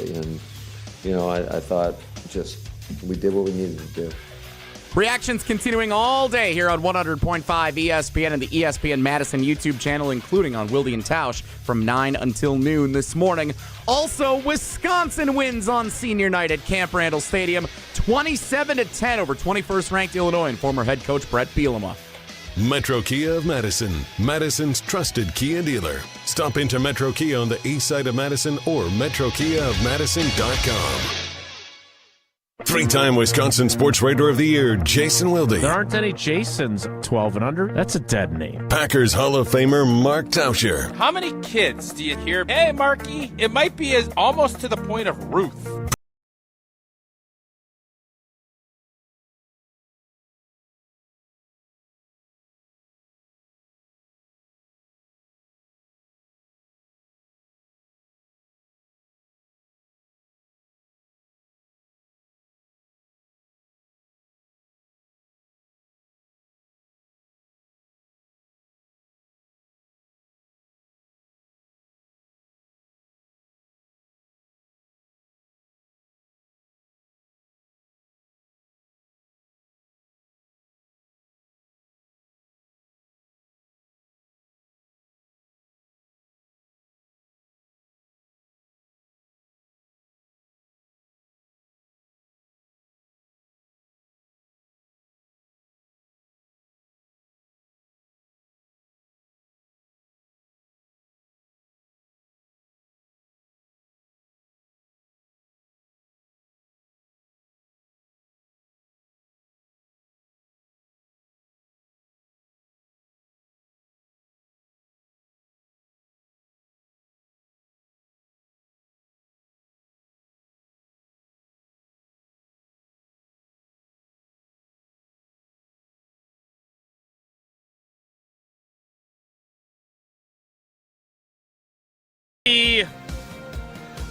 really. And, I thought just we did what we needed to do. Reactions continuing all day here on 100.5 ESPN and the ESPN Madison YouTube channel, including on Wilde and Tausch from 9 until noon this morning. Also, Wisconsin wins on senior night at Camp Randall Stadium, 27-10 over 21st-ranked Illinois and former head coach Brett Bielema. Metro Kia of Madison, Madison's trusted Kia dealer. Stop into Metro Kia on the east side of Madison or metrokiaofmadison.com. Three-time Wisconsin Sports Writer of the Year, Jason Wilde. There aren't any Jasons 12 and under. That's a dead name. Packers Hall of Famer, Mark Tauscher. How many kids do you hear, hey, Marky, it might be almost to the point of Ruth?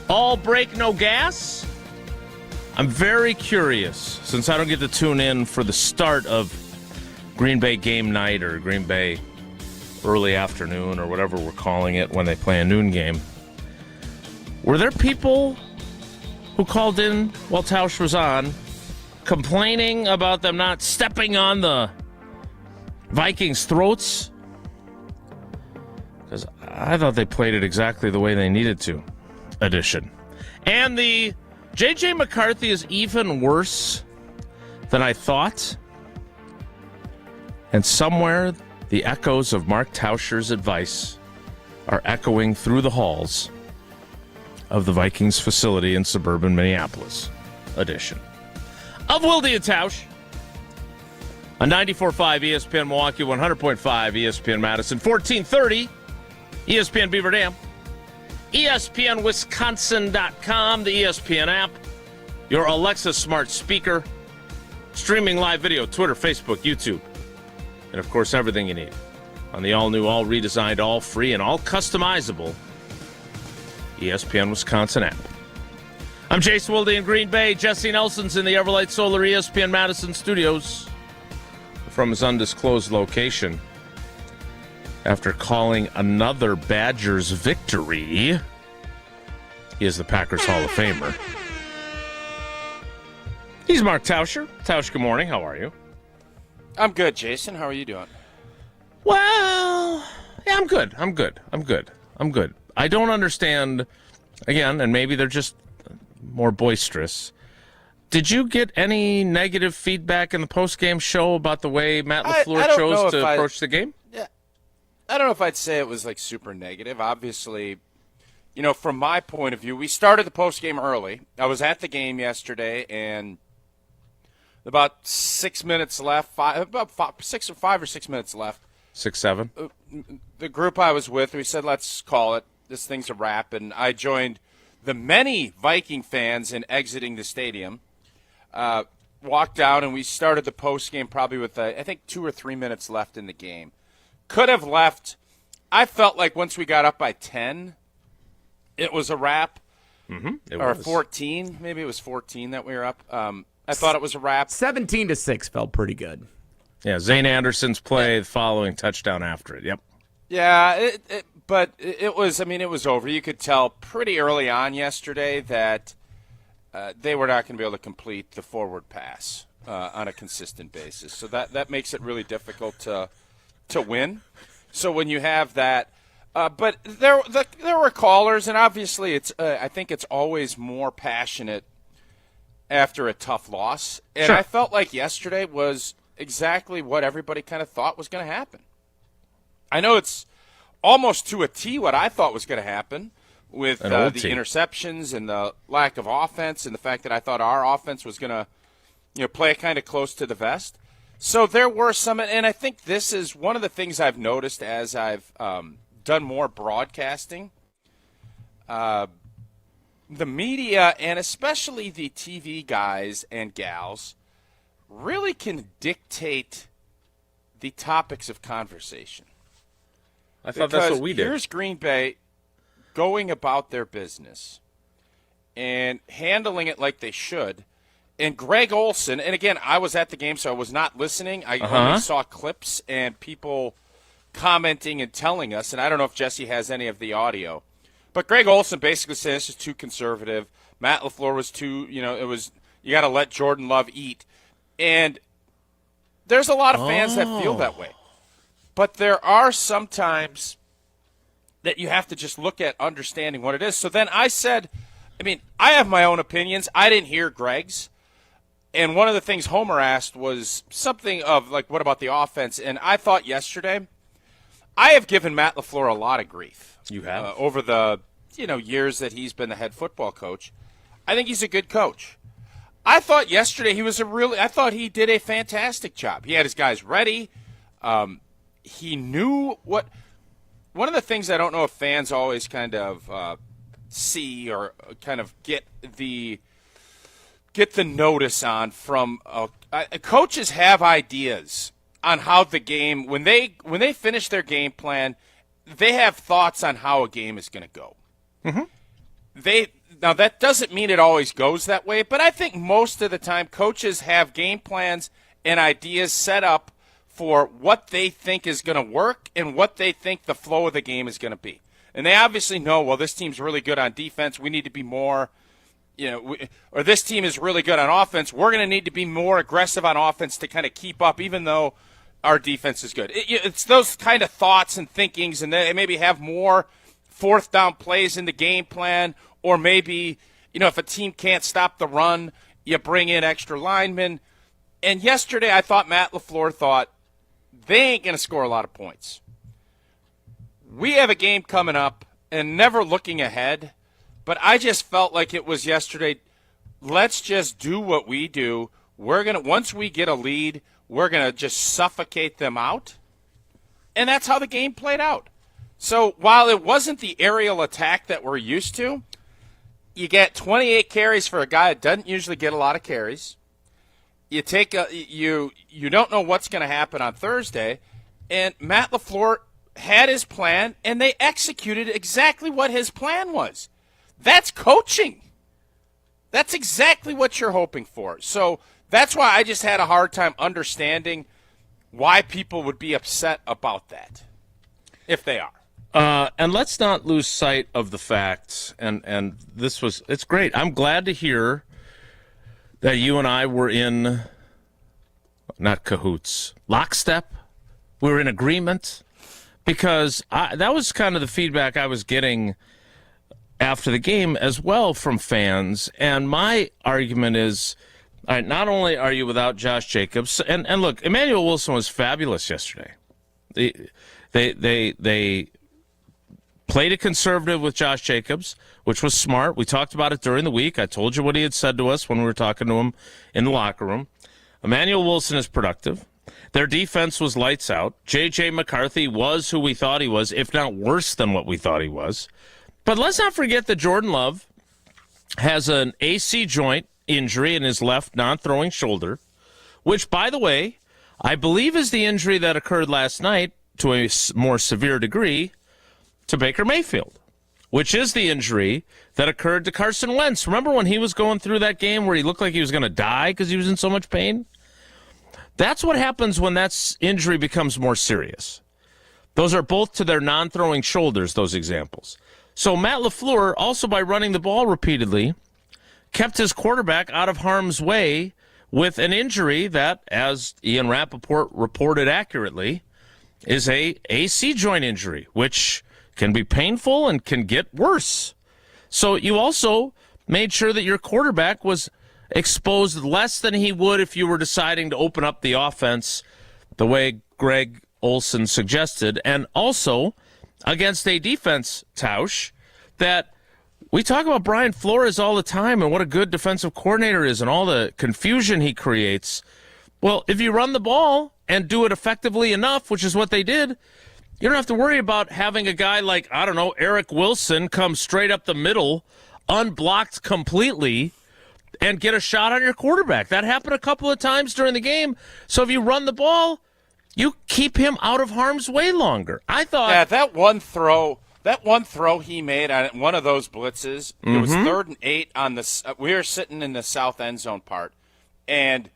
All break, no gas? I'm very curious, since I don't get to tune in for the start of Green Bay game night or Green Bay early afternoon or whatever we're calling it when they play a noon game. Were there people who called in while Tausch was on complaining about them not stepping on the Vikings' throats? Because I thought they played it exactly the way they needed to. Edition. And the J.J. McCarthy is even worse than I thought. And somewhere the echoes of Mark Tauscher's advice are echoing through the halls of the Vikings facility in suburban Minneapolis. Edition of Wilde and Tausch on 94.5 ESPN Milwaukee, 100.5 ESPN Madison, 1430 ESPN Beaver Dam, ESPNWisconsin.com, the ESPN app, your Alexa smart speaker, streaming live video, Twitter, Facebook, YouTube, and of course everything you need on the all-new, all-redesigned, all-free, and all-customizable ESPN Wisconsin app. I'm Jason Wilde in Green Bay. Jesse Nelson's in the Everlight Solar ESPN Madison studios from his undisclosed location. After calling another Badgers victory, he is the Packers Hall of Famer. He's Mark Tauscher. Tausch, good morning. How are you? I'm good, Jason. How are you doing? Well, yeah, I'm good. I'm good. I don't understand, again, and maybe they're just more boisterous. Did you get any negative feedback in the postgame show about the way Matt LaFleur chose to approach the game? I don't know if I'd say it was like super negative. Obviously, from my point of view, we started the postgame early. I was at the game yesterday, and about 6 minutes left, five or 6 minutes left. 6, 7. The group I was with, we said, let's call it. This thing's a wrap. And I joined the many Viking fans in exiting the stadium. Walked out, and we started the postgame probably with, I think, 2 or 3 minutes left in the game. Could have left. I felt like once we got up by 10, it was a wrap. Mm-hmm, or 14. Maybe it was 14 that we were up. I thought it was a wrap. 17-6 felt pretty good. Yeah, Zane Anderson's play, the following touchdown after it. Yep. Yeah, but it was over. You could tell pretty early on yesterday that they were not going to be able to complete the forward pass on a consistent basis. So that makes it really difficult to win. So when you have that, but there were callers, and obviously I think it's always more passionate after a tough loss. And Sure. I felt like yesterday was exactly what everybody kind of thought was going to happen. I know it's almost to a T what I thought was going to happen with the interceptions and the lack of offense and the fact that I thought our offense was going to play kind of close to the vest. So there were some, and I think this is one of the things I've noticed as I've done more broadcasting. The media, and especially the TV guys and gals, really can dictate the topics of conversation. I thought that's what we did. Here's Green Bay going about their business and handling it like they should. And Greg Olsen, and again, I was at the game, so I was not listening. I only saw clips and people commenting and telling us, and I don't know if Jesse has any of the audio. But Greg Olsen basically said this is too conservative. Matt LaFleur was too, you got to let Jordan Love eat. And there's a lot of fans that feel that way. But there are some times that you have to just look at understanding what it is. So then I said, I have my own opinions. I didn't hear Greg's. And one of the things Homer asked was something of, like, what about the offense? And I thought yesterday, I have given Matt LaFleur a lot of grief. You have? Over the years that he's been the head football coach. I think he's a good coach. I thought yesterday I thought he did a fantastic job. He had his guys ready. He knew what – one of the things I don't know if fans always kind of see or kind of get the notice on from coaches have ideas on how the game – when they finish their game plan, they have thoughts on how a game is going to go. Mm-hmm. Now, that doesn't mean it always goes that way, but I think most of the time coaches have game plans and ideas set up for what they think is going to work and what they think the flow of the game is going to be. And they obviously know, well, this team's really good on defense. We need to be more, or this team is really good on offense. We're going to need to be more aggressive on offense to kind of keep up, even though our defense is good. It's those kind of thoughts and thinkings, and they maybe have more fourth down plays in the game plan, or maybe, if a team can't stop the run, you bring in extra linemen. And yesterday I thought Matt LaFleur thought, they ain't going to score a lot of points. We have a game coming up, and never looking ahead, but I just felt like it was yesterday, let's just do what we do. Once we get a lead, we're going to just suffocate them out. And that's how the game played out. So while it wasn't the aerial attack that we're used to, you get 28 carries for a guy that doesn't usually get a lot of carries. You don't know what's going to happen on Thursday, and Matt LaFleur had his plan, and they executed exactly what his plan was. That's coaching. That's exactly what you're hoping for. So that's why I just had a hard time understanding why people would be upset about that, if they are. And let's not lose sight of the facts, and it's great. I'm glad to hear that you and I were in, not cahoots, lockstep. We were in agreement, because that was kind of the feedback I was getting after the game as well from fans. And my argument is, not only are you without Josh Jacobs, and look, Emmanuel Wilson was fabulous yesterday. They played a conservative with Josh Jacobs, which was smart. We talked about it during the week. I told you what he had said to us when we were talking to him in the locker room. Emmanuel Wilson is productive. Their defense was lights out. J.J. McCarthy was who we thought he was, if not worse than what we thought he was. But let's not forget that Jordan Love has an AC joint injury in his left non-throwing shoulder, which, by the way, I believe is the injury that occurred last night to a more severe degree to Baker Mayfield, which is the injury that occurred to Carson Wentz. Remember when he was going through that game where he looked like he was going to die because he was in so much pain? That's what happens when that injury becomes more serious. Those are both to their non-throwing shoulders, those examples. So Matt LaFleur, also by running the ball repeatedly, kept his quarterback out of harm's way with an injury that, as Ian Rappaport reported accurately, is a AC joint injury, which can be painful and can get worse. So you also made sure that your quarterback was exposed less than he would if you were deciding to open up the offense the way Greg Olson suggested. And also against a defense, Tausch, that we talk about Brian Flores all the time and what a good defensive coordinator is and all the confusion he creates. Well, if you run the ball and do it effectively enough, which is what they did, you don't have to worry about having a guy like, I don't know, Eric Wilson come straight up the middle, unblocked completely, and get a shot on your quarterback. That happened a couple of times during the game. So if you run the ball, you keep him out of harm's way longer. I thought... Yeah, that one throw he made on one of those blitzes, it was 3rd and 8 on the we were sitting in the south end zone part, and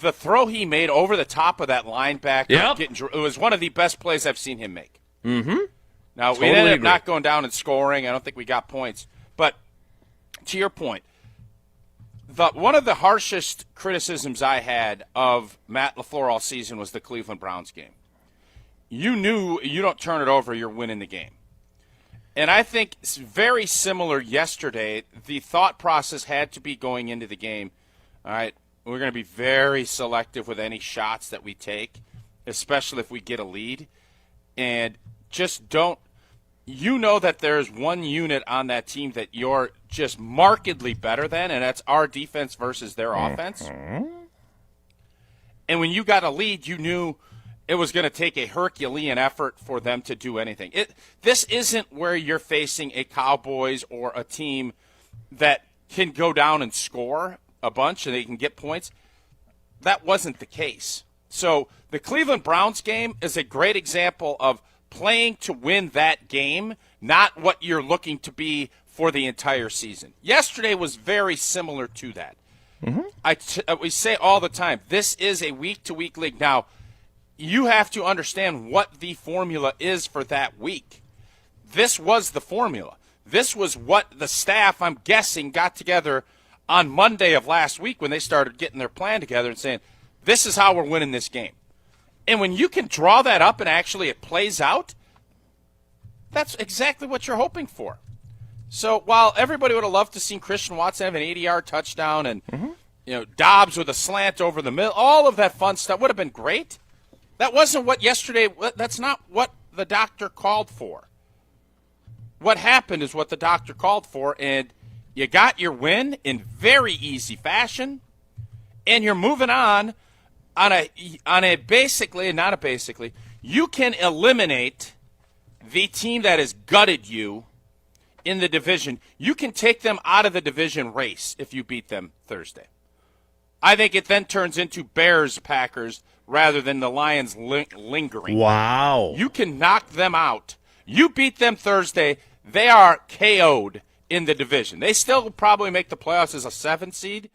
the throw he made over the top of that linebacker, it was one of the best plays I've seen him make. Now, we ended up not going down and scoring. I don't think we got points. But to your point, one of the harshest criticisms I had of Matt LaFleur all season was the Cleveland Browns game. You knew you don't turn it over, you're winning the game. And I think it's very similar yesterday. The thought process had to be going into the game, all right, we're going to be very selective with any shots that we take, especially if we get a lead. And just don't – you know that there's one unit on that team that you're just markedly better than, and that's our defense versus their offense. And when you got a lead, you knew it was going to take a Herculean effort for them to do anything. This isn't where you're facing a Cowboys or a team that can go down and score a bunch and they can get points. That wasn't the case. So the Cleveland Browns game is a great example of playing to win that game, not what you're looking to be for the entire season. Yesterday was very similar to that. We say all the time, this is a week-to-week league. Now, you have to understand what the formula is for that week. This was the formula. This was what the staff, I'm guessing, got together on Monday of last week when they started getting their plan together and saying, this is how we're winning this game. And when you can draw that up and actually it plays out, that's exactly what you're hoping for. So while everybody would have loved to see Christian Watson have an 80-yard touchdown and Dobbs with a slant over the middle, all of that fun stuff would have been great. That wasn't what yesterday – that's not what the doctor called for. What happened is what the doctor called for, and you got your win in very easy fashion, and you're moving on a basically, not a basically, you can eliminate the team that has gutted you in the division. You can take them out of the division race if you beat them Thursday. I think it then turns into Bears-Packers rather than the Lions lingering. Wow. You can knock them out. You beat them Thursday, they are KO'd in the division. They still probably make the playoffs as a 7 seed,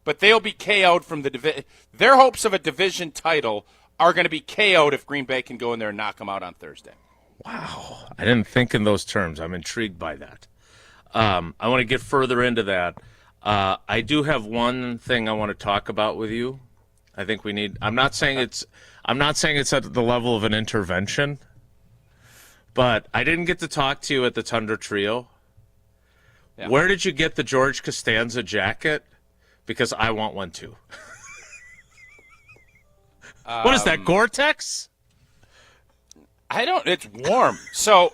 but they'll be KO'd from the division. Their hopes of a division title are going to be KO'd if Green Bay can go in there and knock them out on Thursday. Wow. I didn't think in those terms. I'm intrigued by that. I want to get further into that. I do have one thing I want to talk about with you. I think we need. I'm not saying it's at the level of an intervention, but I didn't get to talk to you at the Tundra Trio. Yeah. Where did you get the George Costanza jacket? Because I want one too. What is that, Gore-Tex? I don't. It's warm. So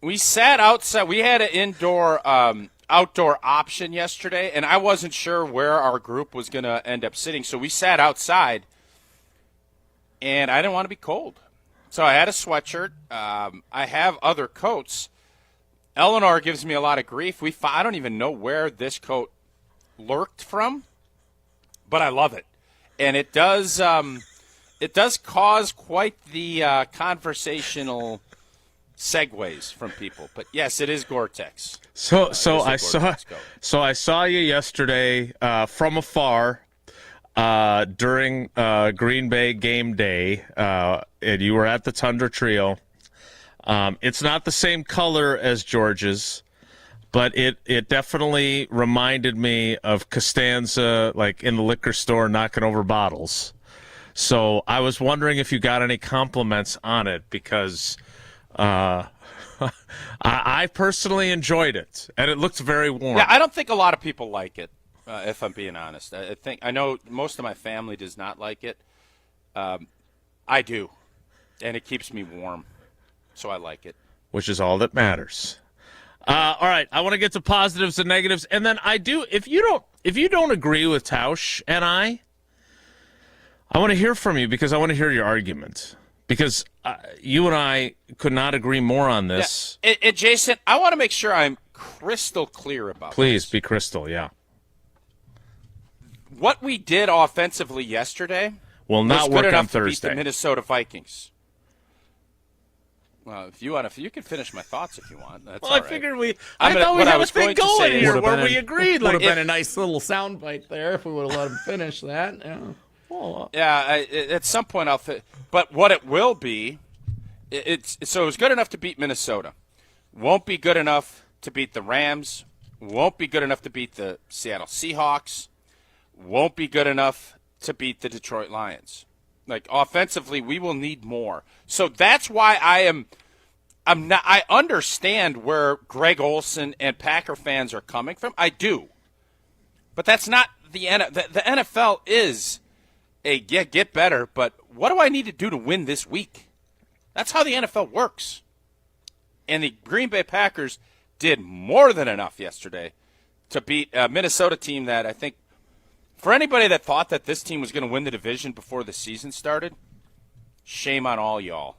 we sat outside. We had an outdoor option yesterday, and I wasn't sure where our group was going to end up sitting. So we sat outside, and I didn't want to be cold. So I had a sweatshirt. I have other coats. Eleanor gives me a lot of grief. I don't even know where this coat lurked from, but I love it. And it does cause quite the conversational segues from people. But yes, it is Gore-Tex. So I saw you yesterday from afar. during Green Bay game day, and you were at the Tundra Trio. It's not the same color as George's, but it definitely reminded me of Costanza, like in the liquor store knocking over bottles. So I was wondering if you got any compliments on it, because I personally enjoyed it, and it looked very warm. Yeah, I don't think a lot of people like it, if I'm being honest. I know most of my family does not like it. I do, and it keeps me warm, so I like it. Which is all that matters. All right, I want to get to positives and negatives, and then I do. If you don't agree with Tausch and I want to hear from you, because I want to hear your argument. Because you and I could not agree more on this. Yeah. And Jason, I want to make sure I'm crystal clear about Please this. be crystal, yeah. What we did offensively yesterday will not was work good on enough to beat Thursday. the Minnesota Vikings. Well, if you can finish my thoughts if you want. That's all right. I figured I thought we what I had a was thing going to going say is- here Would've where been we agreed. Would Like, have been a nice little soundbite there if we would have let him finish that. Yeah. Yeah, at some point I'll. But what it will be, it was good enough to beat Minnesota. Won't be good enough to beat the Rams. Won't be good enough to beat the Seattle Seahawks. Won't be good enough to beat the Detroit Lions. Like, offensively, we will need more. So that's why I understand where Greg Olson and Packer fans are coming from. I do. But that's not the NFL is get better, but what do I need to do to win this week? That's how the NFL works. And the Green Bay Packers did more than enough yesterday to beat a Minnesota team that I think, for anybody that thought that this team was going to win the division before the season started, shame on all y'all.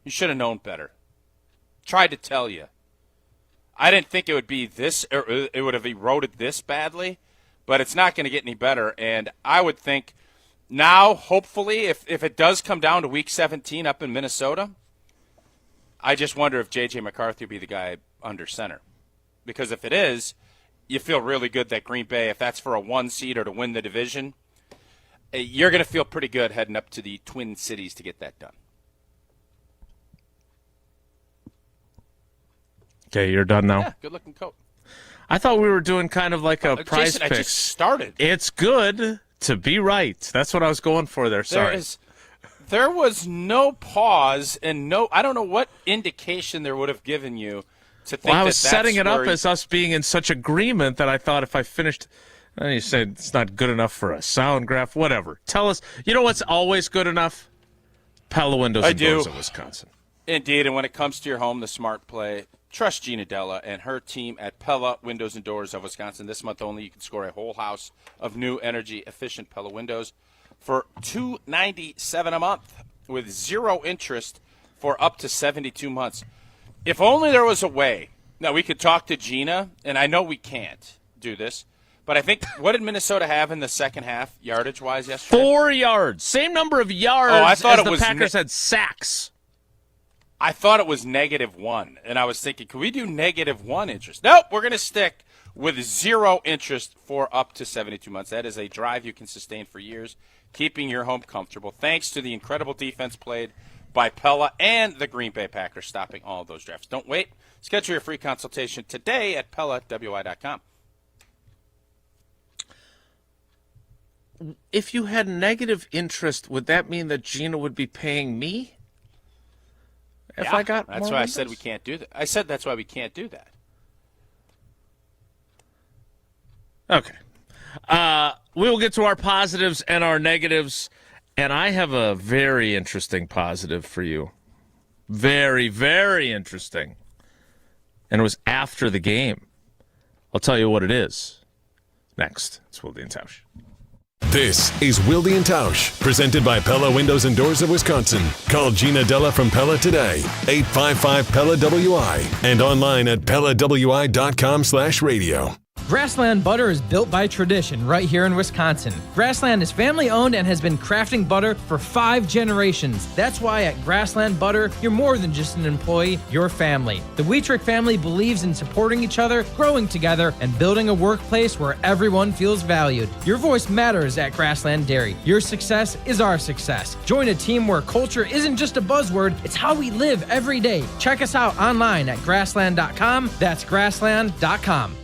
You should have known better. Tried to tell you. I didn't think it would be this, or it would have eroded this badly, but it's not going to get any better. And I would think now, hopefully, if it does come down to Week 17 up in Minnesota, I just wonder if J.J. McCarthy will be the guy under center. Because if it is, you feel really good that Green Bay, if that's for a 1 seed or to win the division, you're going to feel pretty good heading up to the Twin Cities to get that done. Okay, you're done now? Yeah, good-looking coat. I thought we were doing kind of like a prize Jason, pick. I just started. It's good to be right. That's what I was going for there. Sorry. There was no pause and I don't know what indication there would have given you to think I was setting it up where as us being in such agreement that I thought if I finished, and you said it's not good enough for a sound graph, whatever. Tell us, you know what's always good enough? Pella Windows and Doors of Wisconsin. Indeed, and when it comes to your home, the smart play, trust Gina Della and her team at Pella Windows and Doors of Wisconsin. This month only, you can score a whole house of new energy-efficient Pella windows for $297 a month with zero interest for up to 72 months. If only there was a way that we could talk to Gina, and I know we can't do this, but I think, what did Minnesota have in the second half, yardage-wise, yesterday? 4 yards. Same number of yards I thought as it the was Packers had sacks. I thought it was -1, and I was thinking, could we do -1 interest? Nope, we're going to stick with zero interest for up to 72 months. That is a drive you can sustain for years, keeping your home comfortable, thanks to the incredible defense played by Pella and the Green Bay Packers, stopping all of those drafts. Don't wait. Schedule your free consultation today at PellaWI.com. If you had negative interest, would that mean that Gina would be paying me? If I got that's more why I windows? said we can't do that. I said that's why we can't do that. Okay. We will get to our positives and our negatives, and I have a very interesting positive for you. Very, very interesting. And it was after the game. I'll tell you what it is. Next, it's Wilde and Tausch. This is Wilde and Tausch, presented by Pella Windows and Doors of Wisconsin. Call Gina Della from Pella today, 855-PELLA-WI, and online at PellaWI.com/radio. Grassland butter is built by tradition right here in Wisconsin. Grassland is family-owned and has been crafting butter for 5 generations. That's why at Grassland Butter, you're more than just an employee, you're family. The Wietrich family believes in supporting each other, growing together, and building a workplace where everyone feels valued. Your voice matters at Grassland Dairy. Your success is our success. Join a team where culture isn't just a buzzword, it's how we live every day. Check us out online at grassland.com. That's grassland.com.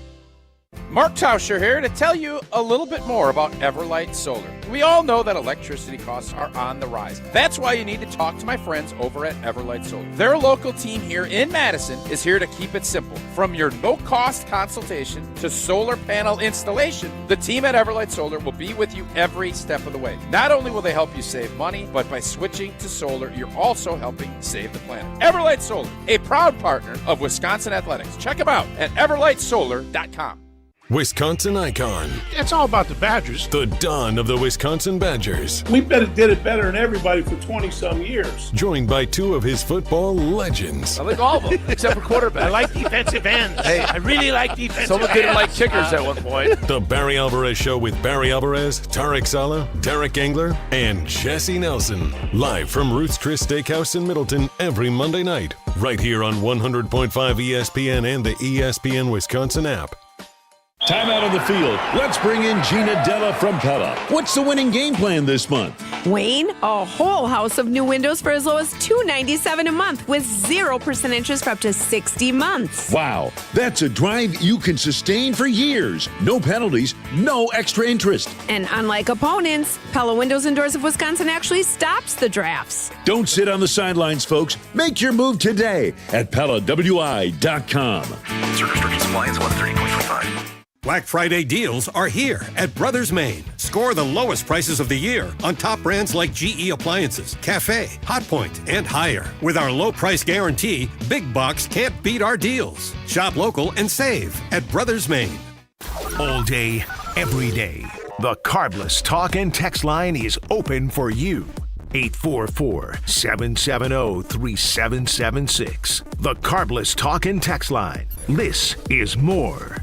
Mark Tauscher here to tell you a little bit more about Everlight Solar. We all know that electricity costs are on the rise. That's why you need to talk to my friends over at Everlight Solar. Their local team here in Madison is here to keep it simple. From your no-cost consultation to solar panel installation, the team at Everlight Solar will be with you every step of the way. Not only will they help you save money, but by switching to solar, you're also helping save the planet. Everlight Solar, a proud partner of Wisconsin Athletics. Check them out at everlightsolar.com. Wisconsin icon. It's all about the Badgers. The dawn of the Wisconsin Badgers. We did it better than everybody for 20-some years. Joined by 2 of his football legends. I like all of them, except for quarterback. I like defensive ends. Hey, I really like defensive ends. Someone didn't like kickers at one point. The Barry Alvarez Show with Barry Alvarez, Tarek Saleh, Derek Engler, and Jesse Nelson. Live from Ruth's Chris Steakhouse in Middleton every Monday night. Right here on 100.5 ESPN and the ESPN Wisconsin app. Time out on the field. Let's bring in Gina Della from Pella. What's the winning game plan this month? Wayne, a whole house of new windows for as low as $297 a month with 0% interest for up to 60 months. Wow, that's a drive you can sustain for years. No penalties, no extra interest. And unlike opponents, Pella Windows and Doors of Wisconsin actually stops the drafts. Don't sit on the sidelines, folks. Make your move today at PellaWI.com. Restrictions apply. It's 130.25. Black Friday deals are here at Brothers Maine. Score the lowest prices of the year on top brands like GE Appliances, Cafe, Hotpoint, and higher. With our low price guarantee, Big Box can't beat our deals. Shop local and save at Brothers Maine. All day, every day. The Carbless Talk and Text line is open for you. 844-770-3776. The Carbless Talk and Text line. This is more.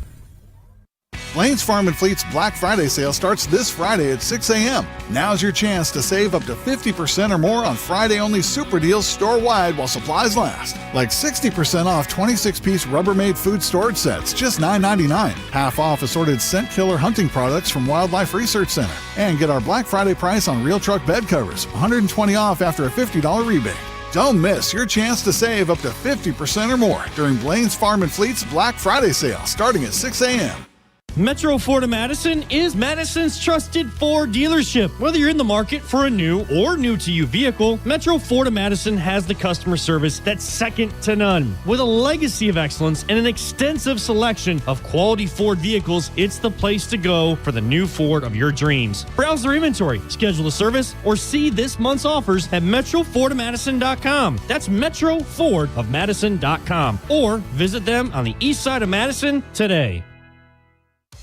Lane's Farm and Fleet's Black Friday sale starts this Friday at 6 a.m. Now's your chance to save up to 50% or more on Friday-only super deals store-wide while supplies last. Like 60% off 26-piece Rubbermaid food storage sets, just $9.99. Half off assorted scent killer hunting products from Wildlife Research Center. And get our Black Friday price on Real Truck bed covers, $120 off after a $50 rebate. Don't miss your chance to save up to 50% or more during Blaine's Farm and Fleet's Black Friday sale starting at 6 a.m. Metro Ford of Madison is Madison's trusted Ford dealership. Whether you're in the market for a new or new-to-you vehicle, Metro Ford of Madison has the customer service that's second to none. With a legacy of excellence and an extensive selection of quality Ford vehicles, it's the place to go for the new Ford of your dreams. Browse their inventory, schedule a service, or see this month's offers at MetroFordofMadison.com. That's MetroFordofMadison.com. Or visit them on the east side of Madison today.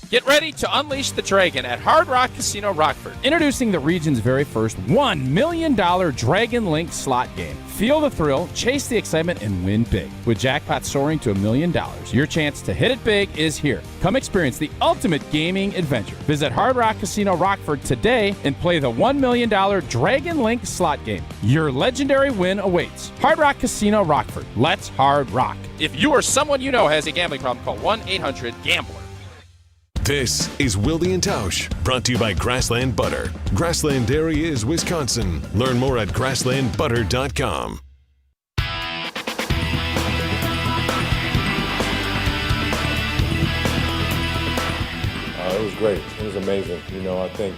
Get ready to unleash the dragon at Hard Rock Casino Rockford. Introducing the region's very first $1 million Dragon Link slot game. Feel the thrill, chase the excitement, and win big. With jackpots soaring to $1 million, your chance to hit it big is here. Come experience the ultimate gaming adventure. Visit Hard Rock Casino Rockford today and play the $1 million Dragon Link slot game. Your legendary win awaits. Hard Rock Casino Rockford. Let's hard rock. If you or someone you know has a gambling problem, call 1-800-GAMBLER. This is Wilde and Tausch, brought to you by Grassland Butter. Grassland Dairy is Wisconsin. Learn more at grasslandbutter.com. It was great. It was amazing. I think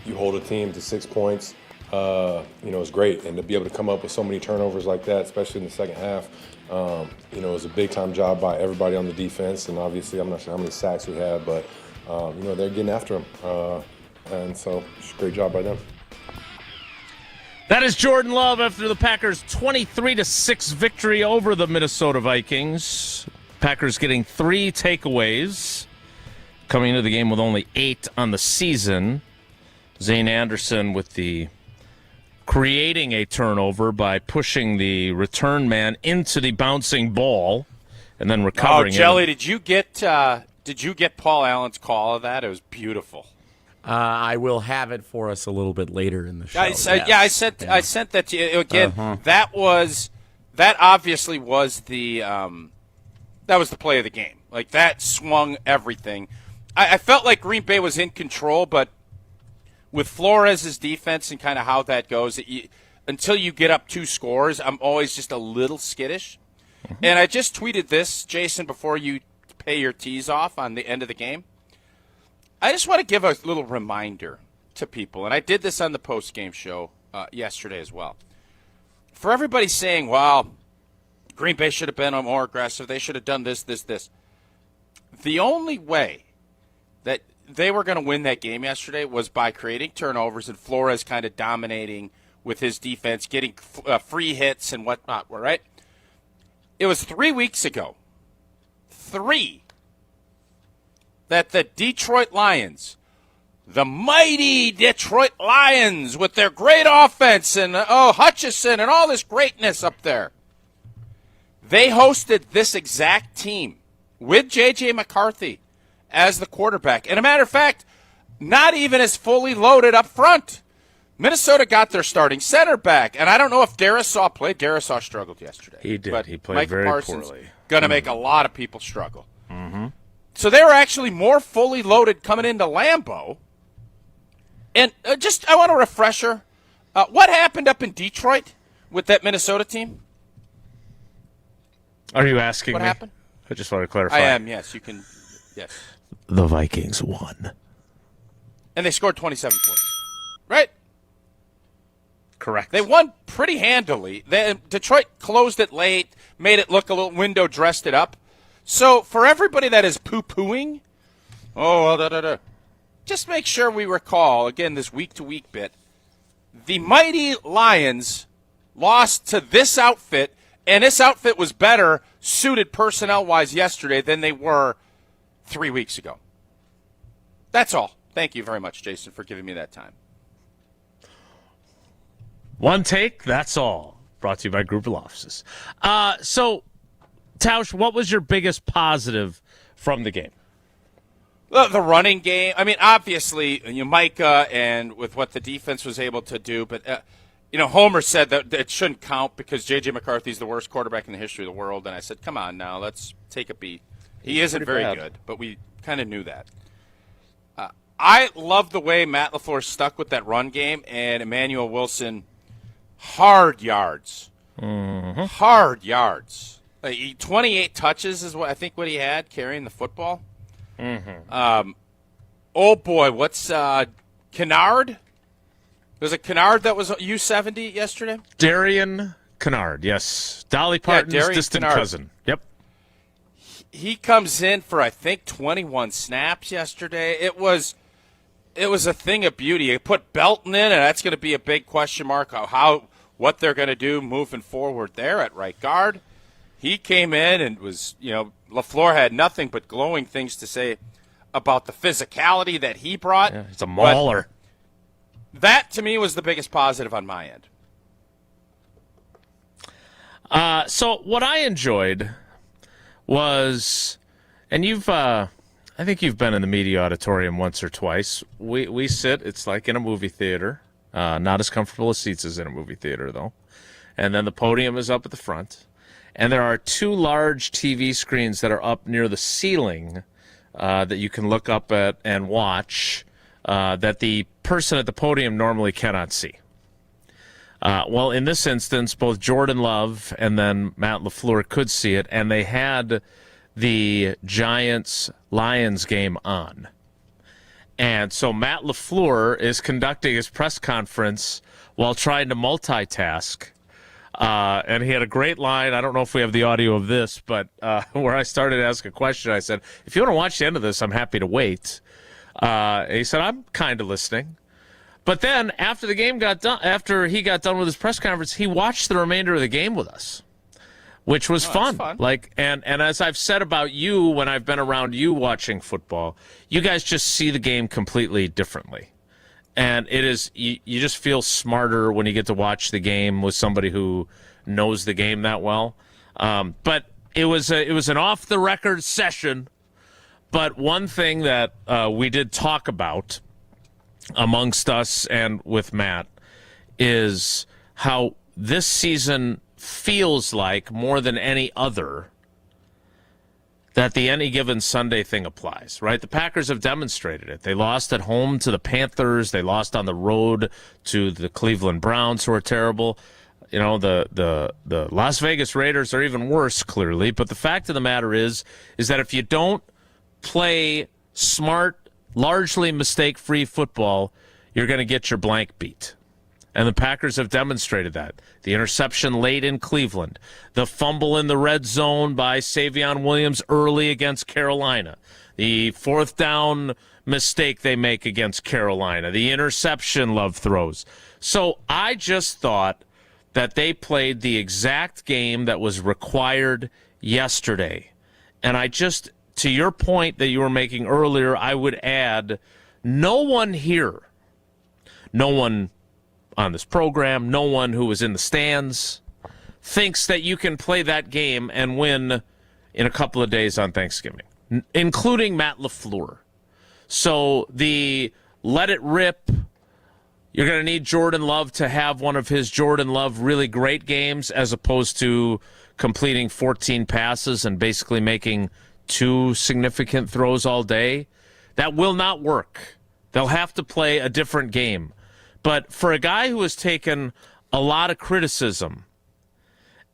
you hold a team to 6 points. It's great. And to be able to come up with so many turnovers like that, especially in the second half, it was a big-time job by everybody on the defense. And obviously, I'm not sure how many sacks we had, but, they're getting after them. And so, it's a great job by them. That is Jordan Love after the Packers' 23-6 victory over the Minnesota Vikings. Packers getting 3 takeaways, coming into the game with only 8 on the season. Zane Anderson with the creating a turnover by pushing the return man into the bouncing ball and then recovering it. Jelly, did you get Did you get Paul Allen's call of that? It was beautiful. I will have it for us a little bit later in the show. I sent that to you again. That obviously was the play of the game. Like, that swung everything. I felt like Green Bay was in control, but with Flores' defense and kind of how that goes, until you get up 2 scores, I'm always just a little skittish. Mm-hmm. And I just tweeted this, Jason, before you pay your tees off on the end of the game. I just want to give a little reminder to people, and I did this on the postgame show yesterday as well. For everybody saying, well, Green Bay should have been more aggressive, they should have done this. The only way that they were going to win that game yesterday was by creating turnovers and Flores kind of dominating with his defense, getting free hits and whatnot, right? It was 3 weeks ago. 3. That the Detroit Lions, the mighty Detroit Lions with their great offense and, Hutchison and all this greatness up there, they hosted this exact team with J.J. McCarthy as the quarterback. And a matter of fact, not even as fully loaded up front. Minnesota got their starting center back. And I don't know if Darisaw played. Darisaw struggled yesterday. He did. But he played Micah very Parsons poorly. Going to make a lot of people struggle. Mm-hmm. So they were actually more fully loaded coming into Lambeau. And I want a refresher. What happened up in Detroit with that Minnesota team? Are you asking what me? Happened? I just want to clarify. I am, yes. You can, yes. The Vikings won. And they scored 27 points. Right? Correct. They won pretty handily. Detroit closed it late, made it look a little window, dressed it up. So for everybody that is poo-pooing, just make sure we recall, again, this week-to-week bit, the mighty Lions lost to this outfit, and this outfit was better suited personnel-wise yesterday than they were 3 weeks ago. That's all. Thank you very much, Jason, for giving me that time. One take, that's all. Brought to you by Group of Offices. So, Tausch, what was your biggest positive from the game? The running game. I mean, obviously, Micah and with what the defense was able to do, but Homer said that it shouldn't count because J.J. McCarthy's the worst quarterback in the history of the world, and I said, come on now, let's take a beat. He isn't very good, but we kind of knew that. I love the way Matt LaFleur stuck with that run game, and Emmanuel Wilson, hard yards. Mm-hmm. Hard yards. 28 touches is what he had carrying the football. Mm-hmm. Oh boy, what's Kennard? Was it Kennard that was U70 yesterday? Darian Kennard, yes. Dolly Parton's distant Kennard. cousin. Yep. He comes in for, I think, 21 snaps yesterday. It was a thing of beauty. They put Belton in, and that's going to be a big question mark of what they're going to do moving forward there at right guard. He came in and was, LaFleur had nothing but glowing things to say about the physicality that he brought. Yeah, he's a mauler. But that, to me, was the biggest positive on my end. So what I enjoyed was, and I think you've been in the media auditorium once or twice. We sit, it's like in a movie theater, not as comfortable as seats as in a movie theater, though. And then the podium is up at the front. And there are 2 large TV screens that are up near the ceiling that you can look up at and watch that the person at the podium normally cannot see. Well, in this instance, both Jordan Love and then Matt LaFleur could see it, and they had the Giants-Lions game on. And so Matt LaFleur is conducting his press conference while trying to multitask. And he had a great line. I don't know if we have the audio of this, but where I started to ask a question, I said, if you want to watch the end of this, I'm happy to wait. He said, I'm kind of listening. But then after the game got done, after he got done with his press conference, he watched the remainder of the game with us, which was fun. And as I've said about you when I've been around you watching football, you guys just see the game completely differently. And it is you just feel smarter when you get to watch the game with somebody who knows the game that well. But it was an off the record session. But one thing that we did talk about amongst us and with Matt is how this season feels like, more than any other, that the any given Sunday thing applies, right? The Packers have demonstrated it. They lost at home to the Panthers. They lost on the road to the Cleveland Browns, who are terrible. You know, the Las Vegas Raiders are even worse, clearly. But the fact of the matter is that if you don't play smart, largely mistake-free football, you're going to get your blank beat. And the Packers have demonstrated that. The interception late in Cleveland, the fumble in the red zone by Savion Williams early against Carolina, the fourth down mistake they make against Carolina, the interception Love throws. So I just thought that they played the exact game that was required yesterday. And I just, to your point that you were making earlier, I would add, no one here, no one on this program, no one who was in the stands thinks that you can play that game and win in a couple of days on Thanksgiving, including Matt LaFleur. So the let it rip, you're going to need Jordan Love to have one of his Jordan Love really great games as opposed to completing 14 passes and basically making 2 significant throws all day. That will not work. They'll have to play a different game. But for a guy who has taken a lot of criticism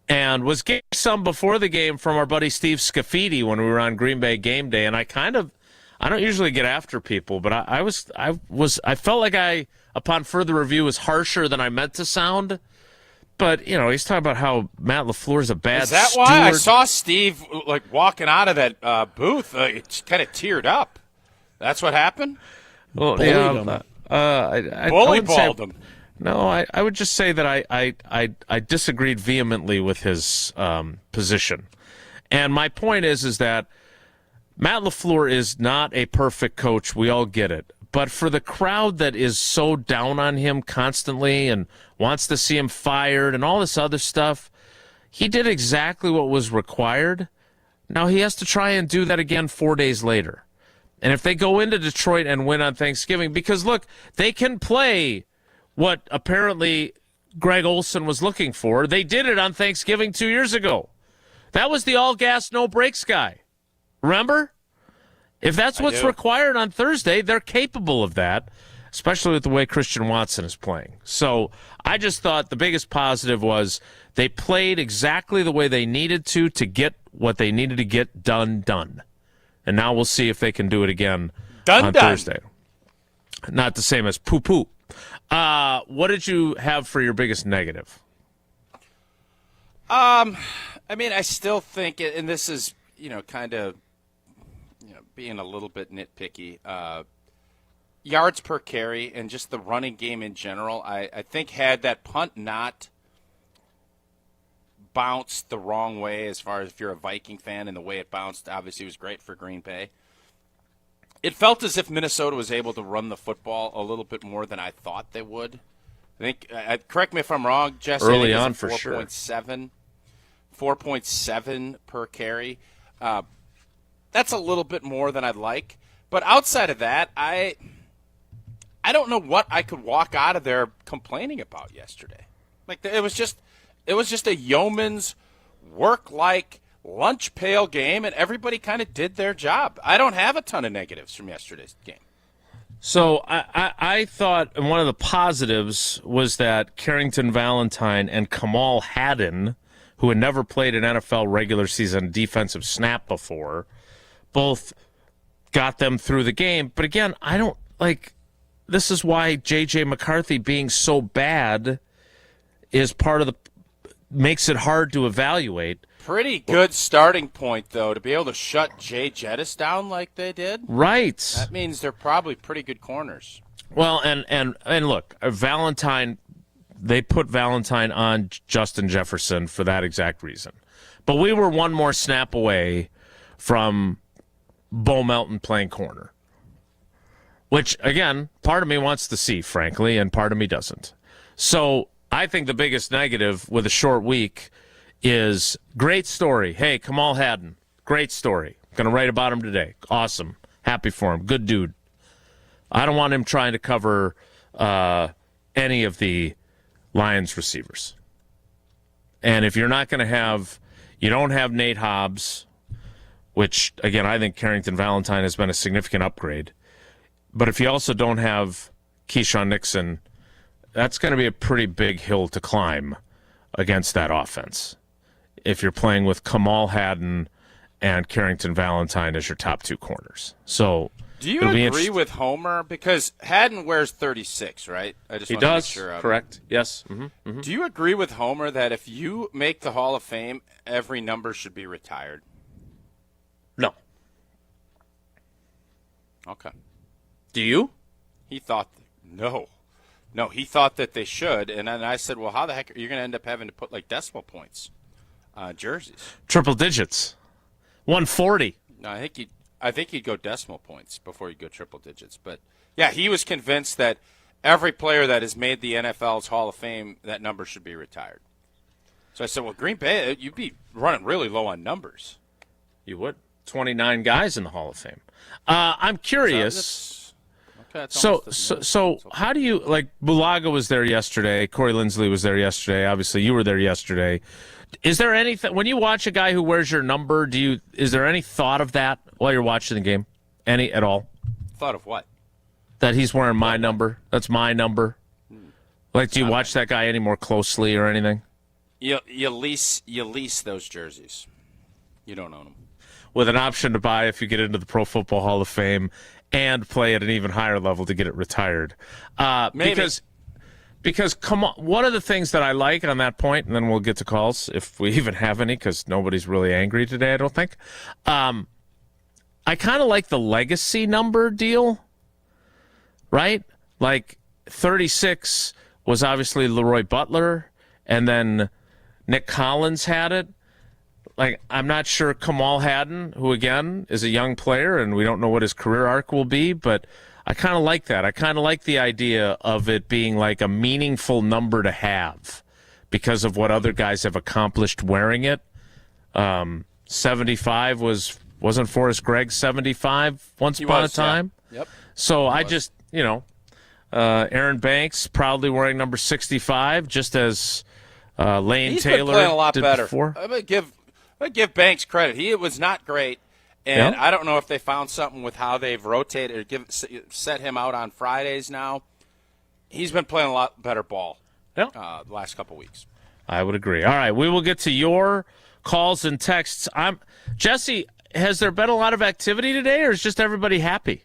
and was getting some before the game from our buddy Steve Scafidi when we were on Green Bay game day, and I don't usually get after people, but I felt like I, upon further review, was harsher than I meant to sound. But, you know, he's talking about how Matt LaFleur is a bad steward. Is that why I saw Steve, like, walking out of that booth? It kind of teared up. That's what happened? Well, I Bully-balled him. No, I would just say that I disagreed vehemently with his position. And my point is that Matt LaFleur is not a perfect coach. We all get it. But for the crowd that is so down on him constantly and wants to see him fired and all this other stuff, he did exactly what was required. Now he has to try and do that again 4 days later. And if they go into Detroit and win on Thanksgiving, because, look, they can play what apparently Greg Olson was looking for. They did it on Thanksgiving 2 years ago. That was the all-gas, no-brakes guy. Remember? If that's what's required on Thursday, they're capable of that, especially with the way Christian Watson is playing. So I just thought the biggest positive was they played exactly the way they needed to get what they needed to get done. And now we'll see if they can do it again on Thursday. Not the same as poo-poo. What did you have for your biggest negative? I mean, I still think, and this is, kind of, being a little bit nitpicky, yards per carry and just the running game in general, I think had that punt not bounced the wrong way, as far as if you're a Viking fan, and the way it bounced obviously was great for Green Bay. It felt as if Minnesota was able to run the football a little bit more than I thought they would. I think, correct me if I'm wrong, Jesse. Early on, for 4.7 per carry. That's a little bit more than I'd like. But outside of that, I don't know what I could walk out of there complaining about yesterday. Like, it was just a yeoman's work-like lunch pail game, and everybody kind of did their job. I don't have a ton of negatives from yesterday's game. So I thought one of the positives was that Carrington Valentine and Kamal Haddon, who had never played an NFL regular season defensive snap before, both got them through the game. But again, this is why J.J. McCarthy being so bad is part of makes it hard to evaluate. Pretty good starting point, though, to be able to shut Jay Jettis down like they did. Right. That means they're probably pretty good corners. Well, and look, Valentine, they put Valentine on Justin Jefferson for that exact reason. But we were one more snap away from Bo Melton playing corner, which, again, part of me wants to see, frankly, and part of me doesn't. So I think the biggest negative with a short week is great story. Hey, Kamal Haddon, great story. Going to write about him today. Awesome. Happy for him. Good dude. I don't want him trying to cover any of the Lions receivers. And if you're not going to have, you don't have Nate Hobbs, which, again, I think Carrington Valentine has been a significant upgrade. But if you also don't have Keyshawn Nixon, that's going to be a pretty big hill to climb against that offense. If you're playing with Kamal Hadden and Carrington Valentine as your top two corners. So, do you agree with Homer? Because Hadden wears 36, right? I just want to make sure. Correct. Yes. Mm-hmm. Mm-hmm. Do you agree with Homer that if you make the Hall of Fame, every number should be retired? No. Okay. Do you? He thought no. He thought that they should, and then I said, well, how the heck are you going to end up having to put like decimal points on jerseys? Triple digits. 140. No, I think he'd go decimal points before he'd go triple digits. But, yeah, he was convinced that every player that has made the NFL's Hall of Fame, that number should be retired. So I said, well, Green Bay, you'd be running really low on numbers. You would. 29 guys in the Hall of Fame. I'm curious. So how do you, like, Bulaga was there yesterday, Corey Lindsley was there yesterday, obviously you were there yesterday. Is there anything, when you watch a guy who wears your number, is there any thought of that while you're watching the game? Any at all? Thought of what? That he's wearing my number. That's my number. Like, do you watch that guy any more closely or anything? You lease those jerseys. You don't own them. With an option to buy if you get into the Pro Football Hall of Fame and play at an even higher level to get it retired. Maybe. Because come on, one of the things that I like on that point, and then we'll get to calls if we even have any, because nobody's really angry today, I don't think. I kind of like the legacy number deal, right? Like 36 was obviously Leroy Butler, and then Nick Collins had it. Like, I'm not sure Kamal Hadden, who, again, is a young player, and we don't know what his career arc will be, but I kind of like that. I kind of like the idea of it being like a meaningful number to have because of what other guys have accomplished wearing it. 75 wasn't Forrest Gregg 75 once upon a time? Yeah. Yep. So I just, Aaron Banks proudly wearing number 65, just as Lane He's Taylor been playing a lot did better. Before. I'm gonna give Banks credit. He was not great, and I don't know if they found something with how they've rotated or set him out on Fridays now. He's been playing a lot better ball the last couple weeks. I would agree. All right, we will get to your calls and texts. Jesse, has there been a lot of activity today, or is just everybody happy?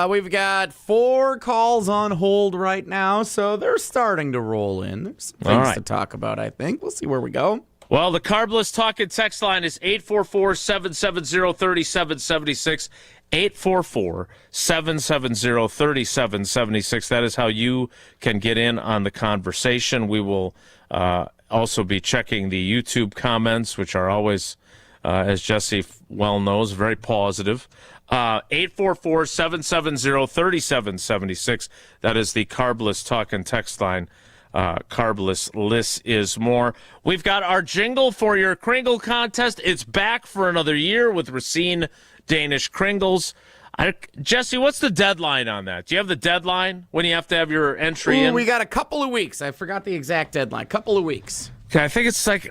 We've got 4 calls on hold right now, so they're starting to roll in. There's some things to talk about, I think. We'll see where we go. Well, the Carbless Talking text line is 844-770-3776, 844-770-3776. That is how you can get in on the conversation. We will also be checking the YouTube comments, which are always, as Jesse well knows, very positive. 844-770-3776. That is the Carbless Talking text line. Carbless less is more. We've got our jingle for your Kringle contest. It's back for another year with Racine Danish Kringles. Jesse, what's the deadline on that? Do you have the deadline when you have to have your entry in? We got a couple of weeks. I forgot the exact deadline. Couple of weeks. Okay, I think it's like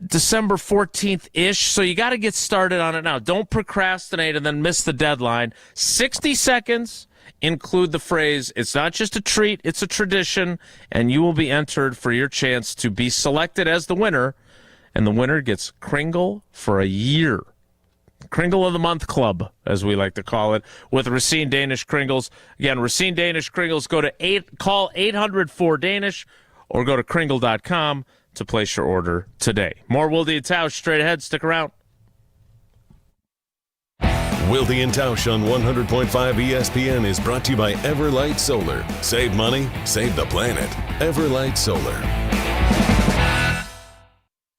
December 14th-ish, so you got to get started on it now. Don't procrastinate and then miss the deadline. 60 seconds. Include the phrase, it's not just a treat, it's a tradition, and you will be entered for your chance to be selected as the winner, and the winner gets Kringle for a year. Kringle of the Month Club, as we like to call it, with Racine Danish Kringles. Again, Racine Danish Kringles, call 800-4DANISH, or go to Kringle.com to place your order today. More Wilde and Tausch straight ahead. Stick around. Wilde and Tausch on 100.5 ESPN is brought to you by Everlight Solar. Save money, save the planet. Everlight Solar.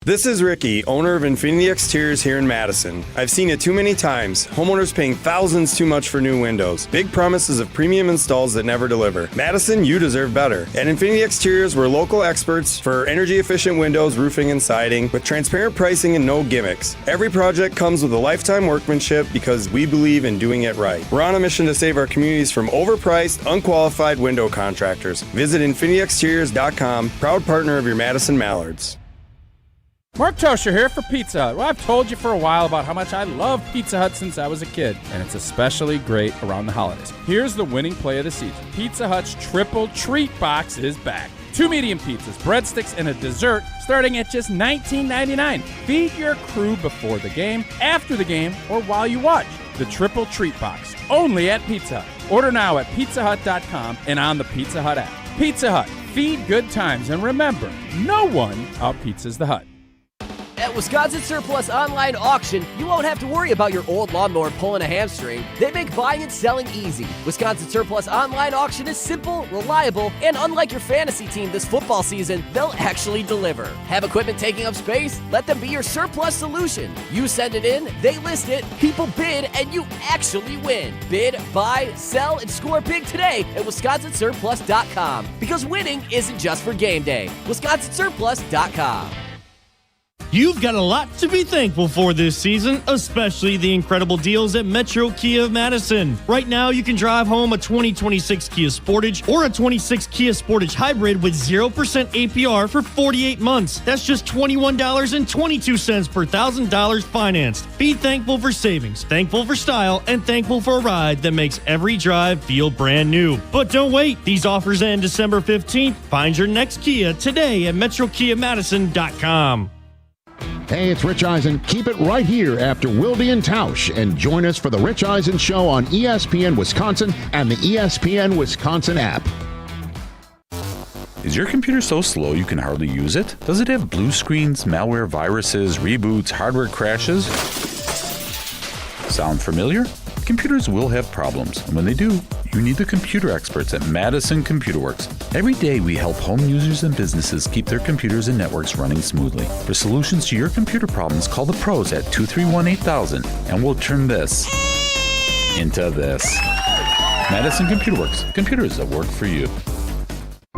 This is Ricky, owner of Infinity Exteriors here in Madison. I've seen it too many times. Homeowners paying thousands too much for new windows. Big promises of premium installs that never deliver. Madison, you deserve better. At Infinity Exteriors, we're local experts for energy-efficient windows, roofing, and siding with transparent pricing and no gimmicks. Every project comes with a lifetime workmanship because we believe in doing it right. We're on a mission to save our communities from overpriced, unqualified window contractors. Visit infinityexteriors.com, proud partner of your Madison Mallards. Mark Toscher here for Pizza Hut. Well, I've told you for a while about how much I love Pizza Hut since I was a kid, and it's especially great around the holidays. Here's the winning play of the season. Pizza Hut's Triple Treat Box is back. 2 medium pizzas, breadsticks, and a dessert starting at just $19.99. Feed your crew before the game, after the game, or while you watch. The Triple Treat Box, only at Pizza Hut. Order now at pizzahut.com and on the Pizza Hut app. Pizza Hut, feed good times, and remember, no one out-pizzas the Hut. At Wisconsin Surplus Online Auction, you won't have to worry about your old lawnmower pulling a hamstring. They make buying and selling easy. Wisconsin Surplus Online Auction is simple, reliable, and unlike your fantasy team this football season, they'll actually deliver. Have equipment taking up space? Let them be your surplus solution. You send it in, they list it, people bid, and you actually win. Bid, buy, sell, and score big today at WisconsinSurplus.com. Because winning isn't just for game day. WisconsinSurplus.com. You've got a lot to be thankful for this season, especially the incredible deals at Metro Kia of Madison. Right now, you can drive home a 2026 Kia Sportage or a 26 Kia Sportage Hybrid with 0% APR for 48 months. That's just $21.22 per $1,000 financed. Be thankful for savings, thankful for style, and thankful for a ride that makes every drive feel brand new. But don't wait. These offers end December 15th. Find your next Kia today at MetroKiaMadison.com. Hey, it's Rich Eisen. Keep it right here after Wilde and Tausch and join us for the Rich Eisen Show on ESPN Wisconsin and the ESPN Wisconsin app. Is your computer so slow you can hardly use it? Does it have blue screens, malware, viruses, reboots, hardware crashes? Sound familiar? Computers will have problems, and when they do, you need the computer experts at Madison Computer Works. Every day we help home users and businesses keep their computers and networks running smoothly. For solutions to your computer problems, call the pros at 231-8000, and we'll turn this into this. Madison Computer Works, computers that work for you.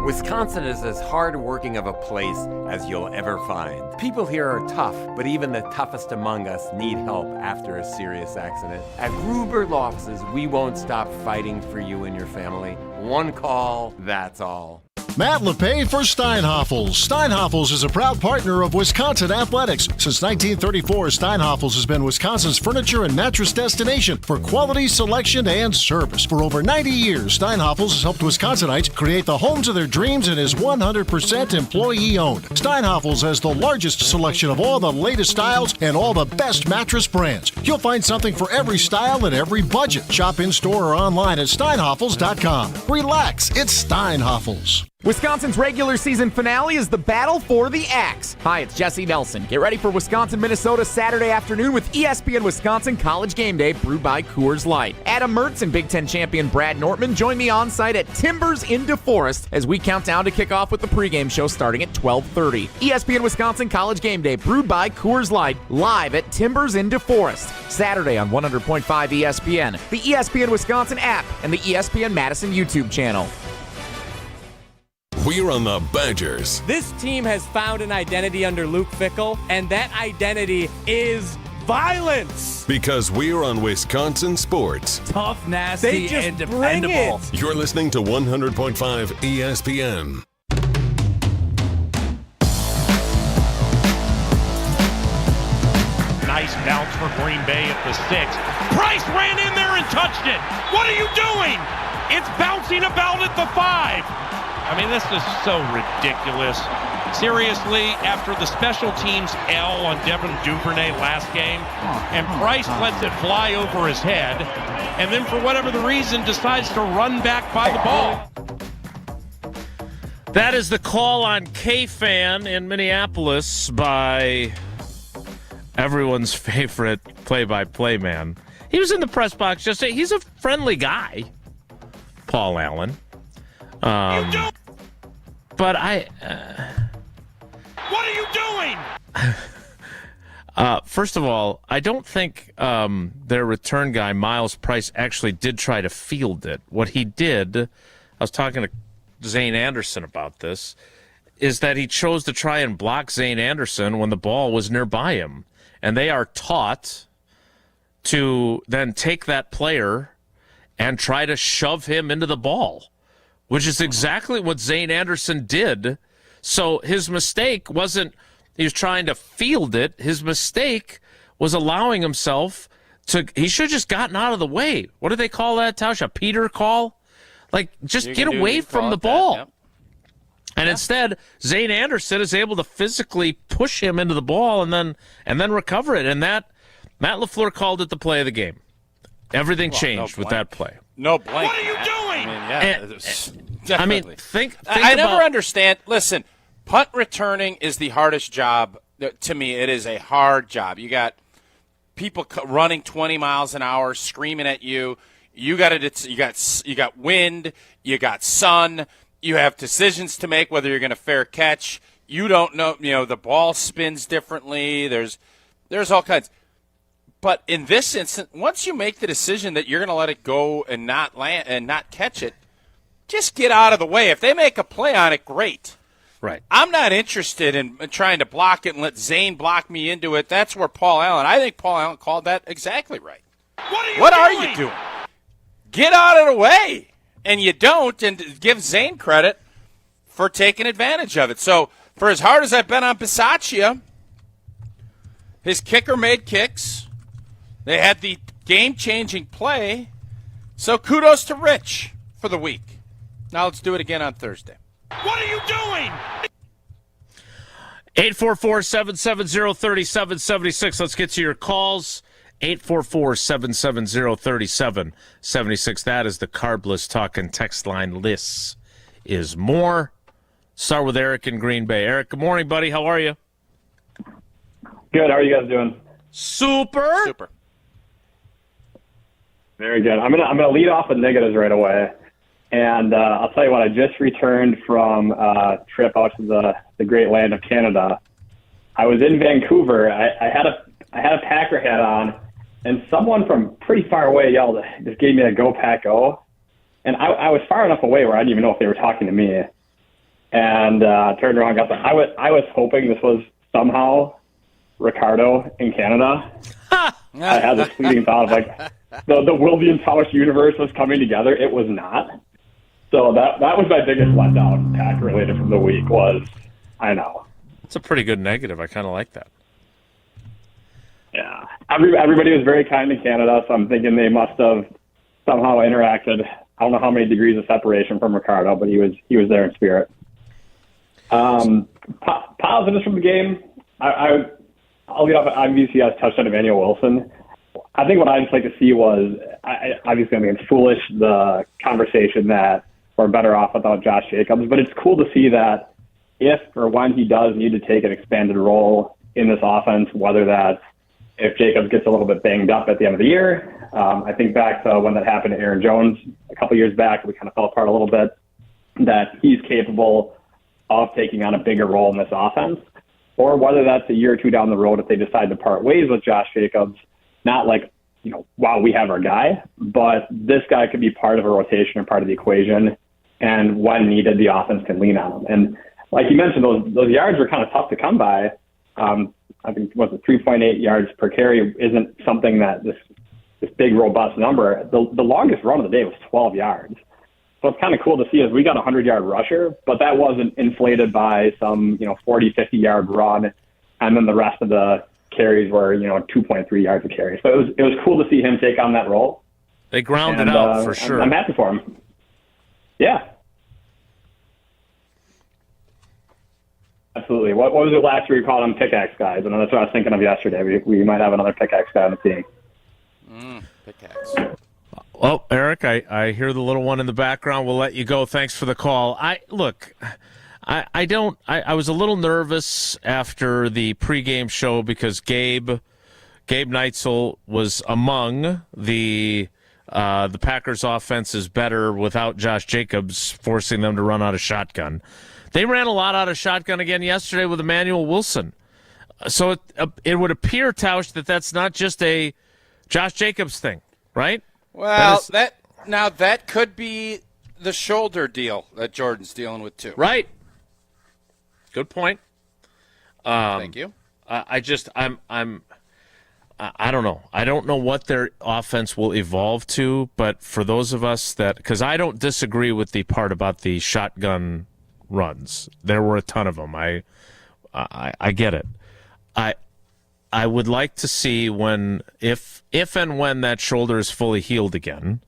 Wisconsin is as hard-working of a place as you'll ever find. People here are tough, but even the toughest among us need help after a serious accident. At Gruber Law Offices, we won't stop fighting for you and your family. One call, that's all. Matt LePay for Steinhoffels. Steinhoffels is a proud partner of Wisconsin Athletics. Since 1934, Steinhoffels has been Wisconsin's furniture and mattress destination for quality, selection, and service. For over 90 years, Steinhoffels has helped Wisconsinites create the homes of their dreams and is 100% employee-owned. Steinhoffels has the largest selection of all the latest styles and all the best mattress brands. You'll find something for every style and every budget. Shop in-store or online at steinhoffels.com. Relax, it's Steinhoffels. Wisconsin's regular season finale is the battle for the axe. Hi, it's Jesse Nelson. Get ready for Wisconsin-Minnesota Saturday afternoon with ESPN Wisconsin College Game Day brewed by Coors Light. Adam Mertz and Big Ten champion Brad Nortman join me on site at Timbers in DeForest as we count down to kick off with the pregame show starting at 12:30. ESPN Wisconsin College Game Day brewed by Coors Light live at Timbers in DeForest. Saturday on 100.5 ESPN, the ESPN Wisconsin app, and the ESPN Madison YouTube channel. We're on the Badgers. This team has found an identity under Luke Fickell, and that identity is violence. Because we're on Wisconsin sports. Tough, nasty, and dependable. You're listening to 100.5 ESPN. Nice bounce for Green Bay at the 6. Price ran in there and touched it. What are you doing? It's bouncing about at the 5. I mean, this is so ridiculous. Seriously, after the special teams L on Devin Duvernay last game, and Price lets it fly over his head, and then for whatever the reason decides to run back by the ball. That is the call on K-Fan in Minneapolis by everyone's favorite play-by-play man. He was in the press box just saying he's a friendly guy, Paul Allen. But I... What are you doing? First of all, I don't think their return guy, Miles Price, actually did try to field it. What he did, I was talking to Zane Anderson about this, is that he chose to try and block Zane Anderson when the ball was nearby him. And they are taught to then take that player and try to shove him into the ball, which is exactly what Zane Anderson did. So his mistake wasn't he was trying to field it. His mistake was allowing himself to – he should have just gotten out of the way. What do they call that, Tausch? A Peter call? Like, just get away from the ball. Yep. And instead, Zane Anderson is able to physically push him into the ball and then recover it. And that Matt LaFleur called it the play of the game. Everything changed with that play. No blank. What are you doing? Think I never about, understand. Listen, punt returning is the hardest job. To me, it is a hard job. You got people running 20 miles an hour, screaming at you. You got wind. You got sun. You have decisions to make whether you're going to fair catch. You don't know. The ball spins differently. There's all kinds. But in this instance, once you make the decision that you're going to let it go and not land and not catch it, just get out of the way. If they make a play on it, great. Right. I'm not interested in trying to block it and let Zane block me into it. That's where Paul Allen. I think Paul Allen called that exactly right. What are you doing? Get out of the way. And you don't, and give Zane credit for taking advantage of it. So, for as hard as I've been on Bisaccia, his kicker made kicks. They had the game-changing play. So, kudos to Rich for the week. Now let's do it again on Thursday. What are you doing? 844-770-3776. Let's get to your calls. 844-770-3776. That is the Carbless Talking text line. Lists is more. Start with Eric in Green Bay. Eric, good morning, buddy. How are you? Good. How are you guys doing? Super. Very good. I'm gonna lead off with negatives right away, and I'll tell you what. I just returned from a trip out to the great land of Canada. I was in Vancouver. I had a Packer hat on, and someone from pretty far away just gave me a "Go Pack Go," and I was far enough away where I didn't even know if they were talking to me. And turned around, got the. I was hoping this was somehow Ricardo in Canada. I had this fleeting thought of like the Wilde and Tausch universe was coming together. It was not. So that was my biggest letdown, Pack related from the week. I know. It's a pretty good negative. I kind of like that. Yeah, everybody was very kind in Canada, so I'm thinking they must have somehow interacted. I don't know how many degrees of separation from Ricardo, but he was there in spirit. Positives from the game. I'll lead off. Obviously, I touched on Emmanuel Wilson. I think what I'd just like to see was, obviously, foolish, the conversation that we're better off without Josh Jacobs, but it's cool to see that if or when he does need to take an expanded role in this offense, whether that's if Jacobs gets a little bit banged up at the end of the year. I think back to when that happened to Aaron Jones a couple years back, we kind of fell apart a little bit, that he's capable of taking on a bigger role in this offense, or whether that's a year or two down the road if they decide to part ways with Josh Jacobs, not like, wow, we have our guy, but this guy could be part of a rotation or part of the equation, and when needed, the offense can lean on him. And like you mentioned, those yards were kind of tough to come by. I think 3.8 yards per carry isn't something that this big, robust number. The longest run of the day was 12 yards. So it's kind of cool to see as we got a 100-yard rusher, but that wasn't inflated by some 40, 50-yard run, and then the rest of the carries were 2.3 yards a carry. So it was cool to see him take on that role. They ground it out for sure. I'm happy for him. Yeah. Absolutely. What was it last year you called them pickaxe guys? And that's what I was thinking of yesterday. We might have another pickaxe guy on the team. Pickaxe. Well, Eric, I hear the little one in the background. We'll let you go. Thanks for the call. I was a little nervous after the pregame show because Gabe Neitzel was among the Packers' offense is better without Josh Jacobs forcing them to run out of shotgun. They ran a lot out of shotgun again yesterday with Emmanuel Wilson. So it would appear, Tausch, that that's not just a Josh Jacobs thing, right? Well, that could be the shoulder deal that Jordan's dealing with too. Right. Good point. Thank you. I don't know. I don't know what their offense will evolve to, but for those of us because I don't disagree with the part about the shotgun runs. There were a ton of them. I get it. I would like to see if and when that shoulder is fully healed again,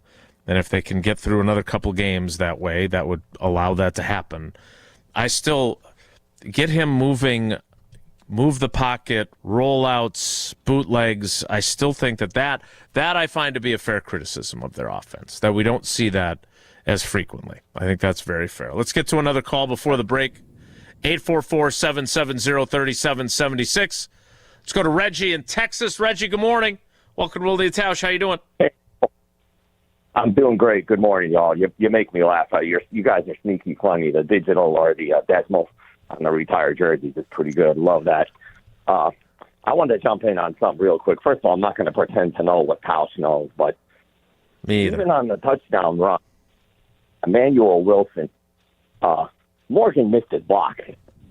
and if they can get through another couple games that way, that would allow that to happen. I still get him moving, move the pocket, rollouts, bootlegs. I still think that I find to be a fair criticism of their offense, that we don't see that as frequently. I think that's very fair. Let's get to another call before the break. 844-770-3776. Let's go to Reggie in Texas. Reggie, good morning. Welcome to Wilde and Tausch. How you doing? I'm doing great. Good morning, y'all. You make me laugh. You guys are sneaky funny. The digital or the decimal on the retired jerseys is pretty good. Love that. I wanted to jump in on something real quick. First of all, I'm not going to pretend to know what Tausch knows, but even on the touchdown run, Emmanuel Wilson, Morgan missed his block.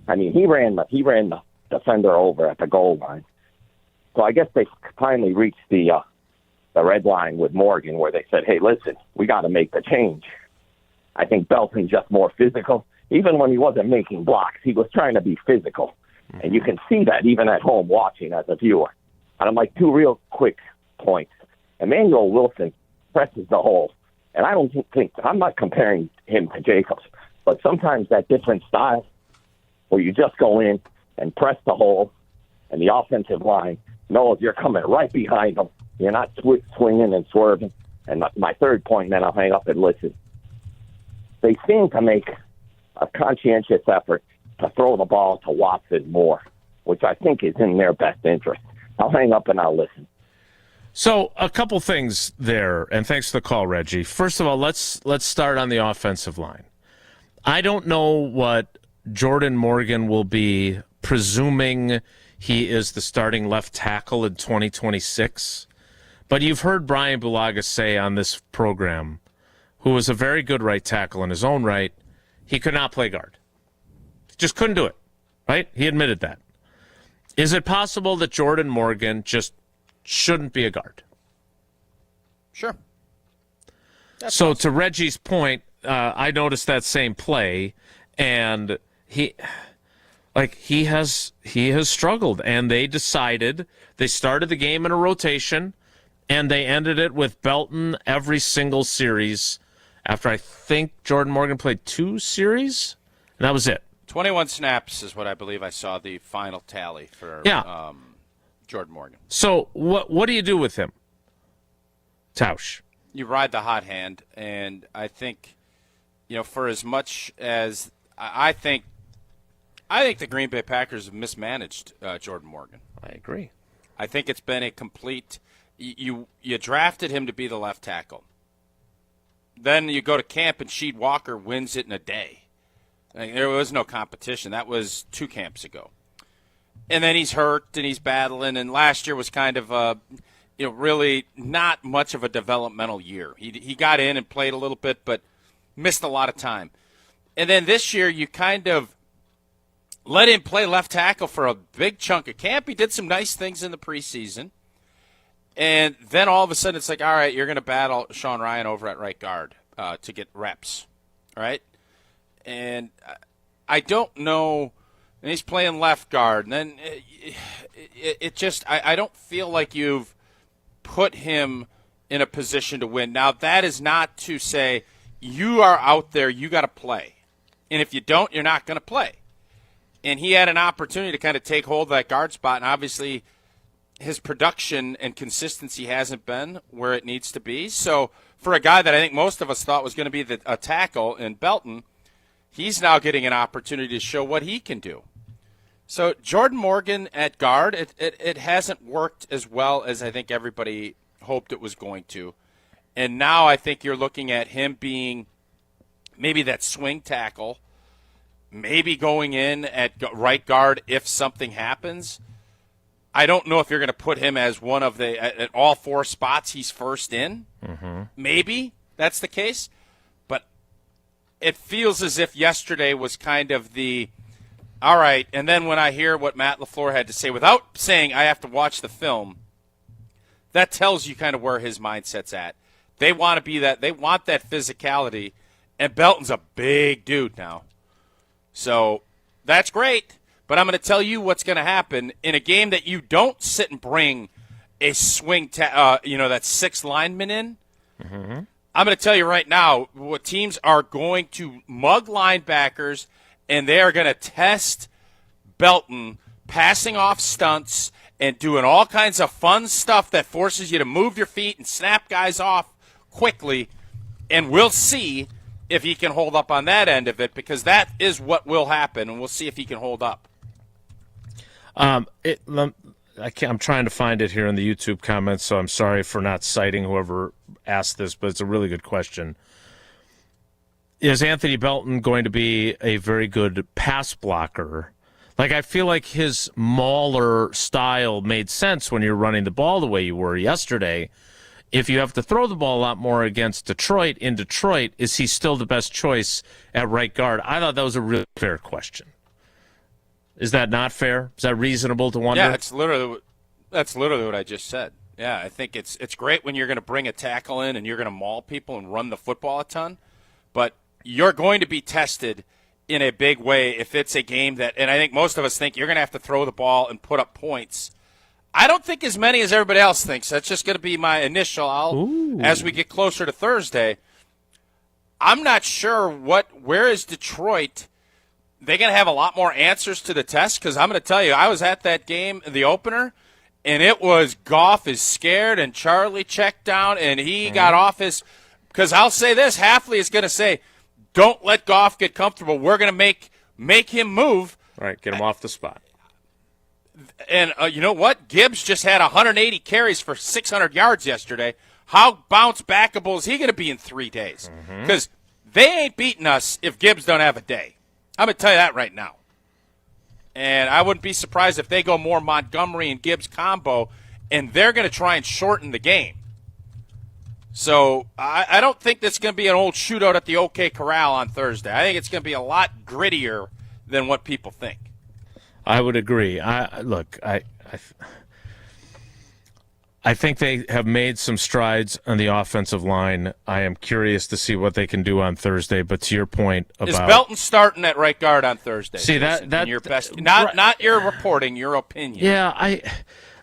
I mean, he ran the defender over at the goal line. So I guess they finally reached the red line with Morgan where they said, hey, listen, we got to make the change. I think Belton's just more physical. Even when he wasn't making blocks, he was trying to be physical. And you can see that even at home watching as a viewer. And I'm like, two real quick points. Emmanuel Wilson presses the hole. And I don't think, I'm not comparing him to Jacobs, but sometimes that different style where you just go in and press the hole and the offensive line knows you're coming right behind them. You're not swinging and swerving. And my third point, and then I'll hang up and listen. They seem to make a conscientious effort to throw the ball to Watson more, which I think is in their best interest. I'll hang up and I'll listen. So a couple things there, and thanks for the call, Reggie. First of all, let's start on the offensive line. I don't know what Jordan Morgan will be, presuming he is the starting left tackle in 2026. But you've heard Brian Bulaga say on this program, who was a very good right tackle in his own right, he could not play guard. Just couldn't do it, right? He admitted that. Is it possible that Jordan Morgan just shouldn't be a guard? Sure. So to Reggie's point, I noticed that same play, and he has struggled, and they started the game in a rotation, and they ended it with Belton every single series after I think Jordan Morgan played 2 series, and that was it. 21 snaps is what I believe I saw the final tally for Jordan Morgan. So what do you do with him, Tausch? You ride the hot hand, and I think, for as much as I think the Green Bay Packers have mismanaged Jordan Morgan. I agree. I think it's been a complete you drafted him to be the left tackle. Then you go to camp and Sheed Walker wins it in a day. There was no competition. That was 2 camps ago. And then he's hurt and he's battling, and last year was kind of really not much of a developmental year. He got in and played a little bit, but missed a lot of time. And then this year you kind of let him play left tackle for a big chunk of camp. He did some nice things in the preseason. And then all of a sudden it's like, all right, you're going to battle Sean Ryan over at right guard to get reps, right? And I don't know. And he's playing left guard. And then it just, I don't feel like you've put him in a position to win. Now, that is not to say you are out there, you got to play. And if you don't, you're not going to play. And he had an opportunity to kind of take hold of that guard spot, and obviously his production and consistency hasn't been where it needs to be. So for a guy that I think most of us thought was going to be a tackle in Belton, he's now getting an opportunity to show what he can do. So Jordan Morgan at guard, it hasn't worked as well as I think everybody hoped it was going to. And now I think you're looking at him being maybe that swing tackle, maybe going in at right guard if something happens. I don't know if you're going to put him as one of the at all 4 spots he's first in. Mm-hmm. Maybe that's the case. But it feels as if yesterday was kind of the, all right, and then when I hear what Matt LaFleur had to say, without saying I have to watch the film, that tells you kind of where his mindset's at. They want to be that. They want that physicality, and Belton's a big dude now. So that's great. But I'm going to tell you what's going to happen in a game that you don't sit and bring a swing, that 6 lineman in. Mm-hmm. I'm going to tell you right now, what teams are going to mug linebackers, and they are going to test Belton passing off stunts and doing all kinds of fun stuff that forces you to move your feet and snap guys off quickly. And we'll see if he can hold up on that end of it, because that is what will happen, and we'll see if he can hold up. I'm trying to find it here in the YouTube comments, so I'm sorry for not citing whoever asked this, but it's a really good question. Is Anthony Belton going to be a very good pass blocker? Like, I feel like his mauler style made sense when you're running the ball the way you were yesterday. If you have to throw the ball a lot more against Detroit, in Detroit, is he still the best choice at right guard? I thought that was a really fair question. Is that not fair? Is that reasonable to wonder? Yeah, that's literally what I just said. Yeah, I think it's great when you're going to bring a tackle in and you're going to maul people and run the football a ton, but you're going to be tested in a big way if it's a game that, and I think most of us think you're going to have to throw the ball and put up points. I don't think as many as everybody else thinks. That's just going to be my initial. As we get closer to Thursday, I'm not sure where is Detroit. They're going to have a lot more answers to the test, because I'm going to tell you, I was at that game, the opener, and it was Goff is scared and Charlie checked down and he got off his – because I'll say this, Hafley is going to say, don't let Goff get comfortable. We're going to make him move. All right, get him off the spot. And you know what? Gibbs just had 180 carries for 600 yards yesterday. How bounce-backable is he going to be in 3 days? Because they ain't beating us if Gibbs don't have a day. I'm going to tell you that right now. And I wouldn't be surprised if they go more Montgomery and Gibbs combo, and they're going to try and shorten the game. So I don't think that's going to be an old shootout at the OK Corral on Thursday. I think it's going to be a lot grittier than what people think. I would agree. I think they have made some strides on the offensive line. I am curious to see what they can do on Thursday. But to your point about, is Belton starting at right guard on Thursday? See, Jason, that your best, not your reporting, your opinion. Yeah,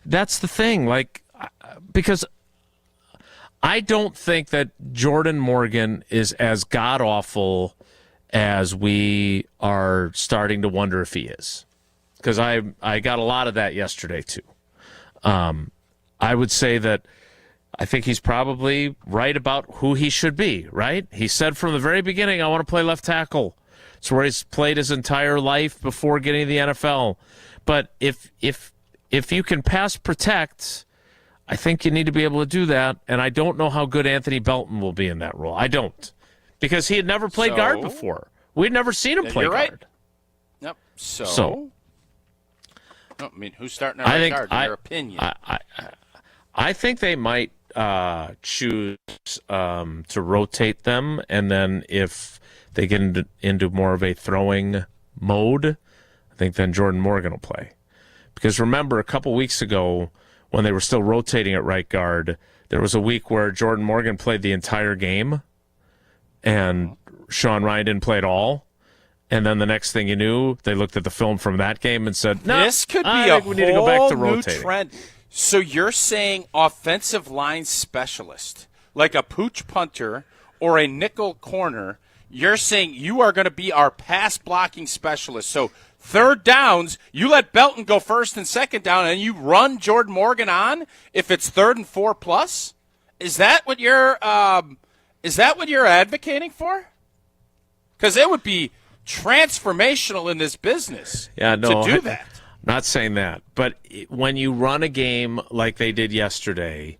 that's the thing. Like, because I don't think that Jordan Morgan is as god awful as we are starting to wonder if he is. Because I got a lot of that yesterday too. I would say that I think he's probably right about who he should be, right? He said from the very beginning, I want to play left tackle. It's where he's played his entire life before getting to the NFL. But if you can pass protect, I think you need to be able to do that. And I don't know how good Anthony Belton will be in that role. I don't. Because he had never played guard before. We'd never seen him play guard. Yep. So? I mean, who's starting at right guard, in your opinion? I think they might choose to rotate them, and then if they get into more of a throwing mode, I think then Jordan Morgan will play. Because remember, a couple weeks ago, when they were still rotating at right guard, there was a week where Jordan Morgan played the entire game, and Sean Ryan didn't play at all. And then the next thing you knew, they looked at the film from that game and said, "No, this could be we need to go back to rotating." New trend. So you're saying offensive line specialist, like a pooch punter or a nickel corner, you're saying you are going to be our pass blocking specialist. So third downs, you let Belton go first and second down, and you run Jordan Morgan on if it's 3rd and 4+? Is that what you're advocating for? Because it would be transformational in this business to do that. Not saying that, but when you run a game like they did yesterday,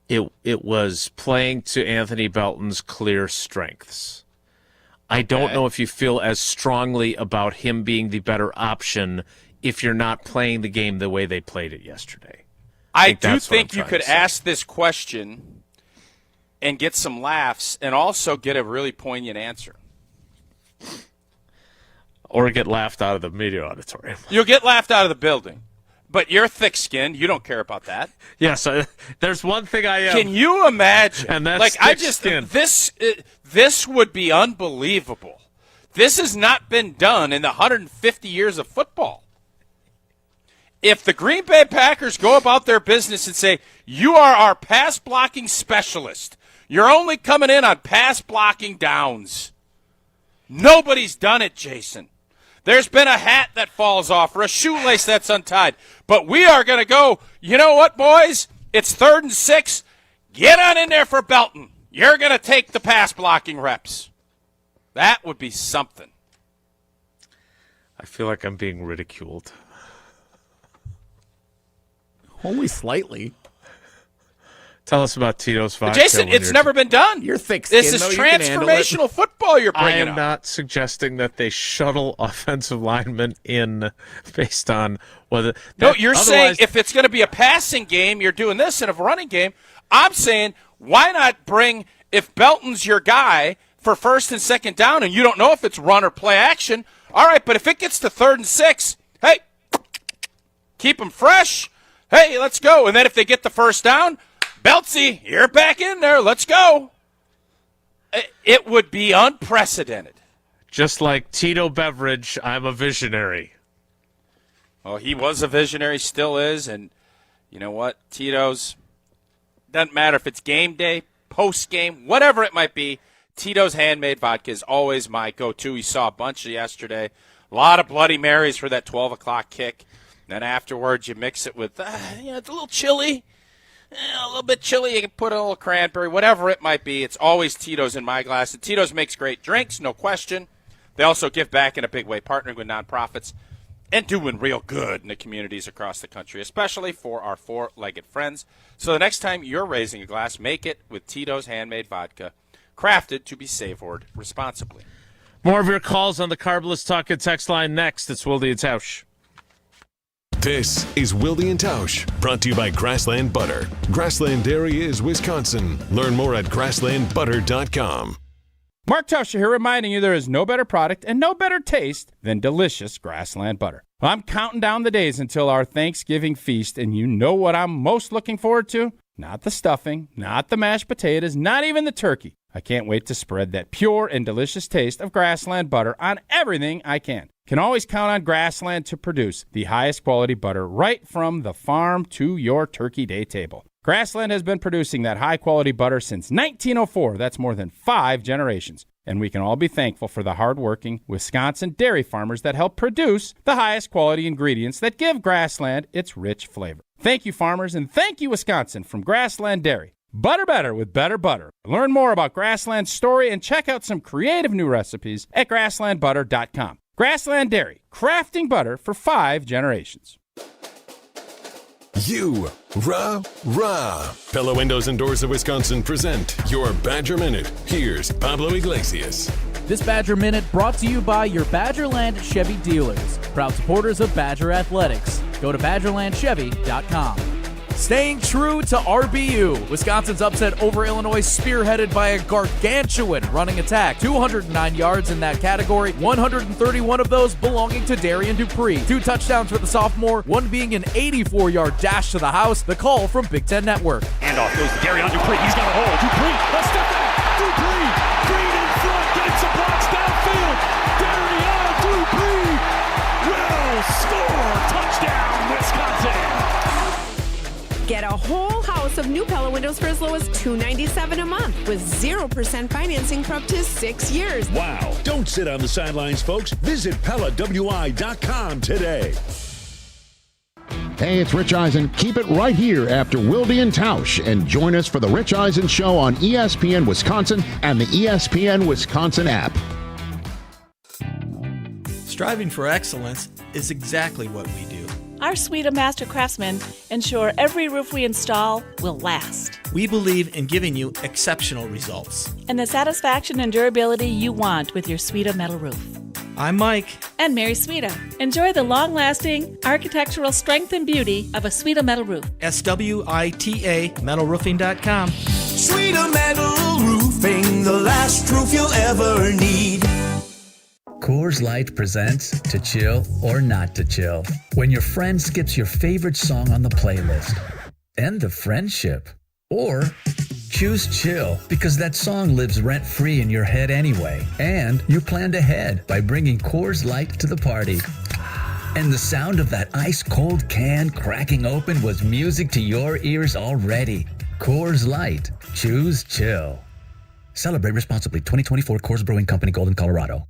it was playing to Anthony Belton's clear strengths. I don't know if you feel as strongly about him being the better option if you're not playing the game the way they played it yesterday. I do think you could ask this question and get some laughs and also get a really poignant answer. Or get laughed out of the media auditorium. You'll get laughed out of the building. But you're thick-skinned. You don't care about that. Yes, there's one thing I am. Can you imagine? And that's thick-skinned. This would be unbelievable. This has not been done in the 150 years of football. If the Green Bay Packers go about their business and say, you are our pass-blocking specialist, you're only coming in on pass-blocking downs. Nobody's done it, Jason. There's been a hat that falls off or a shoelace that's untied. But we are going to go, you know what, boys? It's 3rd and 6. Get on in there for Belton. You're going to take the pass-blocking reps. That would be something. I feel like I'm being ridiculed. Only slightly. Tell us about Tito's vodka. Jason, it's never been done. You're thick-skinned. This is transformational football you're bringing I am not suggesting that they shuttle offensive linemen in based on whether. No, you're saying if it's going to be a passing game, you're doing this, and if a running game, I'm saying why not bring, if Belton's your guy for 1st and 2nd down and you don't know if it's run or play action, all right, but if it gets to 3rd and 6, hey, keep them fresh. Hey, let's go. And then if they get the 1st down, Beltsy, you're back in there. Let's go. It would be unprecedented. Just like Tito Beveridge, I'm a visionary. Well, he was a visionary, still is. And you know what? Tito's, doesn't matter if it's game day, post-game, whatever it might be, Tito's handmade vodka is always my go-to. We saw a bunch yesterday. A lot of Bloody Marys for that 12 o'clock kick. Then afterwards, you mix it with, it's a little chilly. A little bit chilly, you can put a little cranberry, whatever it might be. It's always Tito's in my glass. And Tito's makes great drinks, no question. They also give back in a big way, partnering with nonprofits and doing real good in the communities across the country, especially for our four-legged friends. So the next time you're raising a glass, make it with Tito's handmade vodka, crafted to be savored responsibly. More of your calls on the Carbless Talk and Text line next. It's Wilde and Tausch. This is Wilde and Tausch, brought to you by Grassland Butter. Grassland Dairy is Wisconsin. Learn more at grasslandbutter.com. Mark Tausch here, reminding you there is no better product and no better taste than delicious Grassland butter. Well, I'm counting down the days until our Thanksgiving feast, and you know what I'm most looking forward to? Not the stuffing, not the mashed potatoes, not even the turkey. I can't wait to spread that pure and delicious taste of Grassland butter on everything I can. Can always count on Grassland to produce the highest quality butter right from the farm to your Turkey Day table. Grassland has been producing that high-quality butter since 1904. That's more than 5 generations. And we can all be thankful for the hard-working Wisconsin dairy farmers that help produce the highest quality ingredients that give Grassland its rich flavor. Thank you, farmers, and thank you, Wisconsin, from Grassland Dairy. Butter better with better butter. Learn more about Grassland's story and check out some creative new recipes at grasslandbutter.com. Grassland Dairy, crafting butter for 5 generations. Pella Windows and Doors of Wisconsin present your Badger Minute. Here's Pablo Iglesias. This Badger Minute brought to you by your Badgerland Chevy dealers, proud supporters of Badger Athletics. Go to BadgerlandChevy.com. Staying true to RBU, Wisconsin's upset over Illinois spearheaded by a gargantuan running attack. 209 yards in that category, 131 of those belonging to Darian Dupree. 2 touchdowns for the sophomore, one being an 84-yard dash to the house. The call from Big Ten Network. Handoff goes to Darian Dupree. He's got a hole. Dupree, let's step back. Dupree, Green in front, getting some blocks downfield. Darian Dupree will score. Touchdown, Wisconsin. Get a whole house of new Pella windows for as low as $297 a month with 0% financing for up to 6 years. Wow. Don't sit on the sidelines, folks. Visit PellaWI.com today. Hey, it's Rich Eisen. Keep it right here after Wilde and Tausch and join us for the Rich Eisen Show on ESPN Wisconsin and the ESPN Wisconsin app. Striving for excellence is exactly what we do. Our suite of master craftsmen ensure every roof we install will last. We believe in giving you exceptional results. And the satisfaction and durability you want with your suite of metal roof. I'm Mike. And Mary Sweda. Enjoy the long-lasting architectural strength and beauty of a Sweda metal roof. SWITA, metalroofing.com. Sweda Metal Roofing, the last roof you'll ever need. Coors Light presents To Chill or Not to Chill. When your friend skips your favorite song on the playlist. End the friendship. Or choose chill because that song lives rent-free in your head anyway. And you planned ahead by bringing Coors Light to the party. And the sound of that ice-cold can cracking open was music to your ears already. Coors Light. Choose chill. Celebrate responsibly. 2024 Coors Brewing Company, Golden, Colorado.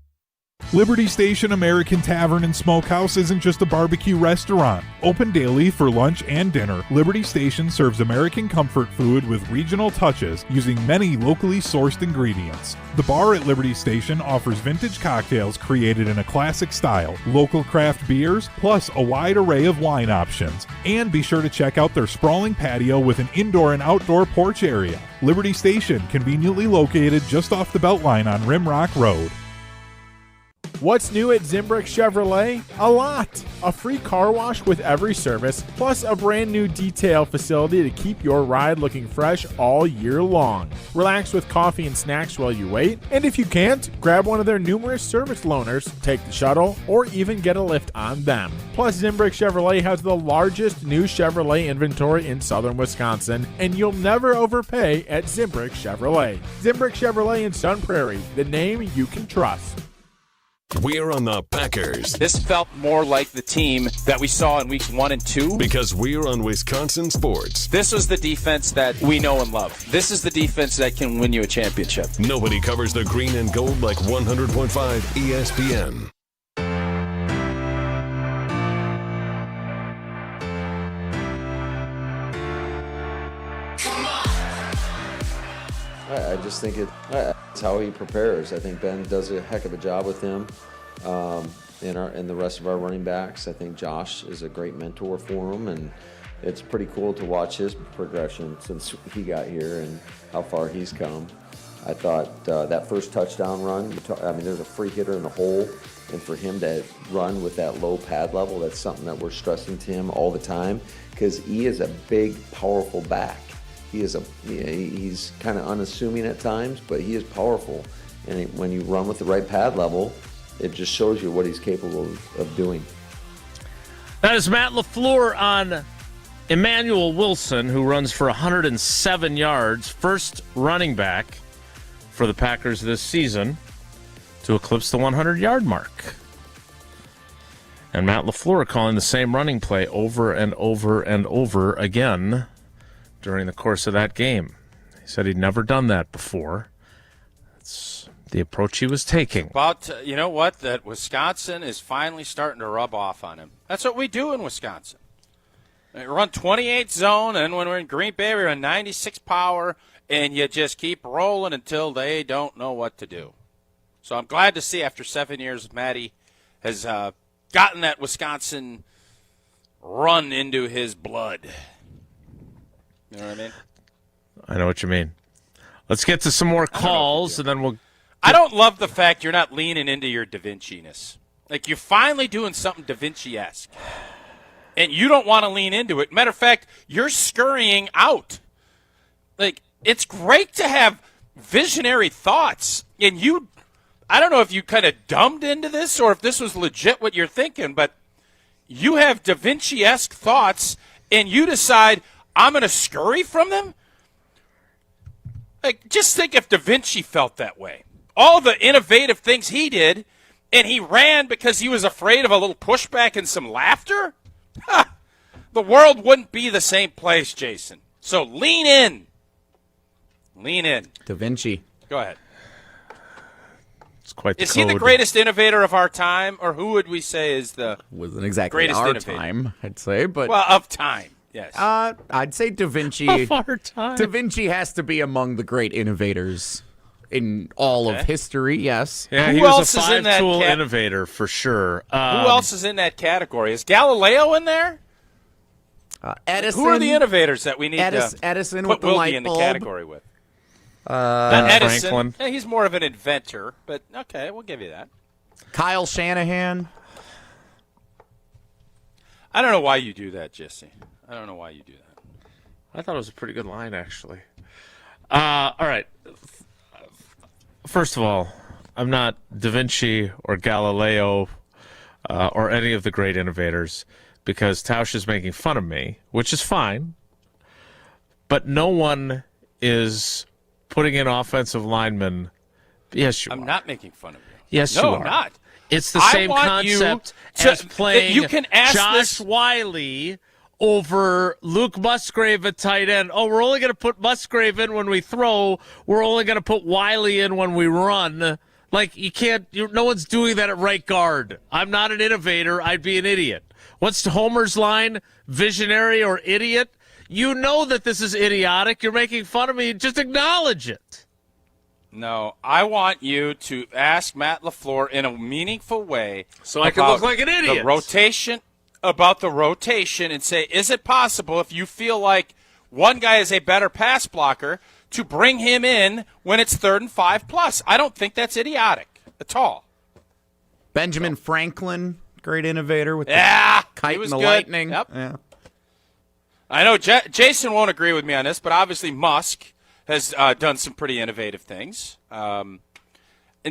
Liberty Station American Tavern and Smokehouse isn't just a barbecue restaurant. Open daily for lunch and dinner, Liberty Station serves American comfort food with regional touches using many locally sourced ingredients. The bar at Liberty Station offers vintage cocktails created in a classic style, local craft beers, plus a wide array of wine options. And be sure to check out their sprawling patio with an indoor and outdoor porch area. Liberty Station, conveniently located just off the Beltline on Rimrock Road. What's new at Zimbrick Chevrolet? A lot! A free car wash with every service, plus a brand new detail facility to keep your ride looking fresh all year long. Relax with coffee and snacks while you wait, and if you can't, grab one of their numerous service loaners, take the shuttle, or even get a lift on them. Plus, Zimbrick Chevrolet has the largest new Chevrolet inventory in southern Wisconsin, and you'll never overpay at Zimbrick Chevrolet. Zimbrick Chevrolet in Sun Prairie, the name you can trust. We're on the Packers. This felt more like the team that we saw in weeks 1 and 2. Because we're on Wisconsin Sports. This was the defense that we know and love. This is the defense that can win you a championship. Nobody covers the green and gold like 100.5 ESPN. I just think it's how he prepares. I think Ben does a heck of a job with him and the rest of our running backs. I think Josh is a great mentor for him, and it's pretty cool to watch his progression since he got here and how far he's come. I thought that first touchdown run, there's a free hitter in the hole, and for him to run with that low pad level, that's something that we're stressing to him all the time because he is a big, powerful back. He's kind of unassuming at times, but he is powerful. And when you run with the right pad level, it just shows you what he's capable of doing. That is Matt LaFleur on Emmanuel Wilson, who runs for 107 yards, first running back for the Packers this season to eclipse the 100-yard mark. And Matt LaFleur calling the same running play over and over and over again during the course of that game. He said he'd never done that before. That's the approach he was taking. You know what? That Wisconsin is finally starting to rub off on him. That's what we do in Wisconsin. We run 28 zone, and when we're in Green Bay, we run 96 power, and you just keep rolling until they don't know what to do. So I'm glad to see after 7 years, Matty has gotten that Wisconsin run into his blood. You know what I mean? I know what you mean. Let's get to some more calls, and then we'll... I don't love the fact you're not leaning into your Da Vinci-ness. Like, you're finally doing something Da Vinci-esque. And you don't want to lean into it. Matter of fact, you're scurrying out. Like, it's great to have visionary thoughts. And I don't know if you kind of dumbed into this or if this was legit what you're thinking, but you have Da Vinci-esque thoughts, and you decide... I'm going to scurry from them? Like, just think if Da Vinci felt that way. All the innovative things he did, and he ran because he was afraid of a little pushback and some laughter? Ha! The world wouldn't be the same place, Jason. So lean in. Lean in. Da Vinci. Go ahead. It's quite the Is he the greatest innovator of our time, or who would we say is the wasn't exactly greatest our innovator? Time, I'd say, but well, of time. Yes. I'd say Da Vinci. Of our time. Da Vinci has to be among the great innovators in all of history, yes. Yeah, Who he was else a is in that five-tool innovator for sure. Who else is in that category? Is Galileo in there? Edison. Who are the innovators that we need Edison to with put the Wilde light in the bulb. category with? Not Edison. Franklin. Yeah, he's more of an inventor, but okay, we'll give you that. Kyle Shanahan. I don't know why you do that, Jesse. I don't know why you do that. I thought it was a pretty good line, actually. All right. First of all, I'm not Da Vinci or Galileo or any of the great innovators because Tausch is making fun of me, which is fine. But no one is putting in offensive linemen. Yes, you are. I'm not making fun of you. Yes, no, you are. I'm not. It's the same concept as playing you can ask Josh Wiley over Luke Musgrave at tight end. Oh, we're only going to put Musgrave in when we throw. We're only going to put Wiley in when we run. Like, you can't, no one's doing that at right guard. I'm not an innovator. I'd be an idiot. What's Homer's line? Visionary or idiot? You know that this is idiotic. You're making fun of me. Just acknowledge it. No, I want you to ask Matt LaFleur in a meaningful way so I can look like an idiot. About the rotation and say, is it possible if you feel like one guy is a better pass blocker to bring him in when it's 3rd and 5+? I don't think that's idiotic at all. Benjamin Franklin, great innovator with the kite and the good. lightning. Yep. Yeah. I know Jason won't agree with me on this, but obviously Musk has done some pretty innovative things. In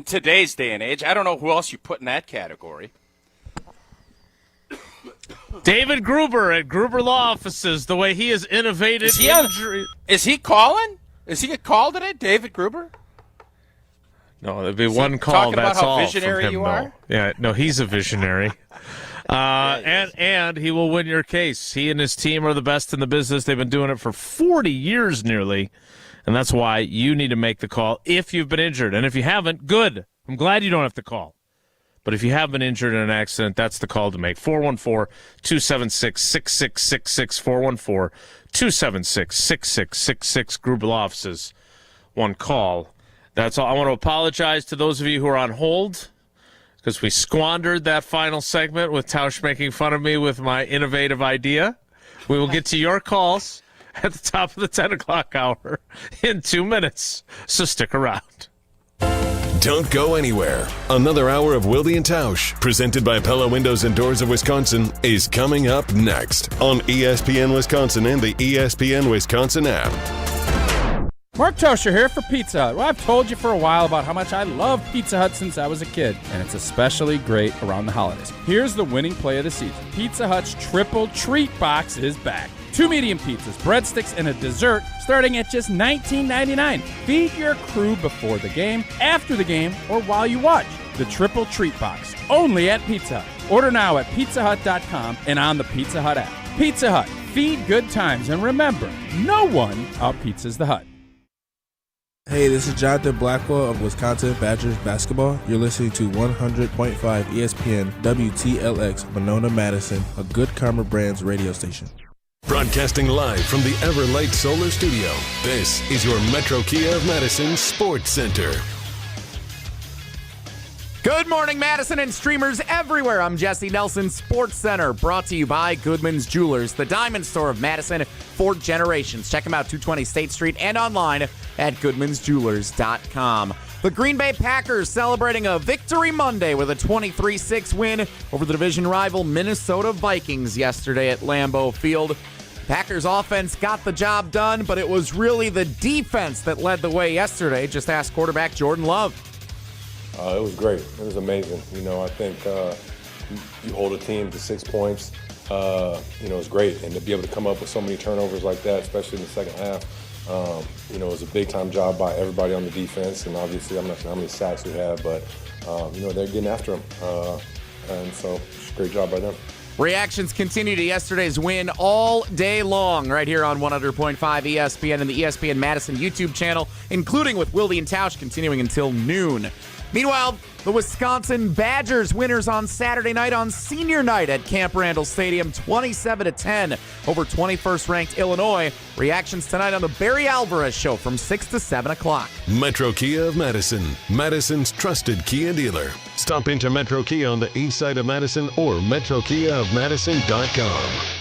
today's day and age, I don't know who else you put in that category. David Gruber at Gruber Law Offices, the way he has innovated. Is he calling? Is he get called today, David Gruber? No, there'd be one call. That's about how all visionary from him. you No. are? Yeah, no, he's a visionary. And he will win your case. He and his team are the best in the business. They've been doing it for 40 years nearly. And that's why you need to make the call if you've been injured. And if you haven't, good. I'm glad you don't have to call. But if you have been injured in an accident, that's the call to make. 414-276-6666. 414-276-6666. Gruber Law Offices. One call. That's all. I want to apologize to those of you who are on hold because we squandered that final segment with Tausch making fun of me with my innovative idea. We will get to your calls at the top of the 10 o'clock hour in 2 minutes, so stick around. Don't go anywhere. Another hour of Wilde and Tausch, presented by Pella Windows and Doors of Wisconsin, is coming up next on ESPN Wisconsin and the ESPN Wisconsin app. Mark Tosher here for Pizza Hut. Well, I've told you for a while about how much I love Pizza Hut since I was a kid, and it's especially great around the holidays. Here's the winning play of the season. Pizza Hut's Triple Treat Box is back. 2 medium pizzas, breadsticks, and a dessert starting at just $19.99. Feed your crew before the game, after the game, or while you watch. The Triple Treat Box, only at Pizza Hut. Order now at pizzahut.com and on the Pizza Hut app. Pizza Hut, feed good times, and remember, no one out-pizzas the Hut. Hey, this is Jonathan Blackwell of Wisconsin Badgers basketball. You're listening to 100.5 ESPN WTLX Monona, Madison, a Good Karma Brands radio station. Broadcasting live from the Everlight Solar Studio, this is your Metro Kia of Madison Sports Center. Good morning, Madison and streamers everywhere. I'm Jesse Nelson, Sports Center, brought to you by Goodman's Jewelers, the diamond store of Madison for generations. Check them out, 220 State Street, and online at goodmansjewelers.com. The Green Bay Packers celebrating a victory Monday with a 23-6 win over the division rival Minnesota Vikings yesterday at Lambeau Field. Packers offense got the job done, but it was really the defense that led the way yesterday. Just ask quarterback Jordan Love. It was great. It was amazing. I think you hold a team to 6 points. It's great. And to be able to come up with so many turnovers like that, especially in the second half, it was a big-time job by everybody on the defense. And obviously, I'm not sure how many sacks we had, but, they're getting after them. And so, it's a great job by them. Reactions continue to yesterday's win all day long right here on 100.5 ESPN and the ESPN Madison YouTube channel, including with Wilde and Tausch continuing until noon. Meanwhile, the Wisconsin Badgers winners on Saturday night on senior night at Camp Randall Stadium, 27-10 over 21st-ranked Illinois. Reactions tonight on the Barry Alvarez Show from 6 to 7 o'clock. Metro Kia of Madison, Madison's trusted Kia dealer. Stop into Metro Kia on the east side of Madison or metrokiaofmadison.com.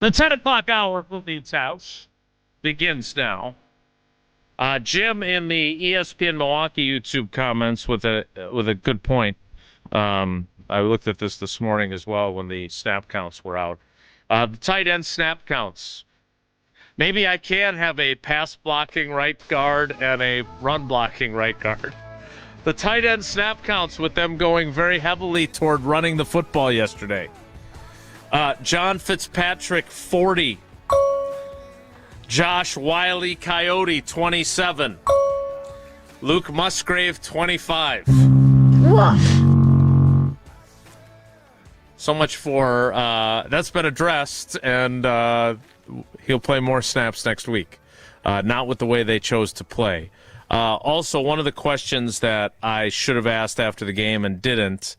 The 10 o'clock hour of Wilde and Tausch begins now. Jim in the ESPN Milwaukee YouTube comments with a good point. I looked at this morning as well when the snap counts were out. The tight end snap counts. Maybe I can have a pass-blocking right guard and a run-blocking right guard. The tight end snap counts with them going very heavily toward running the football yesterday. John Fitzpatrick, 40. Josh Wiley Coyote, 27. Luke Musgrave, 25. So much for that's been addressed, and he'll play more snaps next week. Not with the way they chose to play. Also, one of the questions that I should have asked after the game and didn't,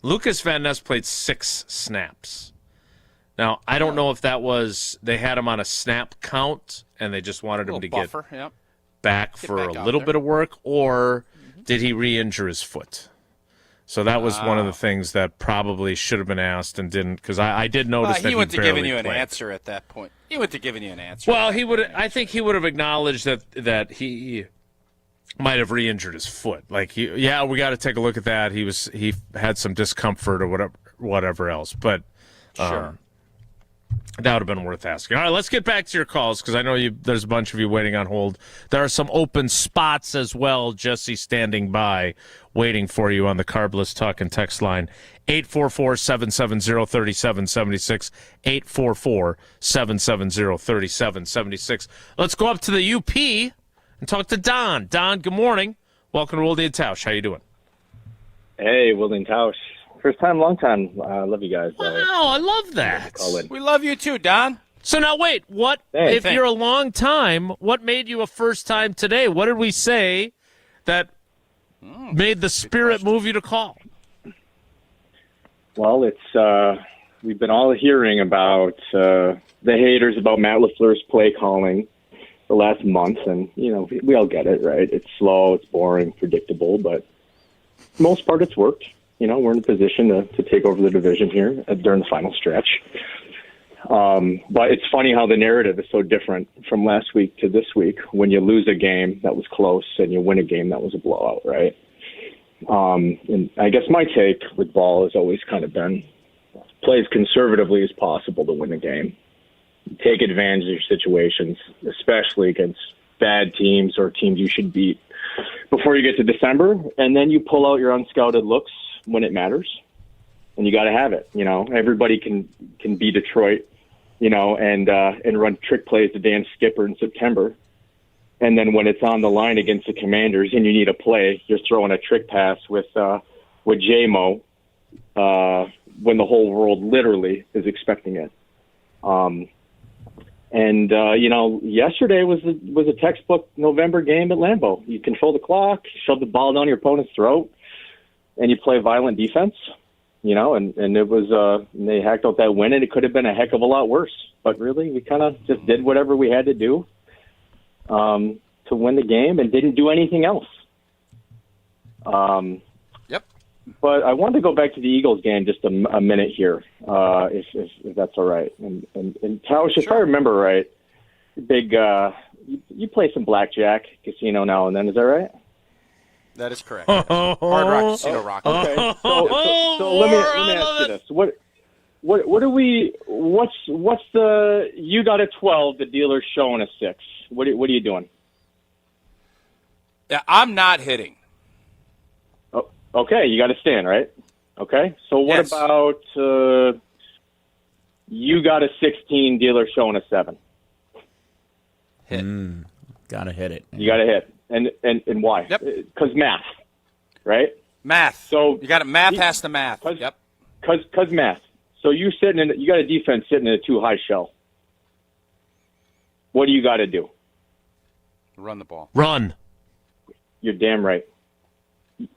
Lucas Van Ness played 6 snaps. Now, I don't know if that was they had him on a snap count and they just wanted him to get back for a little bit of work, or did he re-injure his foot? So that was one of the things that probably should have been asked and didn't, because I did notice that he went to barely giving you an played. answer at that point. He went to giving you an answer. Well, he would. I think he would have acknowledged that he might have re-injured his foot. Like, we got to take a look at that. He had some discomfort or whatever else. But sure. That would have been worth asking. All right, let's get back to your calls, because I know there's a bunch of you waiting on hold. There are some open spots as well. Jesse standing by, waiting for you on the Carbless Talk and Text line. 844-770-3776. 844-770-3776. Let's go up to the UP and talk to Don. Don, good morning. Welcome to Wilde and Tausch. How you doing? Hey, Wilde and Tausch. First time, long time. I love you guys. Wow, I love that. We love you too, Don. So now wait, if you're a long time, what made you a first time today? What did we say that made the spirit move you to call? Well, it's we've been all hearing about the haters about Matt LaFleur's play calling the last month, and we all get it, right? It's slow, it's boring, predictable, but for the most part it's worked. We're in a position to take over the division here during the final stretch. But it's funny how the narrative is so different from last week to this week when you lose a game that was close and you win a game that was a blowout, right? And I guess my take with Ball has always kind of been play as conservatively as possible to win a game. Take advantage of your situations, especially against bad teams or teams you should beat before you get to December, and then you pull out your unscouted looks when it matters, and you got to have it. Everybody can be Detroit, and run trick plays to Dan Skipper in September, and then when it's on the line against the Commanders and you need a play, you're throwing a trick pass with J-Mo when the whole world literally is expecting it. Yesterday was a textbook November game at Lambeau. You control the clock, shove the ball down your opponent's throat, and you play violent defense, and it was, they hacked out that win, and it could have been a heck of a lot worse. But really, we kind of just did whatever we had to do to win the game and didn't do anything else. Yep. But I wanted to go back to the Eagles game just a minute here, if that's all right. And Tausch, if I remember right, you play some blackjack casino now and then, is that right? That is correct. Yes. Hard Rock Casino Rock. Okay. So let me ask you this: what's the you got a 12, the dealer's showing a 6. What are you doing? Yeah, I'm not hitting. Oh, okay, you got to stand, right? Okay. So what about you got a 16, dealer showing a 7? Hit. Gotta hit it. You got to hit. And why? Yep. Because math, right? Math. So you got to math has to math. Yep. Because math. So you got a defense sitting in a too high shell. What do you got to do? Run the ball. Run. You're damn right.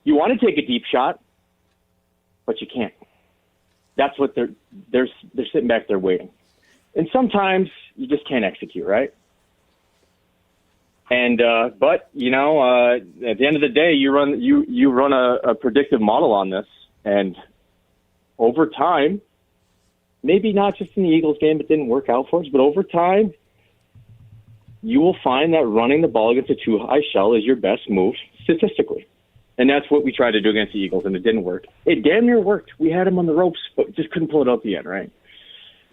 You want to take a deep shot, but you can't. That's what they're sitting back there waiting. And sometimes you just can't execute, right? And but at the end of the day, you run a predictive model on this, and over time, maybe not just in the Eagles game, it didn't work out for us, but over time, you will find that running the ball against a too high shell is your best move statistically. And that's what we tried to do against the Eagles, and it didn't work. It damn near worked. We had them on the ropes, but just couldn't pull it out at the end, right?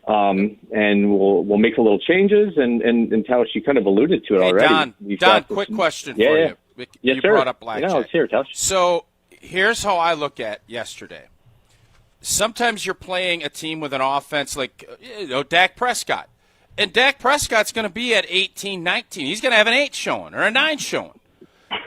And we'll make a little changes, and Tausch, you kind of alluded to it already. Don, quick question for you. Yes, you sir. brought up blackjack. No, it's here, Tausch. So here's how I look at yesterday. Sometimes you're playing a team with an offense like Dak Prescott. And Dak Prescott's going to be at 18, 19. He's going to have an 8 showing or a 9 showing.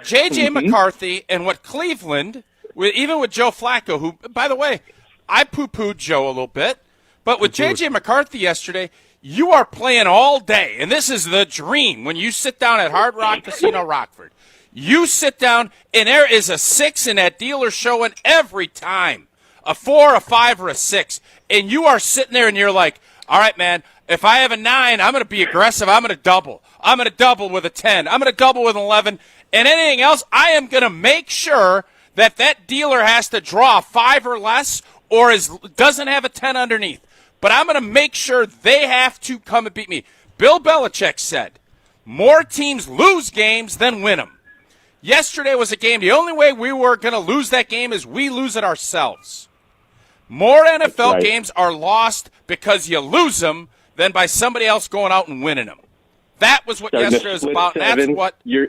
J.J. McCarthy and what Cleveland, even with Joe Flacco, who, by the way, I poo-pooed Joe a little bit, but with J.J. McCarthy yesterday, you are playing all day. And this is the dream when you sit down at Hard Rock Casino Rockford. You sit down, and there is a 6 in that dealer showing every time, a 4, a 5, or a 6. And you are sitting there, and you're like, all right, man, if I have a 9, I'm going to be aggressive. I'm going to double. I'm going to double with a 10. I'm going to double with an 11. And anything else, I am going to make sure that that dealer has to draw 5 or less or doesn't have a 10 underneath. But I'm going to make sure they have to come and beat me. Bill Belichick said, more teams lose games than win them. Yesterday was a game. The only way we were going to lose that game is we lose it ourselves. More NFL games are lost because you lose them than by somebody else going out and winning them. That was what yesterday was about. And that's what you're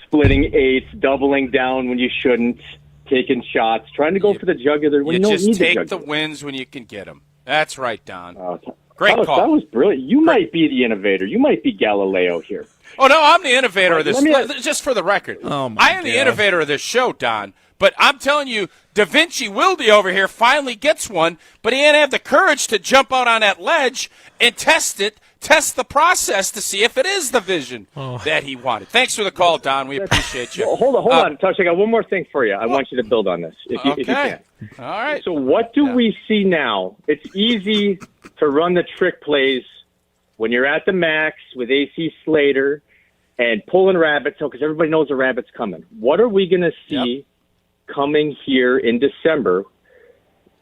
splitting 8s, doubling down when you shouldn't, taking shots, trying to go for the jugular when you don't need the jugular. You just take the wins when you can get them. That's right, Don. Great call. That was brilliant. You might be the innovator. You might be Galileo here. Oh, no, I'm the innovator of this. Just for the record. Oh my I am the innovator of this show, Don. But I'm telling you, Da Vinci Wilde over here finally gets one, but he didn't have the courage to jump out on that ledge and test the process to see if it is the vision that he wanted. Thanks for the call, Don. We appreciate you. Well, hold on, Tausch. I got one more thing for you. I want you to build on this, if you can. All right. So what do we see now? It's easy to run the trick plays when you're at the max with AC Slater and pulling rabbits, because everybody knows the rabbit's coming. What are we going to see coming here in December?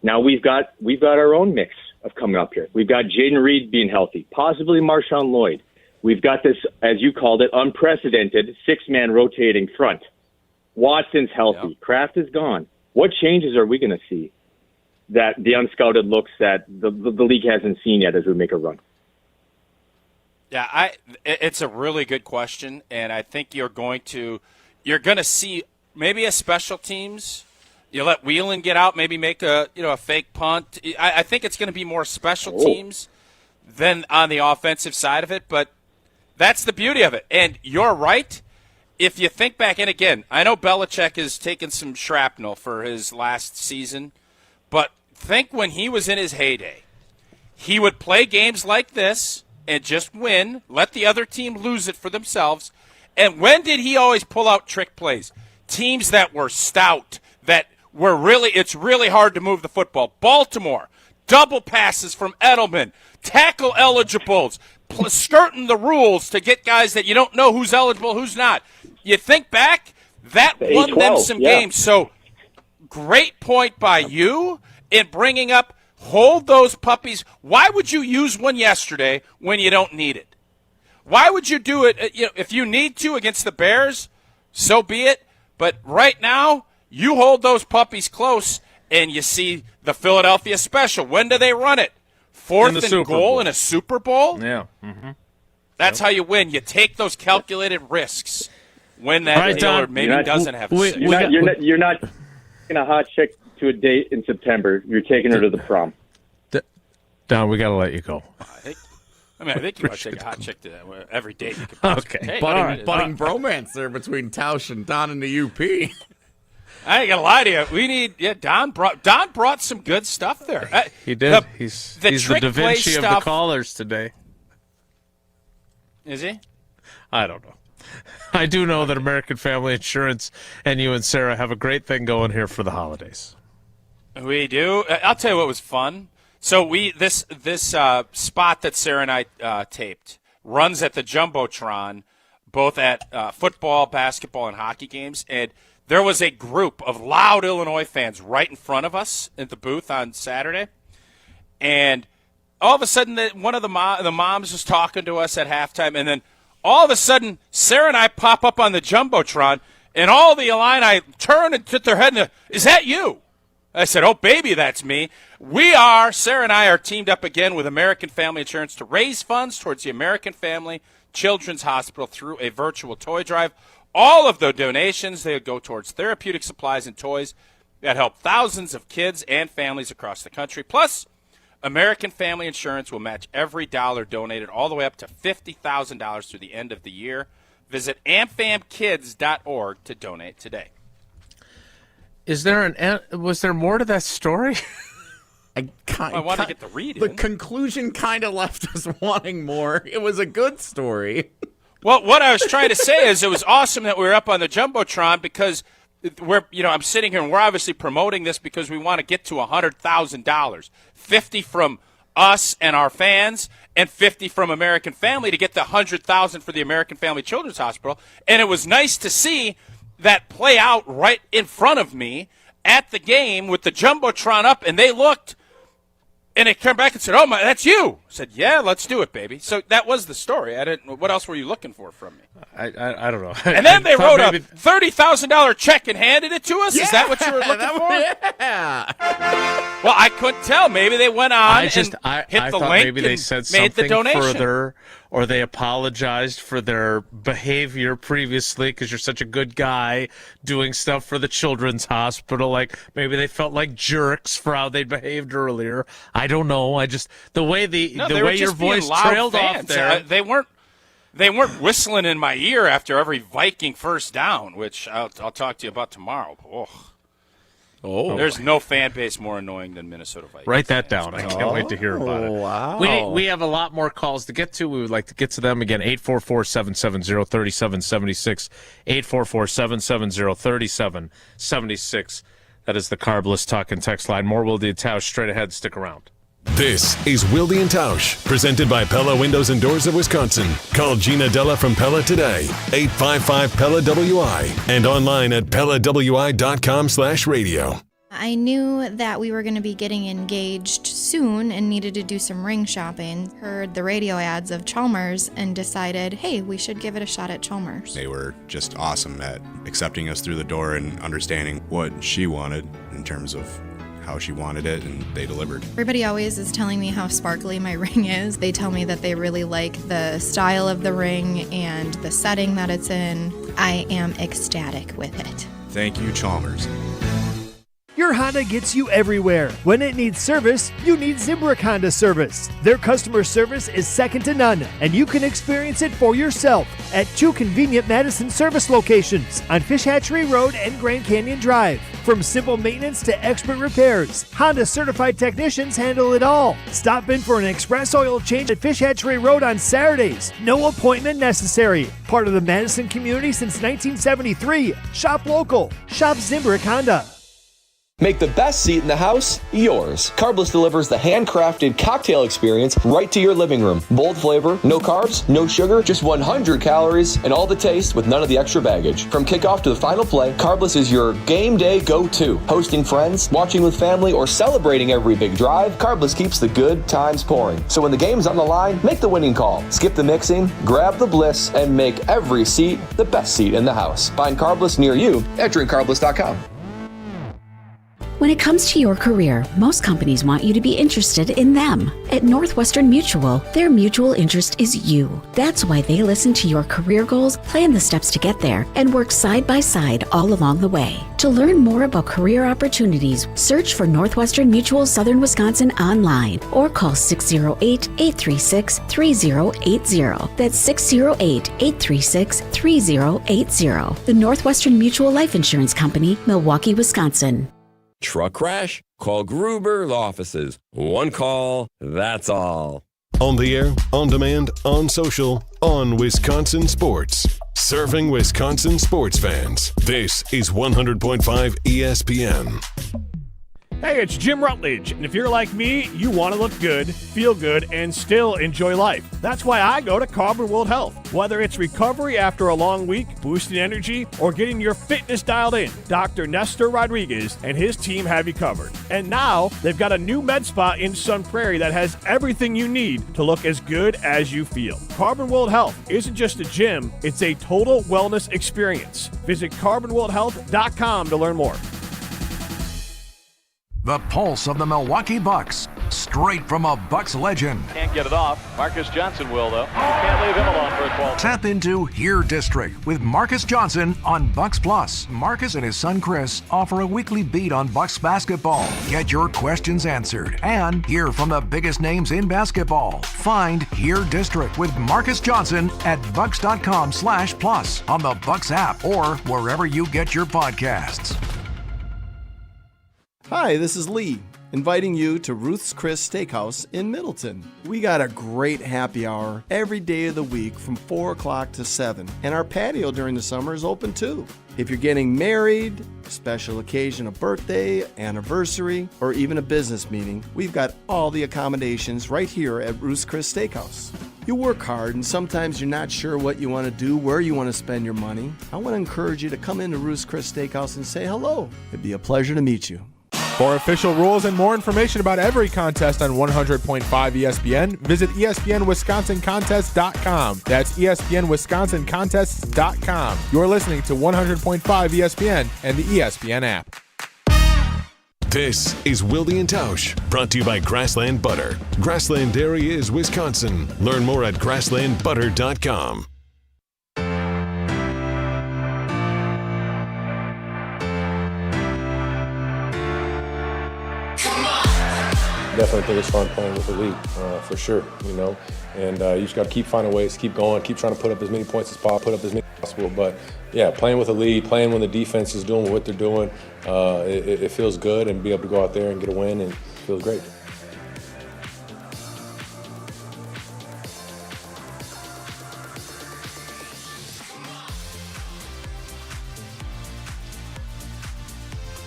Now we've got our own mix of coming up here. We've got Jaden Reed being healthy, possibly Marshawn Lloyd. We've got this, as you called it, unprecedented 6-man rotating front. Watson's healthy. Kraft is gone. What changes are we going to see that the unscouted looks that the league hasn't seen yet as we make a run? Yeah, it's a really good question, and I think you're going to see maybe a special teams. You let Whelan get out, maybe make a fake punt. I think it's going to be more special teams than on the offensive side of it, but that's the beauty of it. And you're right. If you think back, and again, I know Belichick has taken some shrapnel for his last season, but think when he was in his heyday, he would play games like this and just win, let the other team lose it for themselves. And when did he always pull out trick plays? Teams that were stout, that were it's really hard to move the football. Baltimore, double passes from Edelman, tackle eligibles, skirting the rules to get guys that you don't know who's eligible, who's not. You think back, that won them some games. So great point by you in bringing up, hold those puppies. Why would you use one yesterday when you don't need it? Why would you do it? If you need to against the Bears, so be it. But right now, you hold those puppies close, and you see the Philadelphia special. When do they run it? Fourth and goal in a Super Bowl? Yeah. Mm-hmm. That's how you win. You take those calculated risks when that dealer maybe doesn't have a six. You're not taking a hot chick to a date in September. You're taking her to the prom. Don, we got to let you go. I think you want to take a hot chick to every date you can possibly take. Budding bromance there between Tausch and Don and the UP. I ain't gonna lie to you. We need Don brought some good stuff there. He did. He's the Da Vinci of the callers today. Is he? I don't know. I do know that American Family Insurance and you and Sarah have a great thing going here for the holidays. We do. I'll tell you what was fun. So this spot that Sarah and I taped runs at the Jumbotron, both at football, basketball, and hockey games. And there was a group of loud Illinois fans right in front of us at the booth on Saturday. And all of a sudden, one of the moms was talking to us at halftime, and then all of a sudden, Sarah and I pop up on the Jumbotron, and all the Illini turn and tip their head and is that you? I said, oh, baby, that's me. Sarah and I are teamed up again with American Family Insurance to raise funds towards the American Family Children's Hospital through a virtual toy drive. All of the donations, they go towards therapeutic supplies and toys that help thousands of kids and families across the country. Plus, American Family Insurance will match every dollar donated all the way up to $50,000 through the end of the year. Visit amfamkids.org to donate today. Was there more to that story? I want to get the read The in. conclusion kind of left us wanting more. It was a good story. Well, what I was trying to say is it was awesome that we were up on the Jumbotron because I'm sitting here and we're obviously promoting this because we want to get to $100,000. 50 from us and our fans and 50 from American Family to get the $100,000 for the American Family Children's Hospital. And it was nice to see that play out right in front of me at the game with the Jumbotron up, and they looked, and they came back and said, oh, my, that's you. I said, yeah, let's do it, baby. So that was the story. What else were you looking for from me? I don't know. And then they wrote a $30,000 check and handed it to us? Yeah, is that what you were looking for? Yeah. Well, I couldn't tell. Maybe they went on hit the link maybe they said made the something donation. further, or they apologized for their behavior previously because you're such a good guy doing stuff for the children's hospital. Like maybe they felt like jerks for how they behaved earlier. I don't know. The way your voice trailed off there. They weren't whistling in my ear after every Viking first down, which I'll talk to you about tomorrow. Oh, there's no fan base more annoying than Minnesota Vikings. Write that down. I can't wait to hear about it. Wow. We have a lot more calls to get to. We would like to get to them again. 844-770-3776. 844-770-3776. That is the Carbless Talk and Text line. More Wilde and Tausch straight ahead. Stick around. This is Wilde and Tausch, presented by Pella Windows and Doors of Wisconsin. Call Gina Della from Pella today, 855-PELLA-WI, and online at PellaWI.com/radio. I knew that we were going to be getting engaged soon and needed to do some ring shopping. Heard the radio ads of Chalmers and decided, hey, we should give it a shot at Chalmers. They were just awesome at accepting us through the door and understanding what she wanted in terms of how she wanted it, and they delivered. Everybody always is telling me how sparkly my ring is. They tell me that they really like the style of the ring and the setting that it's in. I am ecstatic with it. Thank you, Chalmers. Your Honda gets you everywhere. When it needs service, you need Zimbrick Honda service. Their customer service is second to none, and you can experience it for yourself at 2 convenient Madison service locations on Fish Hatchery Road and Grand Canyon Drive. From simple maintenance to expert repairs, Honda certified technicians handle it all. Stop in for an express oil change at Fish Hatchery Road on Saturdays. No appointment necessary. Part of the Madison community since 1973. Shop local. Shop Zimbrick Honda. Make the best seat in the house yours. Carbless delivers the handcrafted cocktail experience right to your living room. Bold flavor, no carbs, no sugar, just 100 calories, and all the taste with none of the extra baggage. From kickoff to the final play, Carbless is your game day go-to. Hosting friends, watching with family, or celebrating every big drive, Carbless keeps the good times pouring. So when the game's on the line, make the winning call. Skip the mixing, grab the bliss, and make every seat the best seat in the house. Find Carbless near you at drinkcarbless.com. When it comes to your career, most companies want you to be interested in them. At Northwestern Mutual, their mutual interest is you. That's why they listen to your career goals, plan the steps to get there, and work side by side all along the way. To learn more about career opportunities, search for Northwestern Mutual Southern Wisconsin online or call 608-836-3080. That's 608-836-3080. The Northwestern Mutual Life Insurance Company, Milwaukee, Wisconsin. Truck crash? Call Gruber Offices. One call, that's all. On the air, on demand, on social, on Wisconsin Sports. Serving Wisconsin sports fans. This is 100.5 ESPN. Hey, it's Jim Rutledge, and if you're like me, you want to look good, feel good, and still enjoy life. That's why I go to Carbon World Health. Whether it's recovery after a long week, boosting energy, or getting your fitness dialed in, Dr. Nestor Rodriguez and his team have you covered. And now, they've got a new med spa in Sun Prairie that has everything you need to look as good as you feel. Carbon World Health isn't just a gym, it's a total wellness experience. Visit carbonworldhealth.com to learn more. The pulse of the Milwaukee Bucks, straight from a Bucks legend. Can't get it off. Marcus Johnson will, though. Can't leave him alone for a 12. Tap into Here District with Marcus Johnson on Bucks Plus. Marcus and his son Chris offer a weekly beat on Bucks basketball. Get your questions answered and hear from the biggest names in basketball. Find Here District with Marcus Johnson at bucks.com/plus on the Bucks app or wherever you get your podcasts. Hi, this is Lee, inviting you to Ruth's Chris Steakhouse in Middleton. We got a great happy hour every day of the week from 4 o'clock to 7, and our patio during the summer is open too. If you're getting married, special occasion, a birthday, anniversary, or even a business meeting, we've got all the accommodations right here at Ruth's Chris Steakhouse. You work hard and sometimes you're not sure what you want to do, where you want to spend your money. I want to encourage you to come into Ruth's Chris Steakhouse and say hello. It'd be a pleasure to meet you. For official rules and more information about every contest on 100.5 ESPN, visit ESPNWisconsinContests.com. That's ESPNWisconsinContests.com. You're listening to 100.5 ESPN and the ESPN app. This is Wilde and Tausch, brought to you by Grassland Butter. Grassland Dairy is Wisconsin. Learn more at grasslandbutter.com. Definitely think it's fun playing with the league, for sure, you know. And you just got to keep finding ways to keep going, keep trying to put up as many points as possible, But, yeah, playing with the lead, playing when the defense is doing what they're doing, it feels good, and be able to go out there and get a win, and it feels great.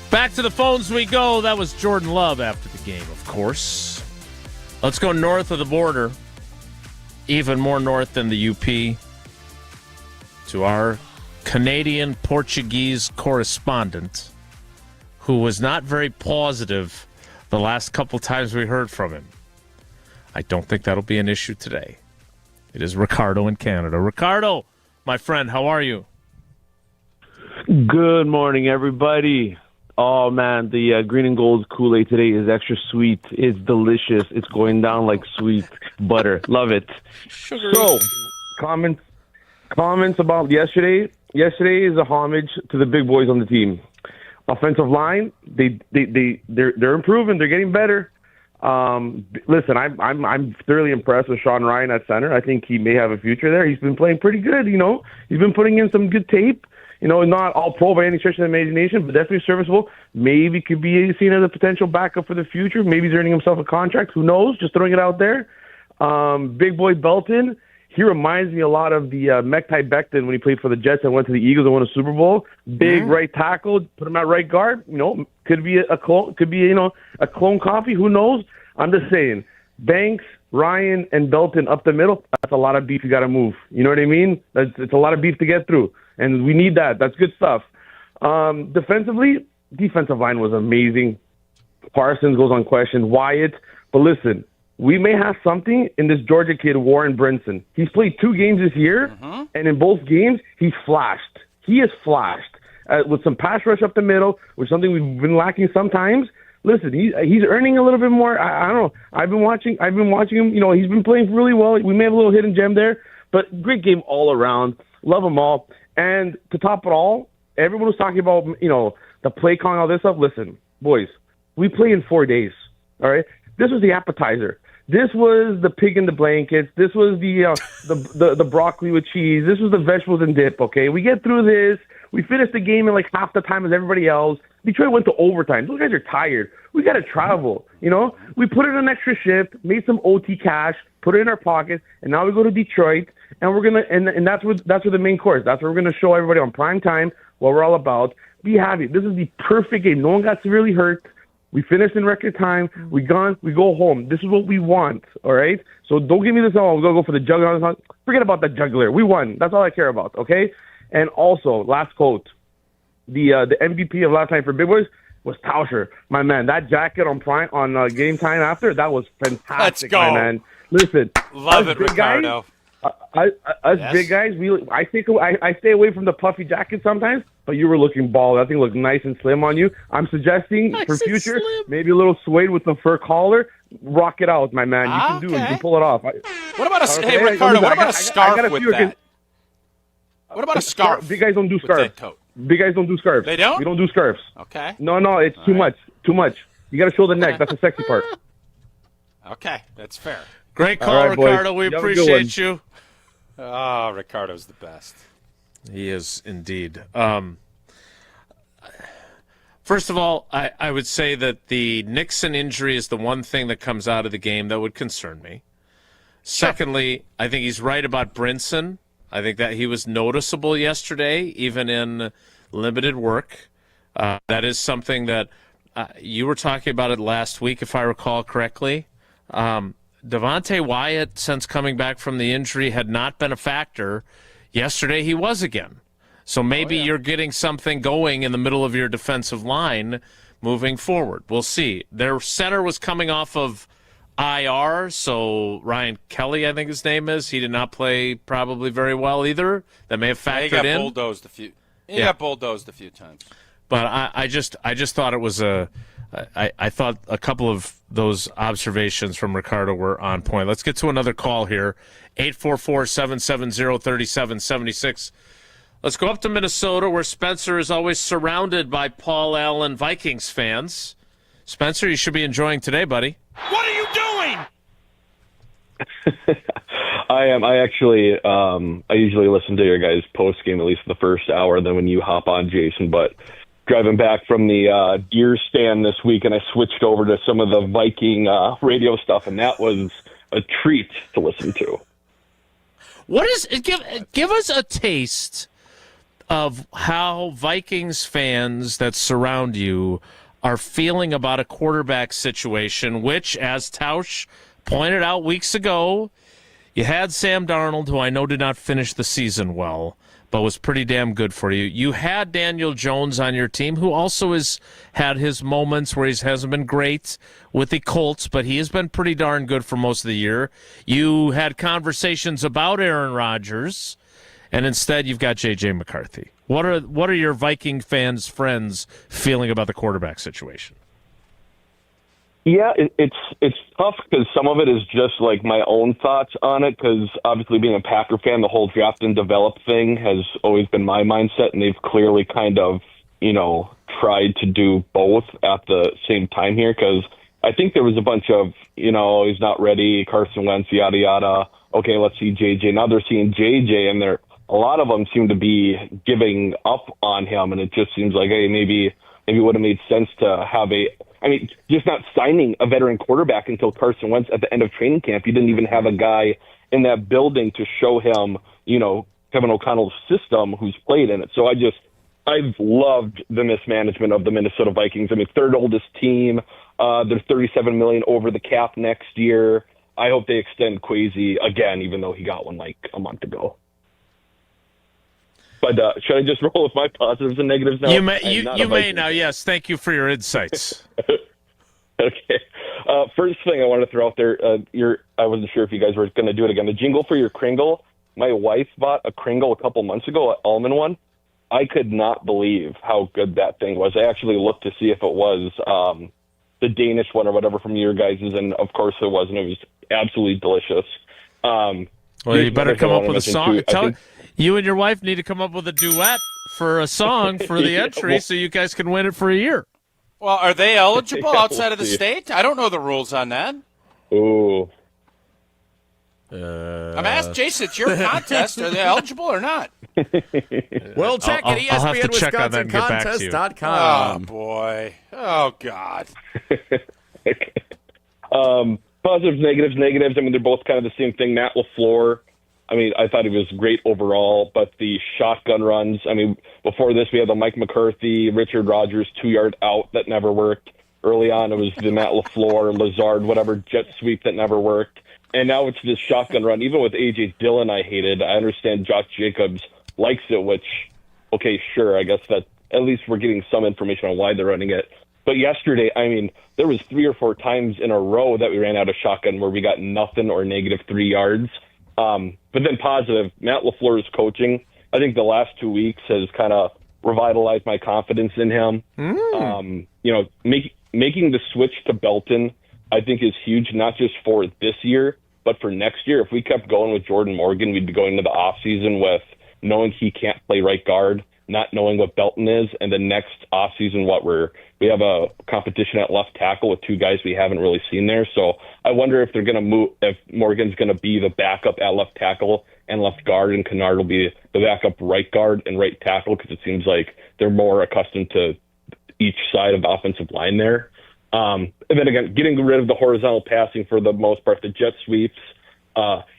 Back to the phones we go. That was Jordan Love after the game, of course. Let's go north of the border, even more north than the UP, to our Canadian Portuguese correspondent, who was not very positive the last couple times we heard from him. I don't think that'll be an issue today. It is Ricardo in Canada. Ricardo, my friend, how are you? Good morning, everybody. Oh, man, the green and gold Kool-Aid today is extra sweet. It's delicious. It's going down like sweet butter. Love it. Sugar. So, comments about yesterday. Yesterday is a homage to the big boys on the team. Offensive line, they're improving. They're getting better. Listen, I'm thoroughly impressed with Sean Ryan at center. I think he may have a future there. He's been playing pretty good, you know. He's been putting in some good tape. You know, not all pro by any stretch of the imagination, but definitely serviceable. Maybe could be seen as a potential backup for the future. Maybe he's earning himself a contract. Who knows? Just throwing it out there. Big boy Belton, he reminds me a lot of the Mekhi Becton when he played for the Jets and went to the Eagles and won a Super Bowl. Big right tackle, put him at right guard. You know, could be a clone. Could be a clone copy. Who knows? I'm just saying. Banks, Ryan, and Belton up the middle. That's a lot of beef you got to move. You know what I mean? It's a lot of beef to get through. And we need that. That's good stuff. Defensively, defensive line was amazing. Parsons goes unquestioned. Wyatt. But listen, we may have something in this Georgia kid, Warren Brinson. He's played 2 games this year, and in both games, he's flashed. He has flashed with some pass rush up the middle, which is something we've been lacking sometimes. Listen, he's earning a little bit more. I don't know. I've been watching him. You know, he's been playing really well. We may have a little hidden gem there, but great game all around. Love them all. And to top it all, everyone was talking about, you know, the play calling, all this stuff. Listen, boys, we play in 4 days, all right? This was the appetizer. This was the pig in the blankets. This was the broccoli with cheese. This was the vegetables and dip, okay? We get through this. We finished the game in like half the time as everybody else. Detroit went to overtime. Those guys are tired. We got to travel, you know? We put in an extra shift, made some OT cash, put it in our pocket, and now we go to Detroit, and we're gonna and that's where the main course. That's where we're gonna show everybody on prime time what we're all about. Be happy. This is the perfect game. No one got severely hurt. We finish in record time. We go home. This is what we want, all right? So don't give me this, we're going to go for the juggler. Forget about the juggler. We won. That's all I care about, okay? And also, last quote, the MVP of last night for Big Boys was Tauscher. My man, that jacket on game time after, that was fantastic, Let's go. my man. Listen. Love it, Ricardo. Big guys, I stay away from the puffy jacket sometimes, but you were looking bald. That thing looked nice and slim on you. I'm suggesting for future, maybe a little suede with the fur collar. Rock it out, my man. You can do it. You can pull it off. What about Ricardo, what about a scarf with that? What about a scarf? Big guys don't do scarves. Big guys don't do scarves. They don't? We don't do scarves. Okay. No, it's too much. Too much. You got to show the neck. That's the sexy part. Okay, that's fair. Great call, All right, Ricardo. boys. We You have a good appreciate one. you. Oh, Ricardo's the best. He is indeed. First of all, I would say that the Nixon injury is the one thing that comes out of the game that would concern me. Secondly, I think he's right about Brinson. I think that he was noticeable yesterday, even in limited work. That is something that you were talking about it last week, if I recall correctly. Devontae Wyatt, since coming back from the injury, had not been a factor. Yesterday he was again. So maybe you're getting something going in the middle of your defensive line moving forward. We'll see. Their center was coming off of IR, so Ryan Kelly, I think his name is. He did not play probably very well either. That may have factored He got in. bulldozed a few. He got bulldozed a few times. But I just thought it was I thought a couple of those observations from Ricardo were on point. Let's get to another call here. 844-770-3776. Let's go up to Minnesota, where Spencer is always surrounded by Paul Allen Vikings fans. Spencer, you should be enjoying today, buddy. What are you doing? I am. I actually, I usually listen to your guys' post game, at least the first hour, then when you hop on, Jason. But driving back from the deer stand this week, and I switched over to some of the Viking radio stuff, and that was a treat to listen to. What is give us a taste of how Vikings fans that surround you are feeling about a quarterback situation, which, as Tausch pointed out weeks ago, you had Sam Darnold, who I know did not finish the season well, but was pretty damn good for you. You had Daniel Jones on your team, who also has had his moments where he hasn't been great with the Colts, but he has been pretty darn good for most of the year. You had conversations about Aaron Rodgers, and instead you've got J.J. McCarthy. What are your Viking fans' friends feeling about the quarterback situation? Yeah, it's tough because some of it is just like my own thoughts on it, because obviously being a Packer fan, the whole draft and develop thing has always been my mindset, and they've clearly kind of, tried to do both at the same time here, because I think there was a bunch of, he's not ready, Carson Wentz, yada, yada. Okay, let's see JJ. Now they're seeing JJ, and a lot of them seem to be giving up on him, and it just seems like, hey, maybe it would have made sense to have just not signing a veteran quarterback until Carson Wentz at the end of training camp. You didn't even have a guy in that building to show him, Kevin O'Connell's system who's played in it. So I've loved the mismanagement of the Minnesota Vikings. Third oldest team. They're $37 million over the cap next year. I hope they extend Kwesi again, even though he got one like a month ago. But should I just roll with my positives and negatives now? You may now. Yes, thank you for your insights. Okay. First thing I want to throw out there, I wasn't sure if you guys were going to do it again. The jingle for your Kringle. My wife bought a Kringle a couple months ago, an almond one. I could not believe how good that thing was. I actually looked to see if it was the Danish one or whatever from your guys', and of course it wasn't. It was absolutely delicious. Well, you better come up with a song. You and your wife need to come up with a duet for a song for the entry so you guys can win it for a year. Well, are they eligible outside of the state? I don't know the rules on that. Ooh. I'm asking Jason, it's your contest. Are they eligible or not? We'll check at ESPNWisconsinContest.com. Oh, boy. Oh, God. Positives, negatives. They're both kind of the same thing. Matt LaFleur, I thought he was great overall, but the shotgun runs, before this we had the Mike McCarthy, Richard Rodgers 2-yard out that never worked. Early on, it was the Matt LaFleur, Lazard, whatever jet sweep that never worked. And now it's this shotgun run. Even with A.J. Dillon, I hated. I understand Josh Jacobs likes it, which, okay, sure, I guess that at least we're getting some information on why they're running it. But yesterday, I mean, there was 3 or 4 times in a row that we ran out of shotgun where we got nothing or -3 yards. But then positive, Matt LaFleur's coaching, I think the last 2 weeks has kind of revitalized my confidence in him. Making the switch to Belton, I think, is huge, not just for this year, but for next year. If we kept going with Jordan Morgan, we'd be going into the offseason with knowing he can't play right guard, not knowing what Belton is, and the next offseason we have a competition at left tackle with 2 guys we haven't really seen there. So I wonder if they're going to move, if Morgan's going to be the backup at left tackle and left guard, and Kennard will be the backup right guard and right tackle, because it seems like they're more accustomed to each side of the offensive line there. And then again, getting rid of the horizontal passing for the most part, the jet sweeps,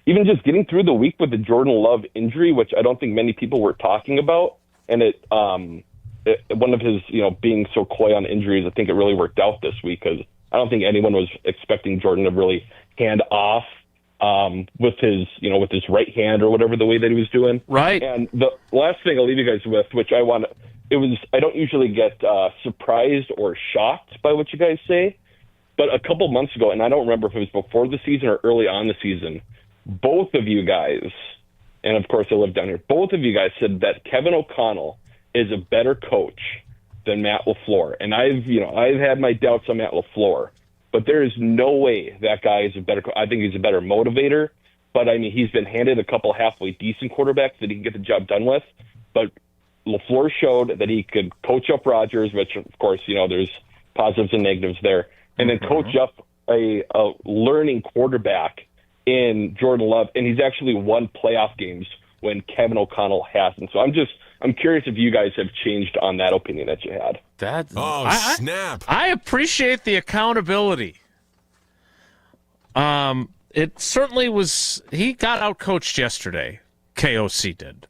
even just getting through the week with the Jordan Love injury, which I don't think many people were talking about. And one of his, being so coy on injuries, I think it really worked out this week, because I don't think anyone was expecting Jordan to really hand off with his right hand or whatever, the way that he was doing. Right. And the last thing I'll leave you guys with, which I don't usually get surprised or shocked by what you guys say, but a couple months ago, and I don't remember if it was before the season or early on the season, both of you guys, and of course I live down here, both of you guys said that Kevin O'Connell is a better coach than Matt LaFleur. And I've had my doubts on Matt LaFleur, but there is no way that guy is a better coach. I think he's a better motivator, but I mean, he's been handed a couple halfway decent quarterbacks that he can get the job done with. But LaFleur showed that he could coach up Rodgers, which of course, there's positives and negatives there, and then coach up a learning quarterback in Jordan Love, and he's actually won playoff games when Kevin O'Connell hasn't. So I'm curious if you guys have changed on that opinion that you had. Snap! I appreciate the accountability. It certainly was. He got outcoached yesterday. KOC did,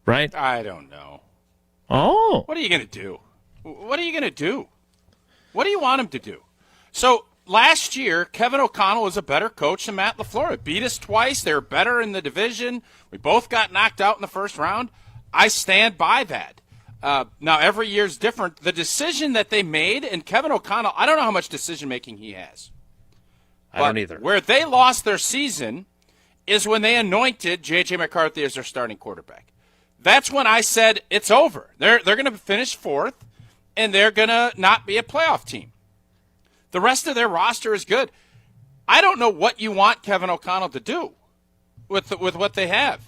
right? I don't know. Oh, what are you going to do? What are you going to do? What do you want him to do? So last year, Kevin O'Connell was a better coach than Matt LaFleur. It beat us twice. They were better in the division. We both got knocked out in the first round. I stand by that. Now, every year's different. The decision that they made, and Kevin O'Connell, I don't know how much decision-making he has. I don't either. Where they lost their season is when they anointed J.J. McCarthy as their starting quarterback. That's when I said it's over. They're going to finish 4th, and they're going to not be a playoff team. The rest of their roster is good. I don't know what you want Kevin O'Connell to do with what they have.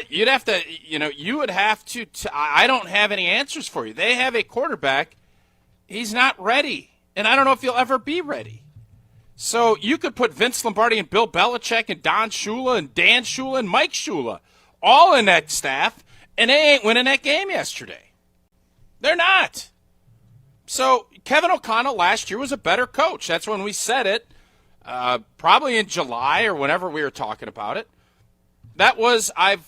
You would have to. I don't have any answers for you. They have a quarterback. He's not ready, and I don't know if he'll ever be ready. So you could put Vince Lombardi and Bill Belichick and Don Shula and Dan Shula and Mike Shula all in that staff, and they ain't winning that game yesterday. They're not. So Kevin O'Connell last year was a better coach. That's when we said it, probably in July or whenever we were talking about it. That was, I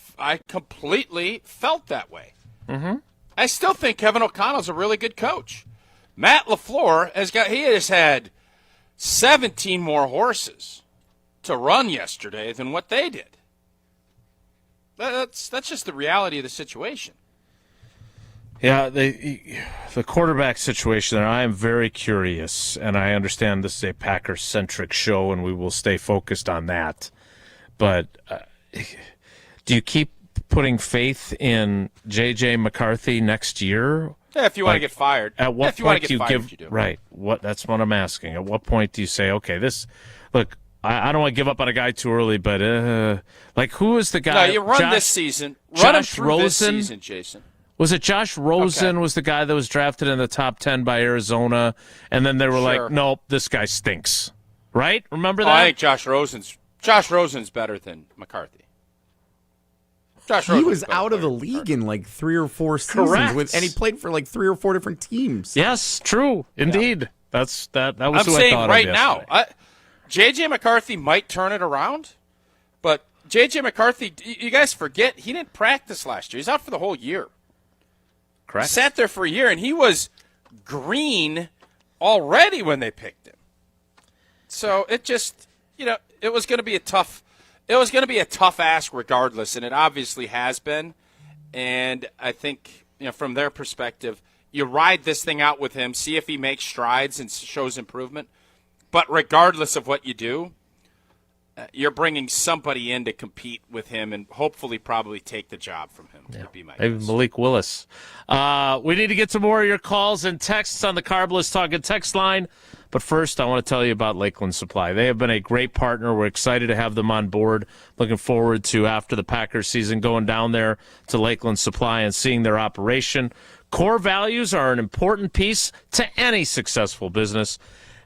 completely felt that way. Mm-hmm. I still think Kevin O'Connell's a really good coach. Matt LaFleur has had 17 more horses to run yesterday than what they did. That's just the reality of the situation. Yeah, the quarterback situation there, I am very curious, and I understand this is a Packers-centric show, and we will stay focused on that. But do you keep putting faith in J.J. McCarthy next year? Yeah, if you want to get fired. At what point do you give you do. Right? That's what I'm asking. At what point do you say, okay, look, I don't want to give up on a guy too early, but who is the guy? No, you run this season. Run him through this season, Jason. Was it Josh Rosen was the guy that was drafted in the top 10 by Arizona, and then they were like, nope, this guy stinks. Right? Remember that? I think Josh Rosen's better than McCarthy. He was out of the league in like 3 or 4 seasons, and he played for like 3 or 4 different teams. Yes, true, indeed. Yeah. That was I'm who I saying thought right of now, J.J. McCarthy might turn it around, but J.J. McCarthy, you guys forget, he didn't practice last year. He's out for the whole year. Correct. He sat there for a year, and he was green already when they picked him. So it just, it was going to be a tough ask regardless, and it obviously has been. And I think, from their perspective, you ride this thing out with him, see if he makes strides and shows improvement. But regardless of what you do, you're bringing somebody in to compete with him and hopefully probably take the job from him. Would be my Maybe guess. Malik Willis. We need to get some more of your calls and texts on the Carbless Talking text line. But first, I want to tell you about Lakeland Supply. They have been a great partner. We're excited to have them on board. Looking forward to, after the Packers season, going down there to Lakeland Supply and seeing their operation. Core values are an important piece to any successful business.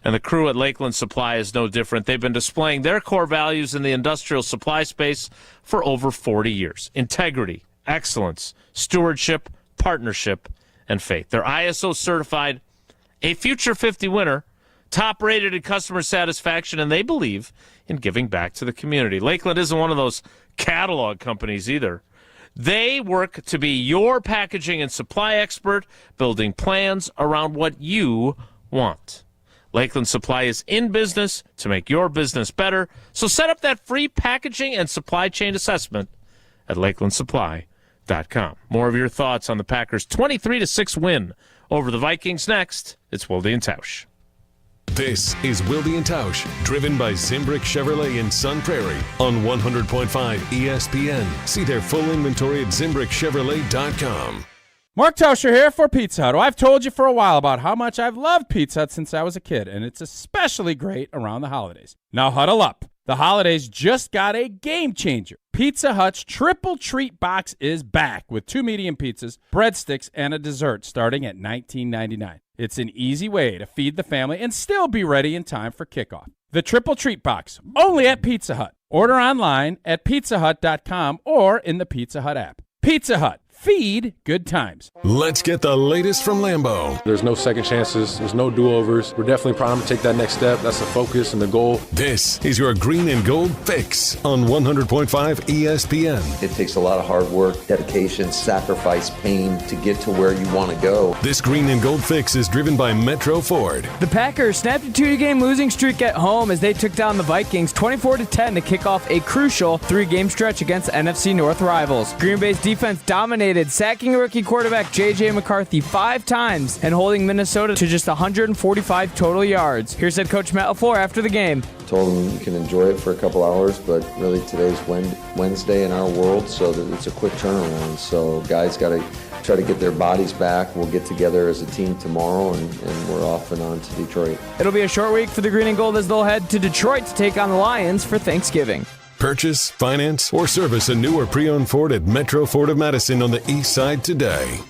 And the crew at Lakeland Supply is no different. They've been displaying their core values in the industrial supply space for over 40 years. Integrity, excellence, stewardship, partnership, and faith. They're ISO certified, a Future 50 winner, top rated in customer satisfaction, and they believe in giving back to the community. Lakeland isn't one of those catalog companies either. They work to be your packaging and supply expert, building plans around what you want. Lakeland Supply is in business to make your business better, so set up that free packaging and supply chain assessment at lakelandsupply.com. More of your thoughts on the Packers' 23-6 win over the Vikings next. It's Wilde and Tausch. This is Wilde and Tausch, driven by Zimbrick Chevrolet in Sun Prairie on 100.5 ESPN. See their full inventory at ZimbrickChevrolet.com. Mark Tauscher here for Pizza Hut. I've told you for a while about how much I've loved Pizza Hut since I was a kid, and it's especially great around the holidays. Now huddle up. The holidays just got a game changer. Pizza Hut's Triple Treat Box is back with 2 medium pizzas, breadsticks, and a dessert starting at $19.99. It's an easy way to feed the family and still be ready in time for kickoff. The Triple Treat Box, only at Pizza Hut. Order online at pizzahut.com or in the Pizza Hut app. Pizza Hut. Feed good times. Let's get the latest from Lambeau. There's no second chances. There's no do-overs. We're definitely primed to take that next step. That's the focus and the goal. This is your green and gold fix on 100.5 ESPN. It takes a lot of hard work, dedication, sacrifice, pain to get to where you want to go. This green and gold fix is driven by Metro Ford. The Packers snapped a 2-game losing streak at home as they took down the Vikings 24-10 to kick off a crucial 3-game stretch against NFC North rivals. Green Bay's defense dominated, sacking rookie quarterback J.J. McCarthy 5 times and holding Minnesota to just 145 total yards. Here's head coach Matt LaFleur after the game. Told them you can enjoy it for a couple hours, but really today's Wednesday in our world, so that it's a quick turnaround. So guys got to try to get their bodies back. We'll get together as a team tomorrow, and we're off and on to Detroit. It'll be a short week for the Green and Gold as they'll head to Detroit to take on the Lions for Thanksgiving. Purchase, finance, or service a new or pre-owned Ford at Metro Ford of Madison on the east side today.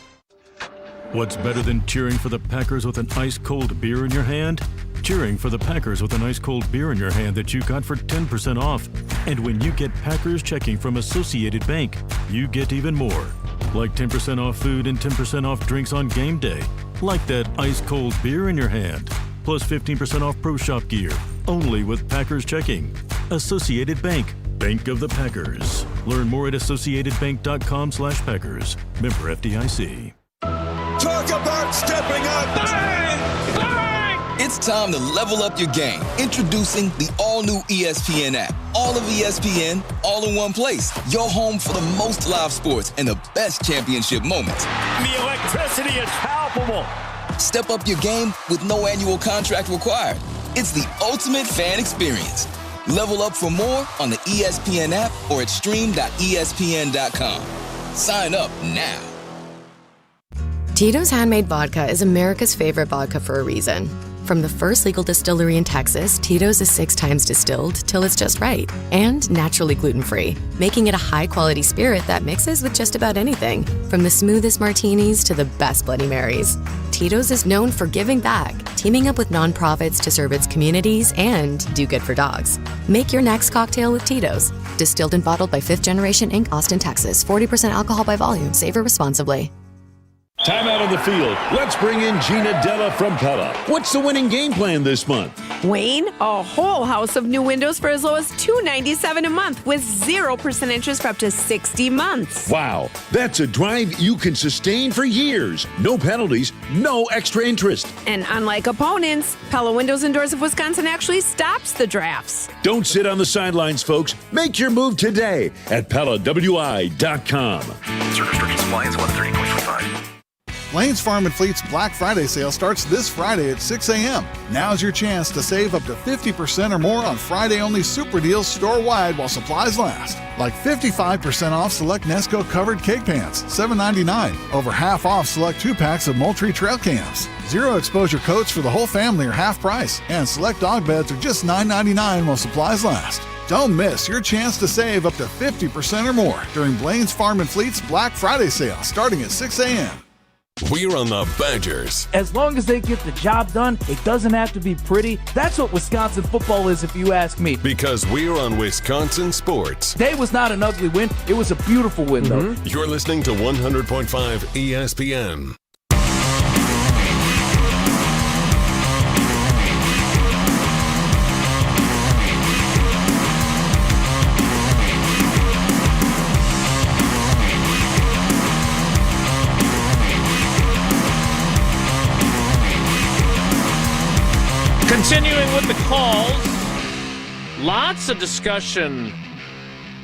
What's better than cheering for the Packers with an ice-cold beer in your hand? Cheering for the Packers with an ice-cold beer in your hand that you got for 10% off. And when you get Packers checking from Associated Bank, you get even more. Like 10% off food and 10% off drinks on game day. Like that ice-cold beer in your hand. Plus 15% off Pro Shop gear. Only with Packers checking. Associated Bank. Bank of the Packers. Learn more at associatedbank.com/Packers. Member FDIC. Talk about stepping up. Bang! Bang! It's time to level up your game. Introducing the all-new ESPN app. All of ESPN, all in one place. Your home for the most live sports and the best championship moments. The electricity is palpable. Step up your game with no annual contract required. It's the ultimate fan experience. Level up for more on the ESPN app or at stream.espn.com. Sign up now. Tito's Handmade Vodka is America's favorite vodka for a reason. From the first legal distillery in Texas, Tito's is 6 times distilled till it's just right and naturally gluten-free, making it a high-quality spirit that mixes with just about anything, from the smoothest martinis to the best Bloody Marys. Tito's is known for giving back, teaming up with nonprofits to serve its communities and do good for dogs. Make your next cocktail with Tito's. Distilled and bottled by 5th Generation Inc., Austin, Texas. 40% alcohol by volume. Savor responsibly. Timeout on the field. Let's bring in Gina Della from Pella. What's the winning game plan this month? Wayne, a whole house of new windows for as low as $297 a month with 0% interest for up to 60 months. Wow, that's a drive you can sustain for years. No penalties, no extra interest. And unlike opponents, Pella Windows and Doors of Wisconsin actually stops the drafts. Don't sit on the sidelines, folks. Make your move today at PellaWI.com. Certain restrictions apply. It's 130.25. Lane's Farm and Fleet's Black Friday sale starts this Friday at 6 a.m. Now's your chance to save up to 50% or more on Friday-only super deals store-wide while supplies last. Like 55% off select Nesco covered cake pans, $7.99. Over half off select 2-packs of Moultrie trail cams. Zero exposure coats for the whole family are half price. And select dog beds are just $9.99 while supplies last. Don't miss your chance to save up to 50% or more during Blaine's Farm and Fleet's Black Friday sale starting at 6 a.m. We're on the Badgers. As long as they get the job done, it doesn't have to be pretty. That's what Wisconsin football is, if you ask me. Because we're on Wisconsin sports. Today was not an ugly win. It was a beautiful win, though. You're listening to 100.5 ESPN. Continuing with the calls, lots of discussion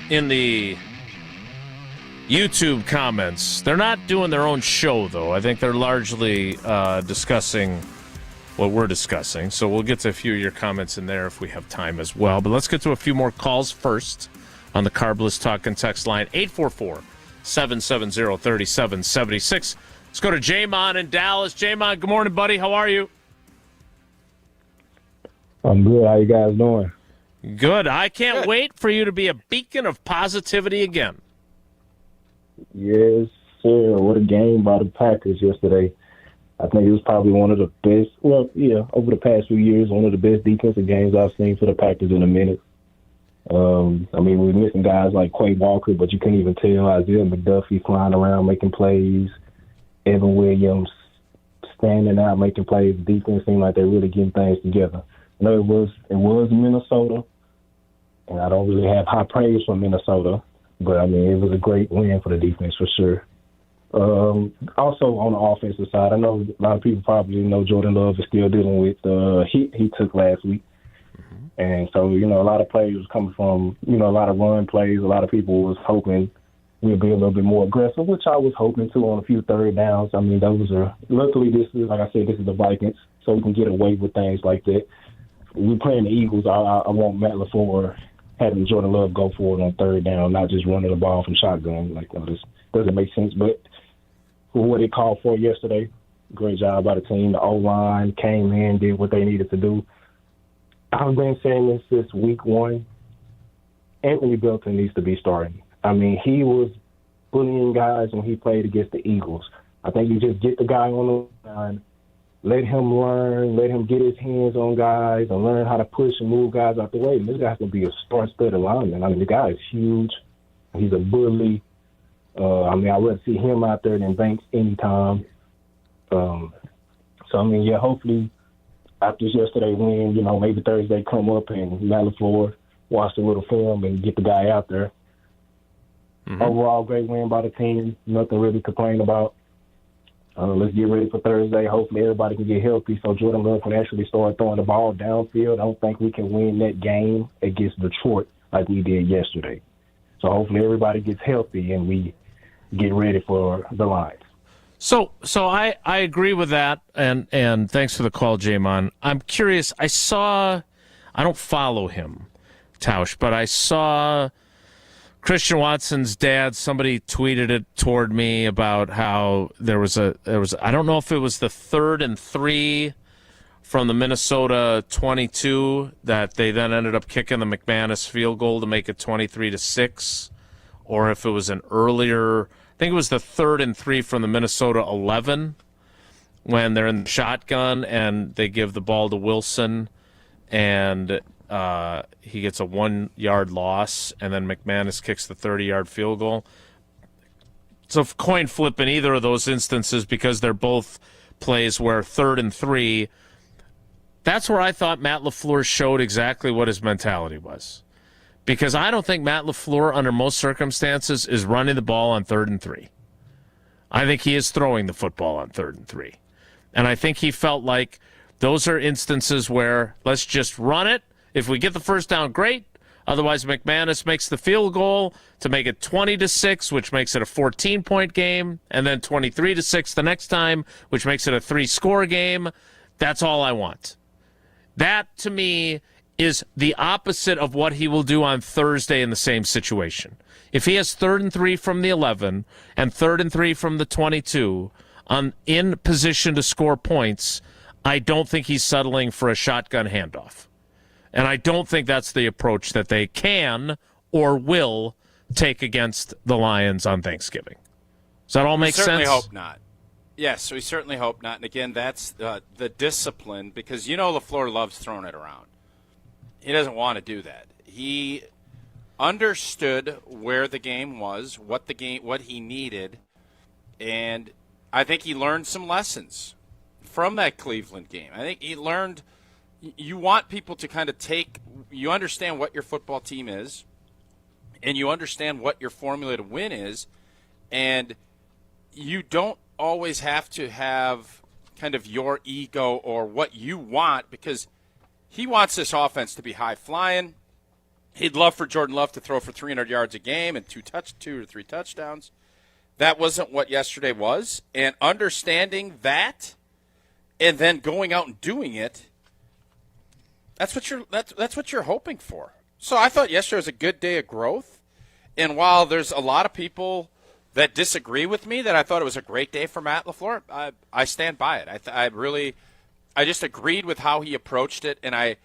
in the YouTube comments. They're not doing their own show, though. I think they're largely discussing what we're discussing. So we'll get to a few of your comments in there if we have time as well. But let's get to a few more calls first on the Carbless Talk and Text line, 844-770-3776. Let's go to Jamon in Dallas. Jamon, good morning, buddy. How are you? I'm good. How you guys doing? Good. I can't wait for you to be a beacon of positivity again. Yes, sir. What a game by the Packers yesterday. I think it was probably one of the best, over the past few years, one of the best defensive games I've seen for the Packers in a minute. We're missing guys like Quay Walker, but you couldn't even tell. Isaiah McDuffie flying around making plays. Evan Williams standing out making plays. The defense seemed like they're really getting things together. I know it was Minnesota, and I don't really have high praise for Minnesota, but, it was a great win for the defense for sure. Also, on the offensive side, I know a lot of people probably know Jordan Love is still dealing with the hit he took last week. And so, a lot of plays was coming from, a lot of run plays. A lot of people was hoping we'll be a little bit more aggressive, which I was hoping to on a few third downs. Those are – luckily, this is the Vikings, so we can get away with things like that. We're playing the Eagles. I want Matt LaFleur having Jordan Love go for it on third down, not just running the ball from shotgun. This doesn't make sense. But for what they called for yesterday, great job by the team. The O-line came in, did what they needed to do. I've been saying this since week one. Anthony Belton needs to be starting. He was bullying guys when he played against the Eagles. I think you just get the guy on the line, let him learn, let him get his hands on guys and learn how to push and move guys out the way. And this guy's going to be a star-studded lineman. the guy is huge. He's a bully. I'd rather see him out there than Banks anytime. Hopefully after yesterday's win, maybe Thursday come up and Matt LaFleur watch the little film and get the guy out there. Overall, great win by the team. Nothing really to complain about. Let's get ready for Thursday. Hopefully everybody can get healthy so Jordan Love can actually start throwing the ball downfield. I don't think we can win that game against Detroit like we did yesterday. So hopefully everybody gets healthy and we get ready for the Lions. So I agree with that, and thanks for the call, Jamon. I'm curious. I don't follow him, Tausch, but I saw Christian Watson's dad, somebody tweeted it toward me about how there was I don't know if it was the 3rd and 3 from the Minnesota 22 that they then ended up kicking the McManus field goal to make it 23-6, or if it was an earlier, I think it was the 3rd and 3 from the Minnesota 11 when they're in the shotgun and they give the ball to Wilson and he gets a 1-yard loss, and then McManus kicks the 30-yard field goal. of coin flip in either of those instances because they're both plays where 3rd and 3. That's where I thought Matt LaFleur showed exactly what his mentality was. Because I don't think Matt LaFleur, under most circumstances, is running the ball on 3rd and 3. I think he is throwing the football on 3rd and 3. And I think he felt like those are instances where let's just run it. If we get the first down, great. Otherwise, McManus makes the field goal to make it 20-6, which makes it a 14-point game, and then 23-6 the next time, which makes it a 3-score game. That's all I want. That, to me, is the opposite of what he will do on Thursday in the same situation. If he has 3rd and 3 from the 11 and 3rd and 3 from the 22 in position to score points, I don't think he's settling for a shotgun handoff. And I don't think that's the approach that they can or will take against the Lions on Thanksgiving. Does that all make sense? We certainly hope not. Yes, we certainly hope not. And again, that's the discipline, because LaFleur loves throwing it around. He doesn't want to do that. He understood where the game was, what he needed, and I think he learned some lessons from that Cleveland game. I think he learned you want people to kind of you understand what your football team is, and you understand what your formula to win is, and you don't always have to have kind of your ego or what you want, because he wants this offense to be high-flying. He'd love for Jordan Love to throw for 300 yards a game and 2 or 3 touchdowns. That wasn't what yesterday was, and understanding that and then going out and doing it, that's what you're hoping for. So I thought yesterday was a good day of growth, and while there's a lot of people that disagree with me that I thought it was a great day for Matt LaFleur, I stand by it. I just agreed with how he approached it, and I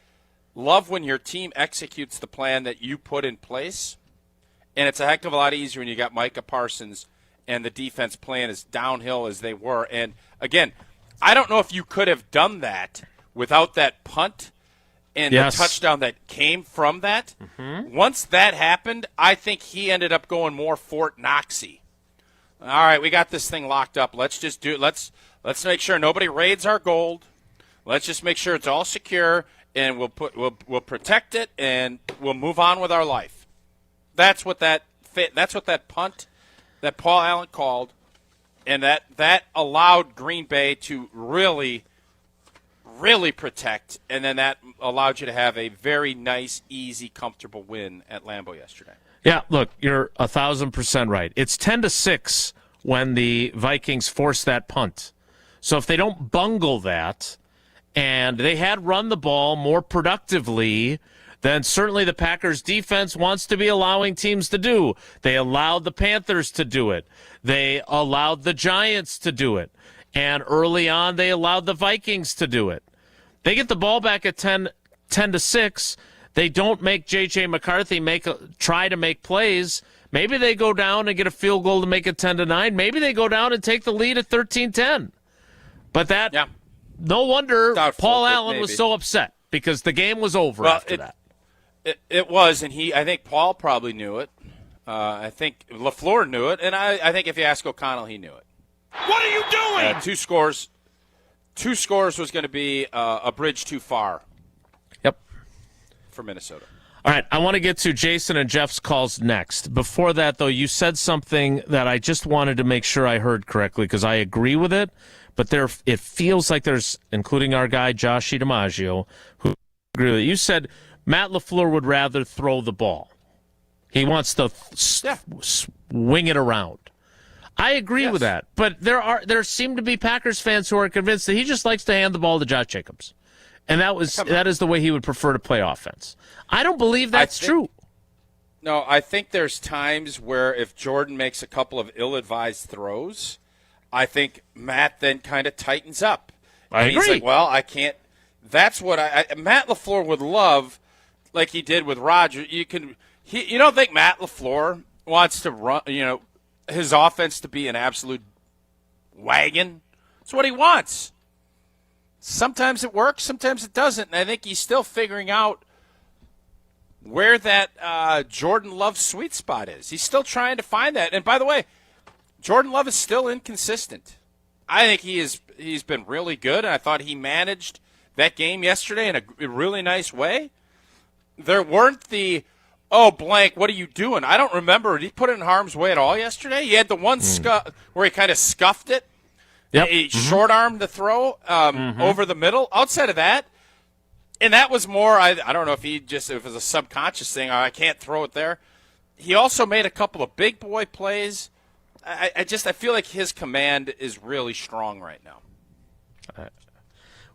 love when your team executes the plan that you put in place, and it's a heck of a lot easier when you got Micah Parsons and the defense playing as downhill as they were. And, again, I don't know if you could have done that without that punt and the touchdown that came from that. Mm-hmm. Once that happened, I think he ended up going more Fort Knoxy. All right, we got this thing locked up. Let's just do it. Let's make sure nobody raids our gold. Let's just make sure it's all secure, and we'll protect it, and we'll move on with our life. That's what that punt that Paul Allen called, and that allowed Green Bay to really, really protect, and then that allowed you to have a very nice, easy, comfortable win at Lambeau yesterday. Yeah, look, you're 1,000% right. It's 10-6 when the Vikings force that punt. So if they don't bungle that, and they had run the ball more productively than certainly the Packers defense wants to be allowing teams to do. They allowed the Panthers to do it. They allowed the Giants to do it. And early on, they allowed the Vikings to do it. They get the ball back at 10-6. They don't make J.J. McCarthy try to make plays. Maybe they go down and get a field goal to make it 10-9. Maybe they go down and take the lead at 13-10. But no wonder Paul Allen was so upset, because the game was over after that. It was, and I think Paul probably knew it. I think LaFleur knew it, and I think if you ask O'Connell, he knew it. What are you doing? 2 scores. 2 scores was going to be a bridge too far. Yep. For Minnesota. All right, I want to get to Jason and Jeff's calls next. Before that, though, you said something that I just wanted to make sure I heard correctly, because I agree with it, but it feels like there's, including our guy Josh DiMaggio, who agree with it. You said Matt LaFleur would rather throw the ball. He wants to swing it around. I agree with that, but there seem to be Packers fans who are convinced that he just likes to hand the ball to Josh Jacobs. And that is the way he would prefer to play offense. I don't believe that's true. No, I think there's times where if Jordan makes a couple of ill-advised throws, I think Matt then kind of tightens up. I agree. He's like, well, I can't. That's what Matt LaFleur would love, like he did with Rodgers. You don't think Matt LaFleur wants to run, his offense to be an absolute wagon? That's what he wants. Sometimes it works, sometimes it doesn't, and I think he's still figuring out where that Jordan Love sweet spot is. He's still trying to find that. And by the way, Jordan Love is still inconsistent. I think he's been really good, and I thought he managed that game yesterday in a really nice way. There weren't the, oh, blank, what are you doing? I don't remember. Did he put it in harm's way at all yesterday? He had the one where he kind of scuffed it. Yep. He short-armed the throw over the middle. Outside of that, and that was more, I don't know if if it was a subconscious thing, or I can't throw it there. He also made a couple of big boy plays. I feel like his command is really strong right now.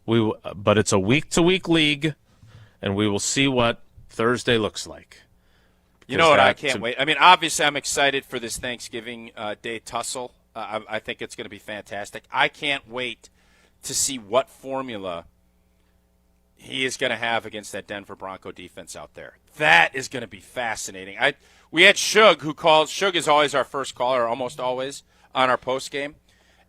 But it's a week-to-week league, and we will see what Thursday looks like. You know what? I can't wait. I mean, obviously, I'm excited for this Thanksgiving Day tussle. I think it's going to be fantastic. I can't wait to see what formula he is going to have against that Denver Bronco defense out there. That is going to be fascinating. We had Shug, who called. Shug is always our first caller, almost always, on our postgame.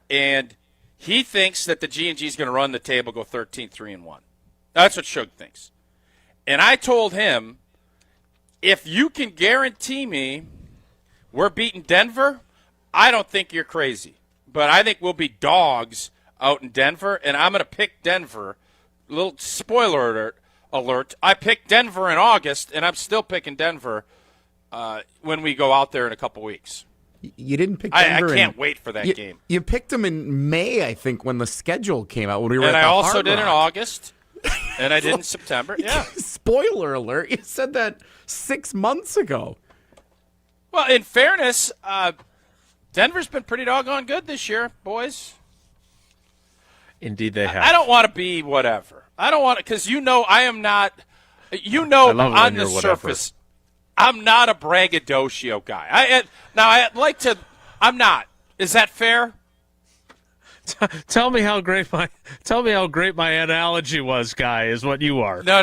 And he thinks that the G&G is going to run the table, go 13-3-1. That's what Shug thinks. And I told him, if you can guarantee me we're beating Denver, I don't think you're crazy. But I think we'll be dogs out in Denver, and I'm going to pick Denver. Little spoiler alert. I picked Denver in August, and I'm still picking Denver when we go out there in a couple weeks. You didn't pick Denver. I can't wait for that game. You picked them in May, I think, when the schedule came out. When we were and at I the also Hard did Rock. in August, and I did in September. Yeah. Spoiler alert. You said that 6 months ago. Well, in fairness, Denver's been pretty doggone good this year, boys. Indeed they have. I don't want to be whatever. I don't want to, because I am not, on the surface, I'm not a braggadocio guy. I'm not. Is that fair? Tell me how great my analogy was, Guy, is what you are. No.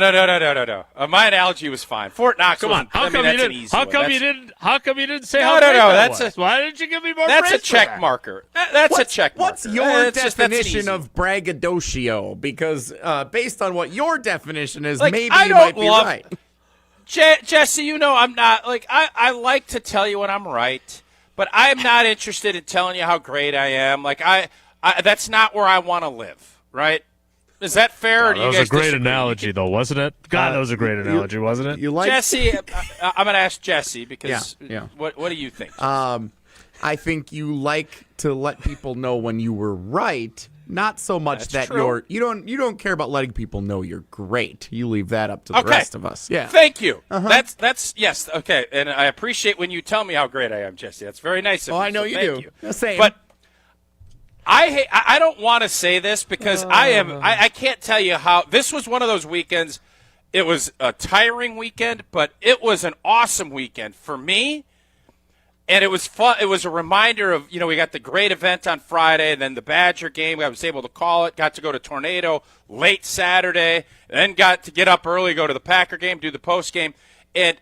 My analogy was fine. Fort Knox. Come on. How come you didn't say how great that was? Why didn't you give me more That's praise a check for that? marker. That's a check marker. What's your definition of braggadocio? Because based on what your definition is, maybe you might be right. Jesse, I'm not, I like to tell you when I'm right, but I'm not interested in telling you how great I am. That's not where I want to live, right? Is that fair? Or do that you was guys a great disagree? analogy, though, wasn't it? God, that was a great analogy, wasn't it? Jesse, I'm going to ask Jesse because Yeah. What do you think? I think you like to let people know when you were right, not so much That's that true. you don't care about letting people know you're great. You leave that up to the rest of us. Yeah. Thank you. That's yes. Okay, and I appreciate when you tell me how great I am, Jesse. That's very nice of you. I know so you thank do. You. Same. But I don't want to say this because I can't tell you how this was one of those weekends. It was a tiring weekend, but it was an awesome weekend for me. And it was fun. It was a reminder of, we got the great event on Friday, and then the Badger game. I was able to call it, got to go to Tornado late Saturday, then got to get up early, go to the Packer game, do the post game. And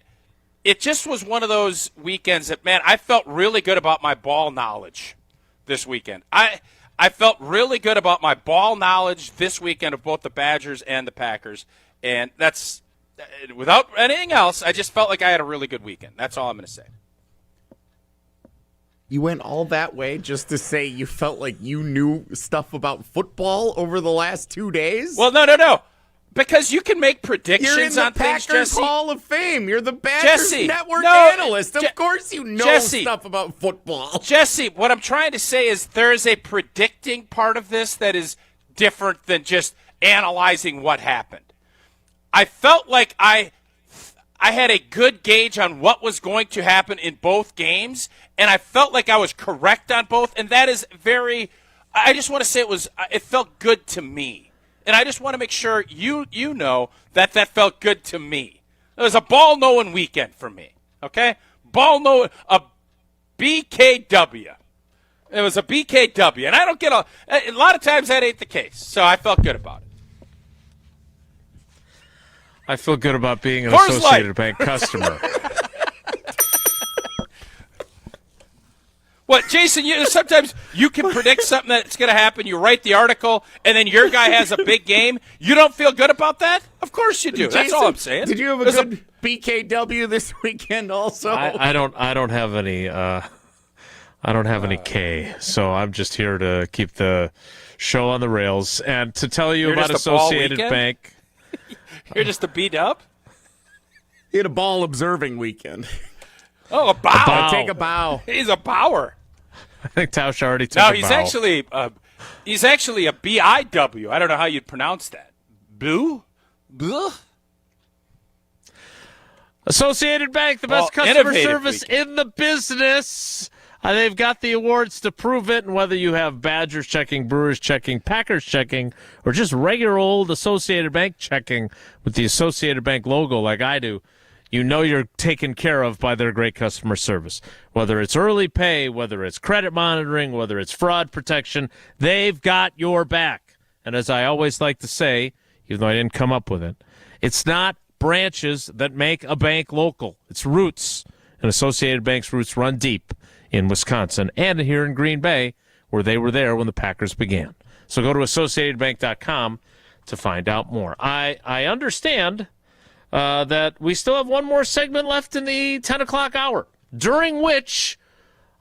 it just was one of those weekends that, man, I felt really good about my ball knowledge this weekend. I felt really good about my ball knowledge this weekend of both the Badgers and the Packers. And that's, without anything else, I just felt like I had a really good weekend. That's all I'm going to say. You went all that way just to say you felt like you knew stuff about football over the last 2 days? Well, no. Because you can make predictions You're in the on Packers things, Jesse. Hall of Fame. You're the Badgers Jesse, Network no, analyst. Of course you know stuff about football. Jesse, what I'm trying to say is there is a predicting part of this that is different than just analyzing what happened. I felt like I had a good gauge on what was going to happen in both games, and I felt like I was correct on both, and that is I just want to say it felt good to me. And I just want to make sure you know that felt good to me. It was a ball-knowing weekend for me, okay? A BKW. It was a BKW, and I don't get a lot of times that ain't the case, so I felt good about it. I feel good about being an Coors Associated Light. Bank customer. What, Jason, sometimes you can predict something that's going to happen. You write the article, and then your guy has a big game. You don't feel good about that? Of course you do. That's all I'm saying. Did you have a good BKW this weekend also? I don't have any I don't have any K, so I'm just here to keep the show on the rails and to tell you about Associated Bank. You're just a beat-up? He had a ball observing weekend. Oh, a bow. Take a bow. He's a bower. I think Tausch already took a bow. No, he's actually a B-I-W. I don't know how you'd pronounce that. Boo? Boo? Associated Bank, the best customer service in the business. They've got the awards to prove it, and whether you have Badgers checking, Brewers checking, Packers checking, or just regular old Associated Bank checking with the Associated Bank logo like I do, you know you're taken care of by their great customer service. Whether it's early pay, whether it's credit monitoring, whether it's fraud protection, they've got your back. And as I always like to say, even though I didn't come up with it, it's not branches that make a bank local. It's roots. And Associated Bank's roots run deep in Wisconsin and here in Green Bay, where they were there when the Packers began. So go to AssociatedBank.com to find out more. I understand that we still have one more segment left in the 10 o'clock hour, during which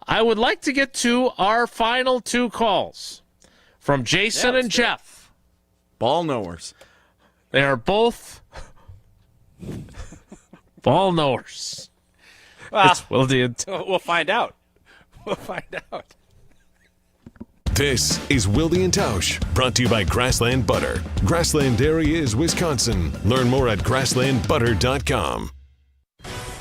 I would like to get to our final two calls from Jason and Jeff. Ball knowers. They are both ball knowers. It's Wilde and Tausch. We'll find out. We'll find out. This is Wilde and Tausch, brought to you by Grassland Butter. Grassland Dairy is Wisconsin. Learn more at grasslandbutter.com.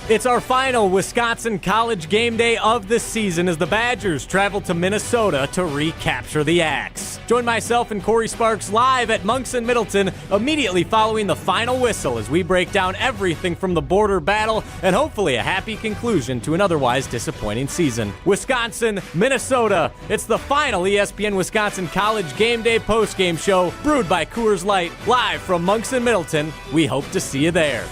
It's our final Wisconsin College game day of the season as the Badgers travel to Minnesota to recapture the Axe. Join myself and Corey Sparks live at Monks and Middleton immediately following the final whistle as we break down everything from the border battle and hopefully a happy conclusion to an otherwise disappointing season. Wisconsin, Minnesota. It's the final ESPN Wisconsin College game day postgame show brewed by Coors Light, live from Monks and Middleton. We hope to see you there.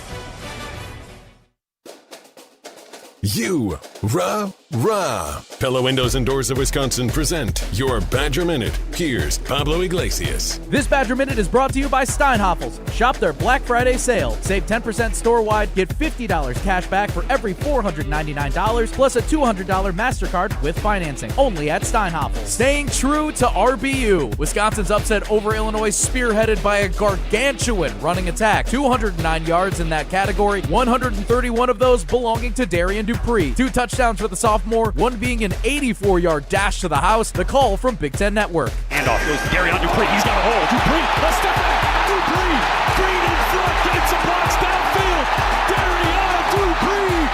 Rah. Pella Windows and Doors of Wisconsin present your Badger Minute. Here's Pablo Iglesias. This Badger Minute is brought to you by Steinhoffels. Shop their Black Friday sale. Save 10% store-wide. Get $50 cash back for every $499 plus a $200 MasterCard with financing. Only at Steinhoffels. Staying true to RBU. Wisconsin's upset over Illinois spearheaded by a gargantuan running attack. 209 yards in that category. 131 of those belonging to Darian Dupree. 2 touchdowns for the sophomore, one being an 84-yard dash to the house. The call from Big Ten Network. And off goes Darian Dupree. He's got a hole. Dupree, a step back. Dupree, feet in front, gets some blocks downfield. Darian Dupree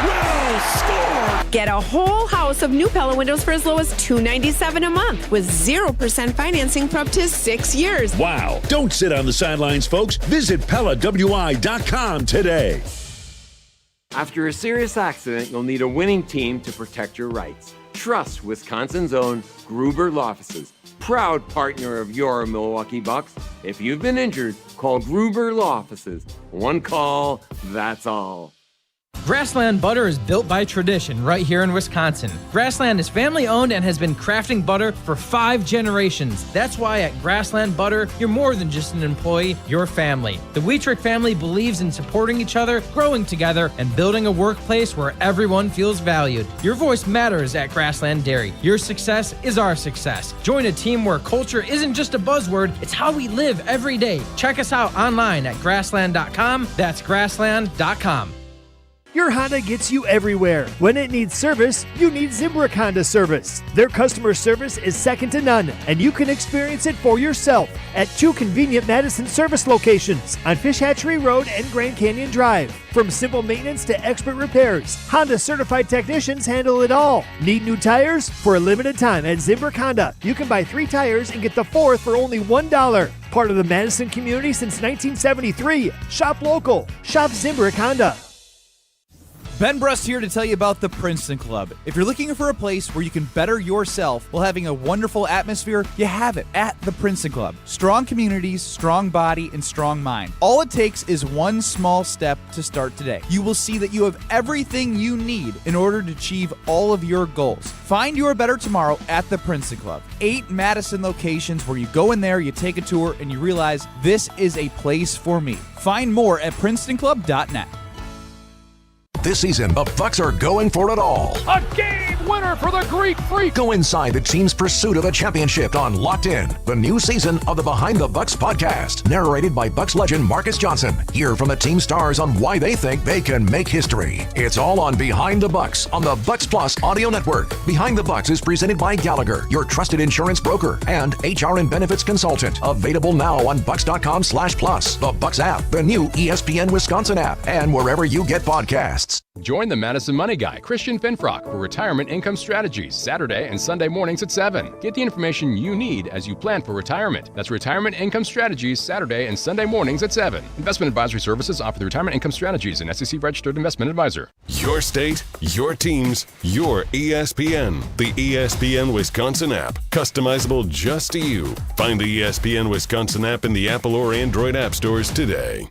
will score. Get a whole house of new Pella windows for as low as $297 a month with 0% financing for up to 6 years. Wow. Don't sit on the sidelines, folks. Visit PellaWI.com today. After a serious accident, you'll need a winning team to protect your rights. Trust Wisconsin's own Gruber Law Offices, proud partner of your Milwaukee Bucks. If you've been injured, call Gruber Law Offices. One call, that's all. Grassland Butter is built by tradition right here in Wisconsin. Grassland is family owned and has been crafting butter for 5 generations. That's why at Grassland Butter, you're more than just an employee, you're family. The Wietrich family believes in supporting each other, growing together, and building a workplace where everyone feels valued. Your voice matters at Grassland Dairy. Your success is our success. Join a team where culture isn't just a buzzword, it's how we live every day. Check us out online at grassland.com. That's grassland.com. Your Honda gets you everywhere. When it needs service, you need Zimbrick Honda service. Their customer service is second to none, and you can experience it for yourself at 2 convenient Madison service locations on Fish Hatchery Road and Grand Canyon Drive. From simple maintenance to expert repairs, Honda certified technicians handle it all. Need new tires? For a limited time at Zimbrick Honda, you can buy 3 tires and get the 4th for only $1. Part of the Madison community since 1973. Shop local. Shop Zimbrick Honda. Ben Brust here to tell you about the Princeton Club. If you're looking for a place where you can better yourself while having a wonderful atmosphere, you have it at the Princeton Club. Strong communities, strong body, and strong mind. All it takes is one small step to start today. You will see that you have everything you need in order to achieve all of your goals. Find your better tomorrow at the Princeton Club. 8 Madison locations where you go in there, you take a tour, and you realize this is a place for me. Find more at PrincetonClub.net. This season, the Bucks are going for it all. A game winner for the Greek Freak. Go inside the team's pursuit of a championship on Locked In, the new season of the Behind the Bucks podcast, narrated by Bucks legend Marcus Johnson. Hear from the team stars on why they think they can make history. It's all on Behind the Bucks on the Bucks Plus audio network. Behind the Bucks is presented by Gallagher, your trusted insurance broker, and HR and benefits consultant. Available now on bucks.com/plus, the Bucks app, the new ESPN Wisconsin app, and wherever you get podcasts. Join the Madison Money Guy, Christian Finfrock, for Retirement Income Strategies, Saturday and Sunday mornings at 7. Get the information you need as you plan for retirement. That's Retirement Income Strategies, Saturday and Sunday mornings at 7. Investment advisory services offer the Retirement Income Strategies, an SEC-registered investment advisor. Your state, your teams, your ESPN. The ESPN Wisconsin app. Customizable just to you. Find the ESPN Wisconsin app in the Apple or Android app stores today.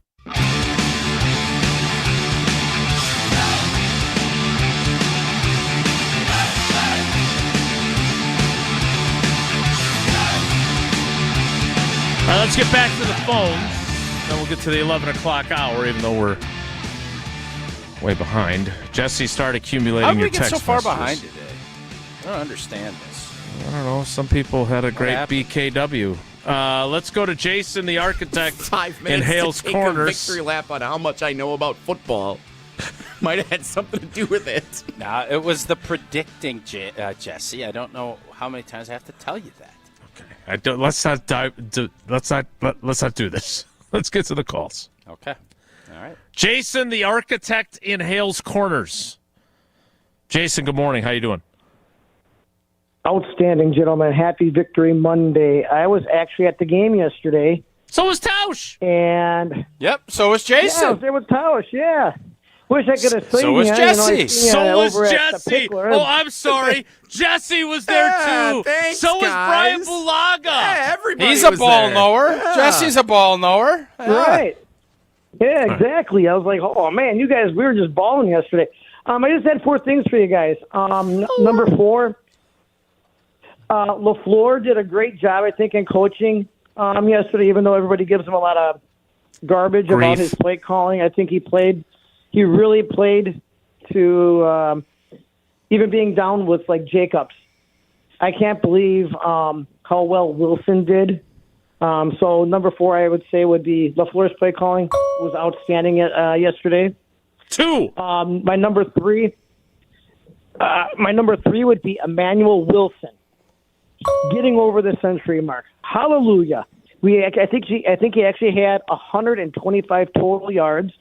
All right, let's get back to the phones. Then we'll get to the 11 o'clock hour, even though we're way behind. Jesse, start accumulating your text messages. How did we get so far behind today? I don't understand this. I don't know. Some people had a great BKW. Let's go to Jason, the architect, 5 in minutes Hales to take Corners. a victory lap on how much I know about football. Might have had something to do with it. Nah, it was the predicting, Jesse. I don't know how many times I have to tell you that. Let's not do this. Let's get to the calls. Okay. All right. Jason, the architect in Hales Corners. Jason, good morning. How you doing? Outstanding, gentlemen. Happy Victory Monday. I was actually at the game yesterday. So was Tausch. And yep, so was Jason. Yeah, there was Tausch, yeah. Wish I could have seen so was Jesse. So was Jesse. Oh, I'm sorry. Jesse was there too. Thanks, so was guys. Brian Bulaga. Yeah, everybody He's a was ball there. knower. Yeah. Jesse's a ball knower. Yeah. Right. Yeah, exactly. I was like, oh, man, you guys, we were just balling yesterday. I just had 4 things for you guys. Number 4, LaFleur did a great job, I think, in coaching yesterday, even though everybody gives him a lot of garbage about his play calling. I think he really played to even being down with, like, Jacobs. I can't believe how well Wilson did. So number 4, I would say, would be LaFleur's play calling was outstanding yesterday. 2. My number 3 would be Emmanuel Wilson getting over the century mark. Hallelujah! I think he actually had 125 total yards.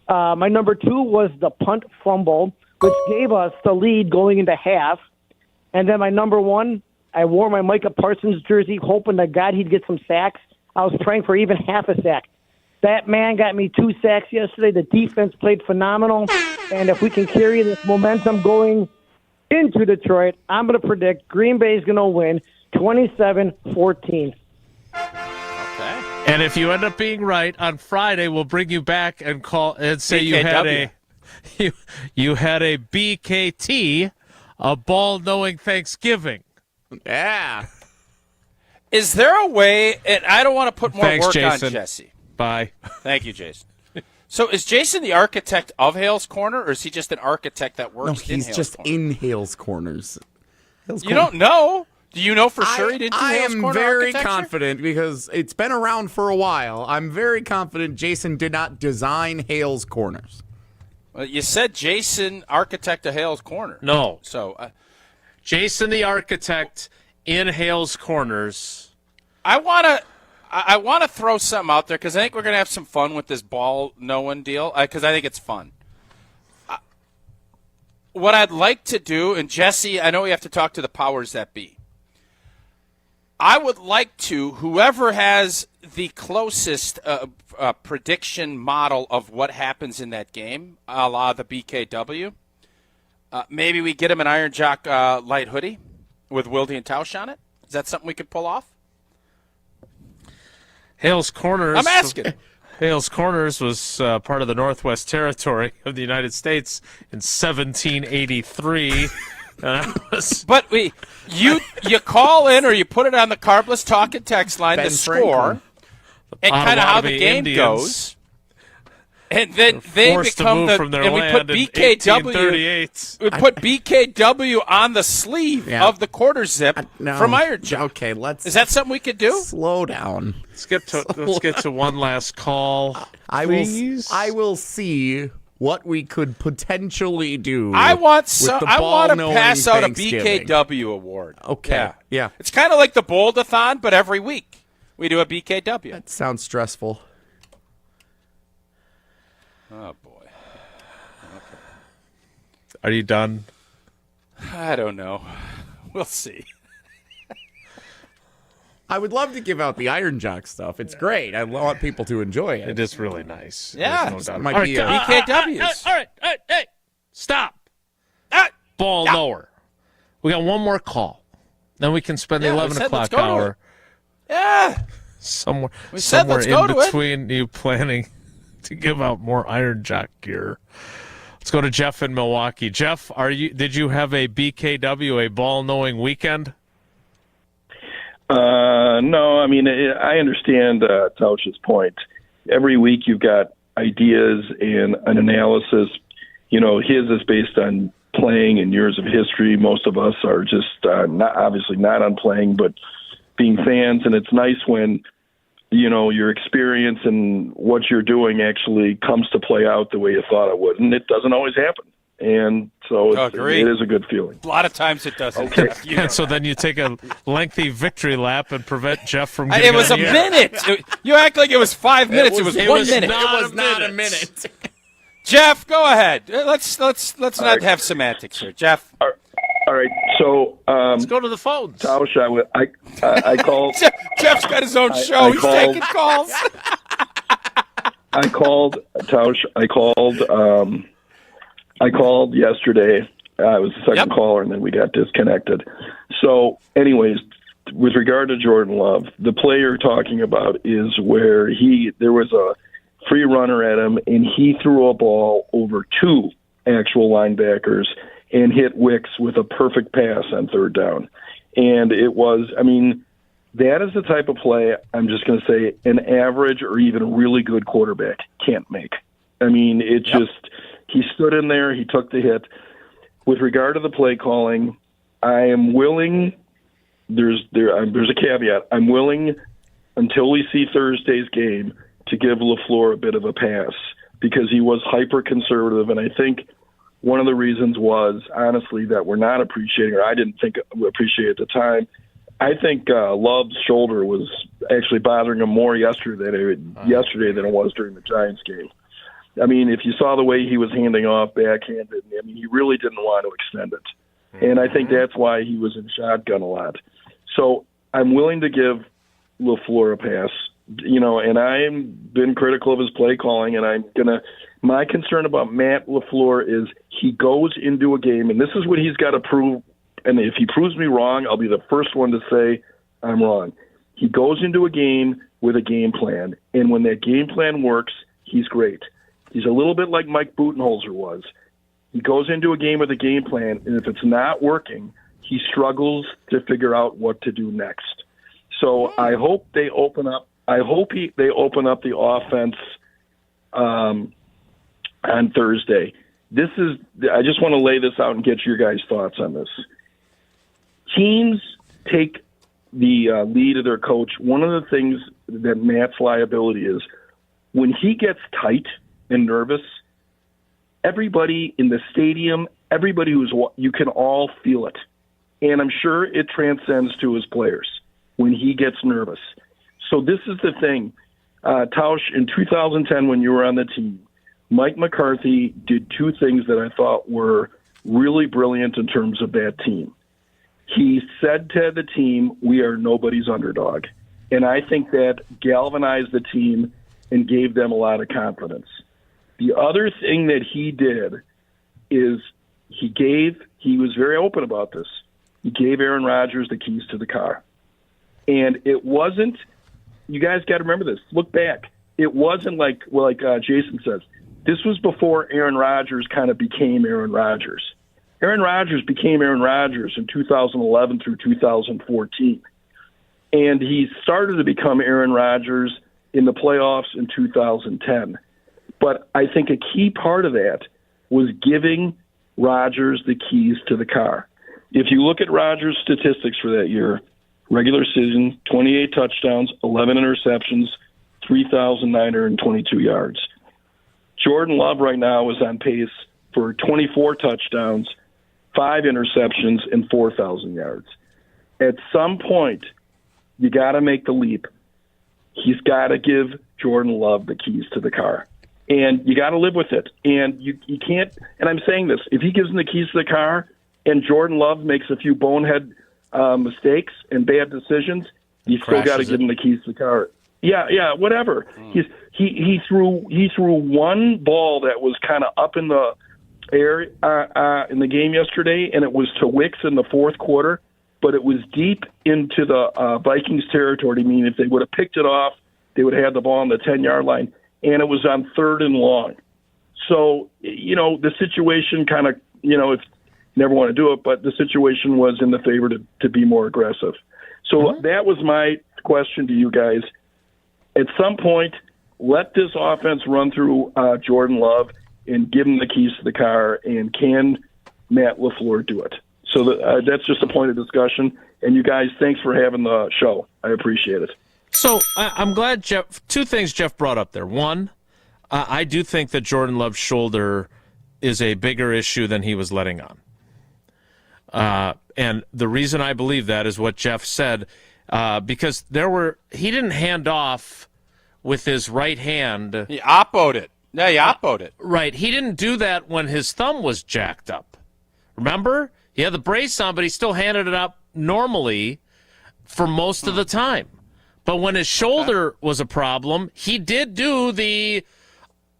My number 2 was the punt fumble, which gave us the lead going into half. And then my number 1, I wore my Micah Parsons jersey, hoping to God he'd get some sacks. I was praying for even half a sack. That man got me 2 sacks yesterday. The defense played phenomenal. And if we can carry this momentum going into Detroit, I'm going to predict Green Bay is going to win 27-14. And if you end up being right on Friday, we'll bring you back and call and say you had a BKT, a ball-knowing Thanksgiving. Yeah. Is there a way, and I don't want to put more work Jason. on Jesse. Bye. Thank you, Jason. So is Jason the architect of Hales Corner, or is he just an architect that works in Hales He's just Corner? in Hales Corners. You don't know? Do you know for sure he didn't do Hales Corner I am very architecture? confident because it's been around for a while. I'm very confident Jason did not design Hales Corners. Well, you said Jason, architect of Hales Corner. No. So Jason the architect in Hales Corners. I want to throw something out there because I think we're going to have some fun with this ball knowing deal because I think it's fun. What I'd like to do, and Jesse, I know we have to talk to the powers that be. I would like to, whoever has the closest prediction model of what happens in that game, a la the BKW, maybe we get him an Iron Jock light hoodie with Wilde and Tausch on it. Is that something we could pull off? Hales Corners. I'm asking. Hales Corners was part of the Northwest Territory of the United States in 1783. But you call in or you put it on the Carbless Talk and Text line, the score, and kind of how the game goes. And then they forced to become move the from their and we put land in BKW. 1838. We put BKW on the sleeve of the quarter zip from Iron Jack. Okay, Is that something we could do? Slow down. Let's get to one last call. I will see what we could potentially do. I want with the I want to ball-knowing pass out a Thanksgiving. BKW award. Okay. Yeah. It's kind of like the Bold-a-thon, but every week we do a BKW. That sounds stressful. Oh boy. Are you done? I don't know. We'll see. I would love to give out the Iron Jock stuff. It's great. I want people to enjoy it. It is really nice. Yeah. There's no doubt. Might All be right, BKWs. All right. Hey. Stop. Ball knower. We got one more call. Then we can spend the 11 o'clock hour. Yeah. Somewhere let's go in to it. between you planning to give out more Iron Jock gear. Let's go to Jeff in Milwaukee. Jeff, did you have a BKW, a ball-knowing weekend? No, I mean, I understand Tausch's point. Every week you've got ideas and an analysis. You know, his is based on playing and years of history. Most of us are just obviously not on playing, but being fans. And it's nice when, you know, your experience and what you're doing actually comes to play out the way you thought it would. And it doesn't always happen. And so it is a good feeling. A lot of times it doesn't. Okay. And so then you take a lengthy victory lap and prevent Jeff from It getting was a on the air. minute. You act like it was 5 minutes. It was 1 minute. It was not a minute. Jeff, go ahead. Let's not have semantics here, Jeff. All right. So let's go to the phones. Tausch, I called. Jeff's got his own show. He's taking calls. I called Tausch. I called yesterday. I was the second caller, and then we got disconnected. So, anyways, with regard to Jordan Love, the play you're talking about is where there was a free runner at him, and he threw a ball over two actual linebackers and hit Wicks with a perfect pass on third down. And it was, I mean, that is the type of play, I'm just going to say, an average or even a really good quarterback can't make. I mean, it just, he stood in there, he took the hit. With regard to the play calling, I am willing, there's a caveat, I'm willing, until we see Thursday's game, to give LaFleur a bit of a pass because he was hyper-conservative, and I think one of the reasons was, honestly, that we're not appreciating, or I didn't think we appreciated at the time. I think Love's shoulder was actually bothering him more yesterday than it was during the Giants game. I mean, if you saw the way he was handing off backhanded, I mean, he really didn't want to extend it. And I think that's why he was in shotgun a lot. So I'm willing to give LaFleur a pass, you know, and I've been critical of his play calling, and my concern about Matt LaFleur is he goes into a game, and this is what he's got to prove, and if he proves me wrong, I'll be the first one to say I'm wrong. He goes into a game with a game plan, and when that game plan works, he's great. He's a little bit like Mike Budenholzer was. He goes into a game with a game plan, and if it's not working, he struggles to figure out what to do next. So I hope they open up. They open up the offense on Thursday. I just want to lay this out and get your guys' thoughts on this. Teams take the lead of their coach. One of the things that Matt's liability is when he gets tight and nervous, everybody in the stadium, you can all feel it. And I'm sure it transcends to his players when he gets nervous. So this is the thing. Tausch, in 2010 when you were on the team, Mike McCarthy did two things that I thought were really brilliant in terms of that team. He said to the team, we are nobody's underdog. And I think that galvanized the team and gave them a lot of confidence. The other thing that he did is he was very open about this. He gave Aaron Rodgers the keys to the car. And it wasn't, you guys got to remember this, look back. It wasn't like Jason says, this was before Aaron Rodgers kind of became Aaron Rodgers. Aaron Rodgers became Aaron Rodgers in 2011 through 2014. And he started to become Aaron Rodgers in the playoffs in 2010. But I think a key part of that was giving Rodgers the keys to the car. If you look at Rodgers' statistics for that year, regular season, 28 touchdowns, 11 interceptions, 3,922 yards. Jordan Love right now is on pace for 24 touchdowns, 5 interceptions, and 4,000 yards. At some point, you got to make the leap. He's got to give Jordan Love the keys to the car. And you got to live with it. And you can't, and I'm saying this, if he gives him the keys to the car and Jordan Love makes a few bonehead mistakes and bad decisions, you still got to give him the keys to the car. Yeah, whatever. He threw one ball that was kind of up in the air in the game yesterday, and it was to Wicks in the fourth quarter, but it was deep into the Vikings territory. I mean, if they would have picked it off, they would have had the ball on the 10-yard line, and it was on 3rd and long. So, the situation kind of, if you never want to do it, but the situation was in the favor to be more aggressive. So that was my question to you guys. At some point, let this offense run through Jordan Love and give him the keys to the car, and can Matt LaFleur do it? So that's just a point of discussion. And you guys, thanks for having the show. I appreciate it. So I'm glad, Jeff. Two things Jeff brought up there. One, I do think that Jordan Love's shoulder is a bigger issue than he was letting on. And the reason I believe that is what Jeff said, because he didn't hand off with his right hand. He oppoed it. Yeah, he oppoed it. Right. He didn't do that when his thumb was jacked up. Remember? He had the brace on, but he still handed it up normally for most of the time. But when his shoulder was a problem, he did do the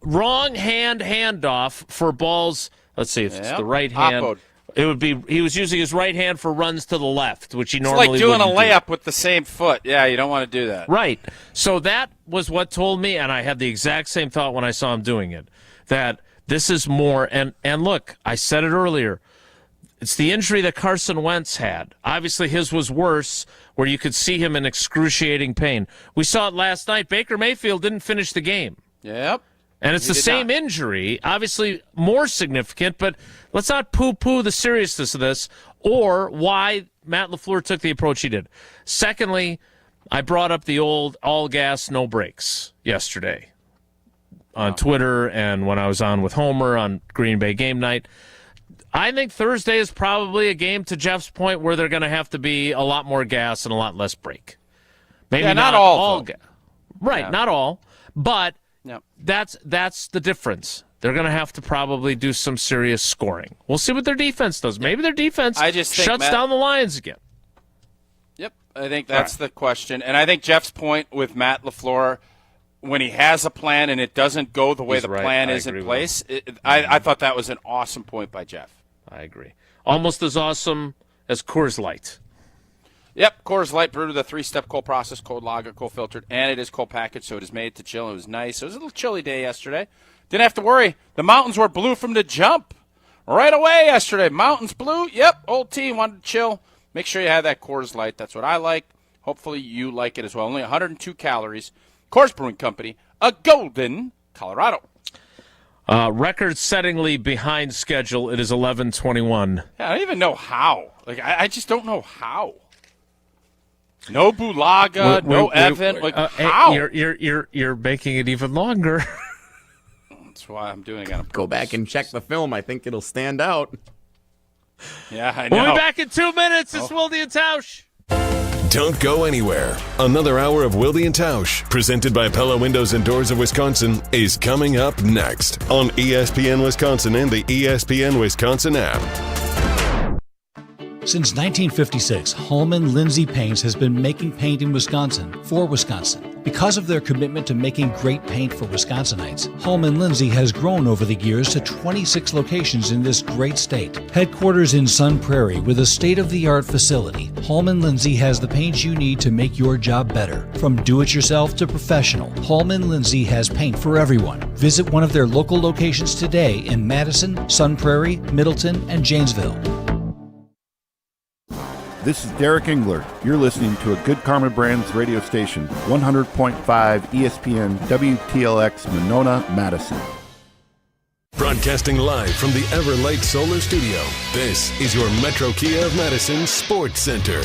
wrong hand handoff for balls. Let's see if it's the right hand. Oppoed. It would be he was using his right hand for runs to the left, which he normally wouldn't do. It's like doing a layup with the same foot. Yeah, you don't want to do that. Right. So that was what told me, and I had the exact same thought when I saw him doing it, that this is more. And look, I said it earlier. It's the injury that Carson Wentz had. Obviously, his was worse, where you could see him in excruciating pain. We saw it last night. Baker Mayfield didn't finish the game. Yep. And it's the same injury, obviously more significant, but let's not poo-poo the seriousness of this or why Matt LaFleur took the approach he did. Secondly, I brought up the old all gas, no brakes yesterday on Twitter and when I was on with Homer on Green Bay game night. I think Thursday is probably a game, to Jeff's point, where they're going to have to be a lot more gas and a lot less brake. Maybe not all gas. Right, not all, but that's the difference. They're going to have to probably do some serious scoring. We'll see what their defense does. Maybe their defense shuts down the Lions again. Yep, I think that's the question. And I think Jeff's point with Matt LaFleur, when he has a plan and it doesn't go the way the plan is in place, I thought that was an awesome point by Jeff. I agree. Almost as awesome as Coors Light. Yep, Coors Light brewed with a 3-step cold process, cold lager, cold filtered, and it is cold packaged, so it is made to chill. It was nice. It was a little chilly day yesterday. Didn't have to worry. The mountains were blue from the jump right away yesterday. Mountains blue. Yep, old team wanted to chill. Make sure you have that Coors Light. That's what I like. Hopefully you like it as well. Only 102 calories. Coors Brewing Company, a Golden, Colorado. Record-settingly behind schedule. It is 11:21. Yeah, I don't even know how. I just don't know how. No Bulaga, no Evan. How? You're making it even longer. That's why I'm doing it. Go back and check the film. I think it'll stand out. Yeah, I know. We'll be back in 2 minutes. It's Wilde and Tausch. Don't go anywhere. Another hour of Wilde and Tausch, presented by Pella Windows and Doors of Wisconsin, is coming up next on ESPN Wisconsin and the ESPN Wisconsin app. Since 1956, Holman Lindsay Paints has been making paint in Wisconsin for Wisconsin. Because of their commitment to making great paint for Wisconsinites, Holman Lindsay has grown over the years to 26 locations in this great state. Headquarters in Sun Prairie with a state-of-the-art facility, Holman Lindsay has the paint you need to make your job better. From do-it-yourself to professional, Holman Lindsay has paint for everyone. Visit one of their local locations today in Madison, Sun Prairie, Middleton, and Janesville. This is Derek Engler. You're listening to a Good Karma Brands radio station, 100.5 ESPN WTLX Monona, Madison. Broadcasting live from the Everlake Solar Studio, this is your Metro Kia of Madison Sports Center.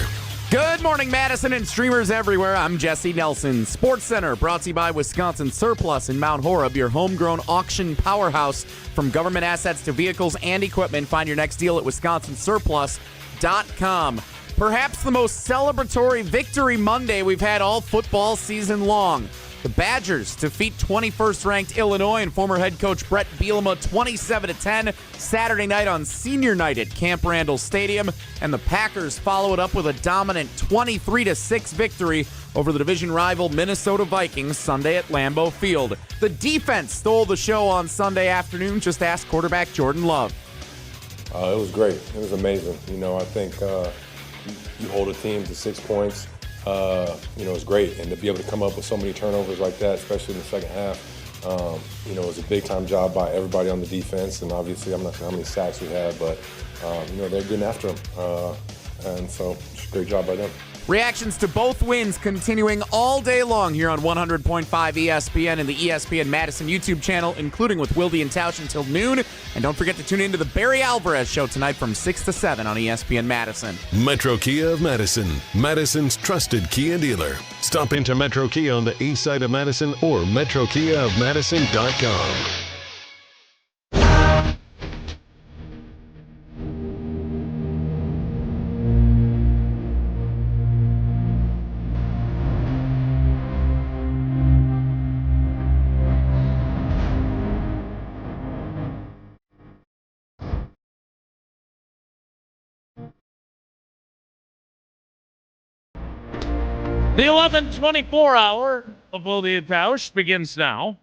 Good morning, Madison and streamers everywhere. I'm Jesse Nelson. Sports Center brought to you by Wisconsin Surplus in Mount Horeb, your homegrown auction powerhouse. From government assets to vehicles and equipment, find your next deal at wisconsinsurplus.com. Perhaps the most celebratory victory Monday we've had all football season long. The Badgers defeat 21st-ranked Illinois and former head coach Brett Bielema 27-10 Saturday night on Senior Night at Camp Randall Stadium, and the Packers follow it up with a dominant 23-6 victory over the division rival Minnesota Vikings Sunday at Lambeau Field. The defense stole the show on Sunday afternoon. Just ask quarterback Jordan Love. It was great. It was amazing. I think you hold a team to 6 points. It's great, and to be able to come up with so many turnovers like that, especially in the second half, it was a big-time job by everybody on the defense, and obviously I'm not sure how many sacks we had, but, they're getting after them, and so just a great job by them. Reactions to both wins continuing all day long here on 100.5 ESPN and the ESPN Madison YouTube channel, including with Wilde and Tausch until noon. And don't forget to tune in to the Barry Alvarez Show tonight from 6 to 7 on ESPN Madison. Metro Kia of Madison, Madison's trusted Kia dealer. Stop into Metro Kia on the east side of Madison or metrokiaofmadison.com. The 11:24 hour of Wilde and Tausch begins now.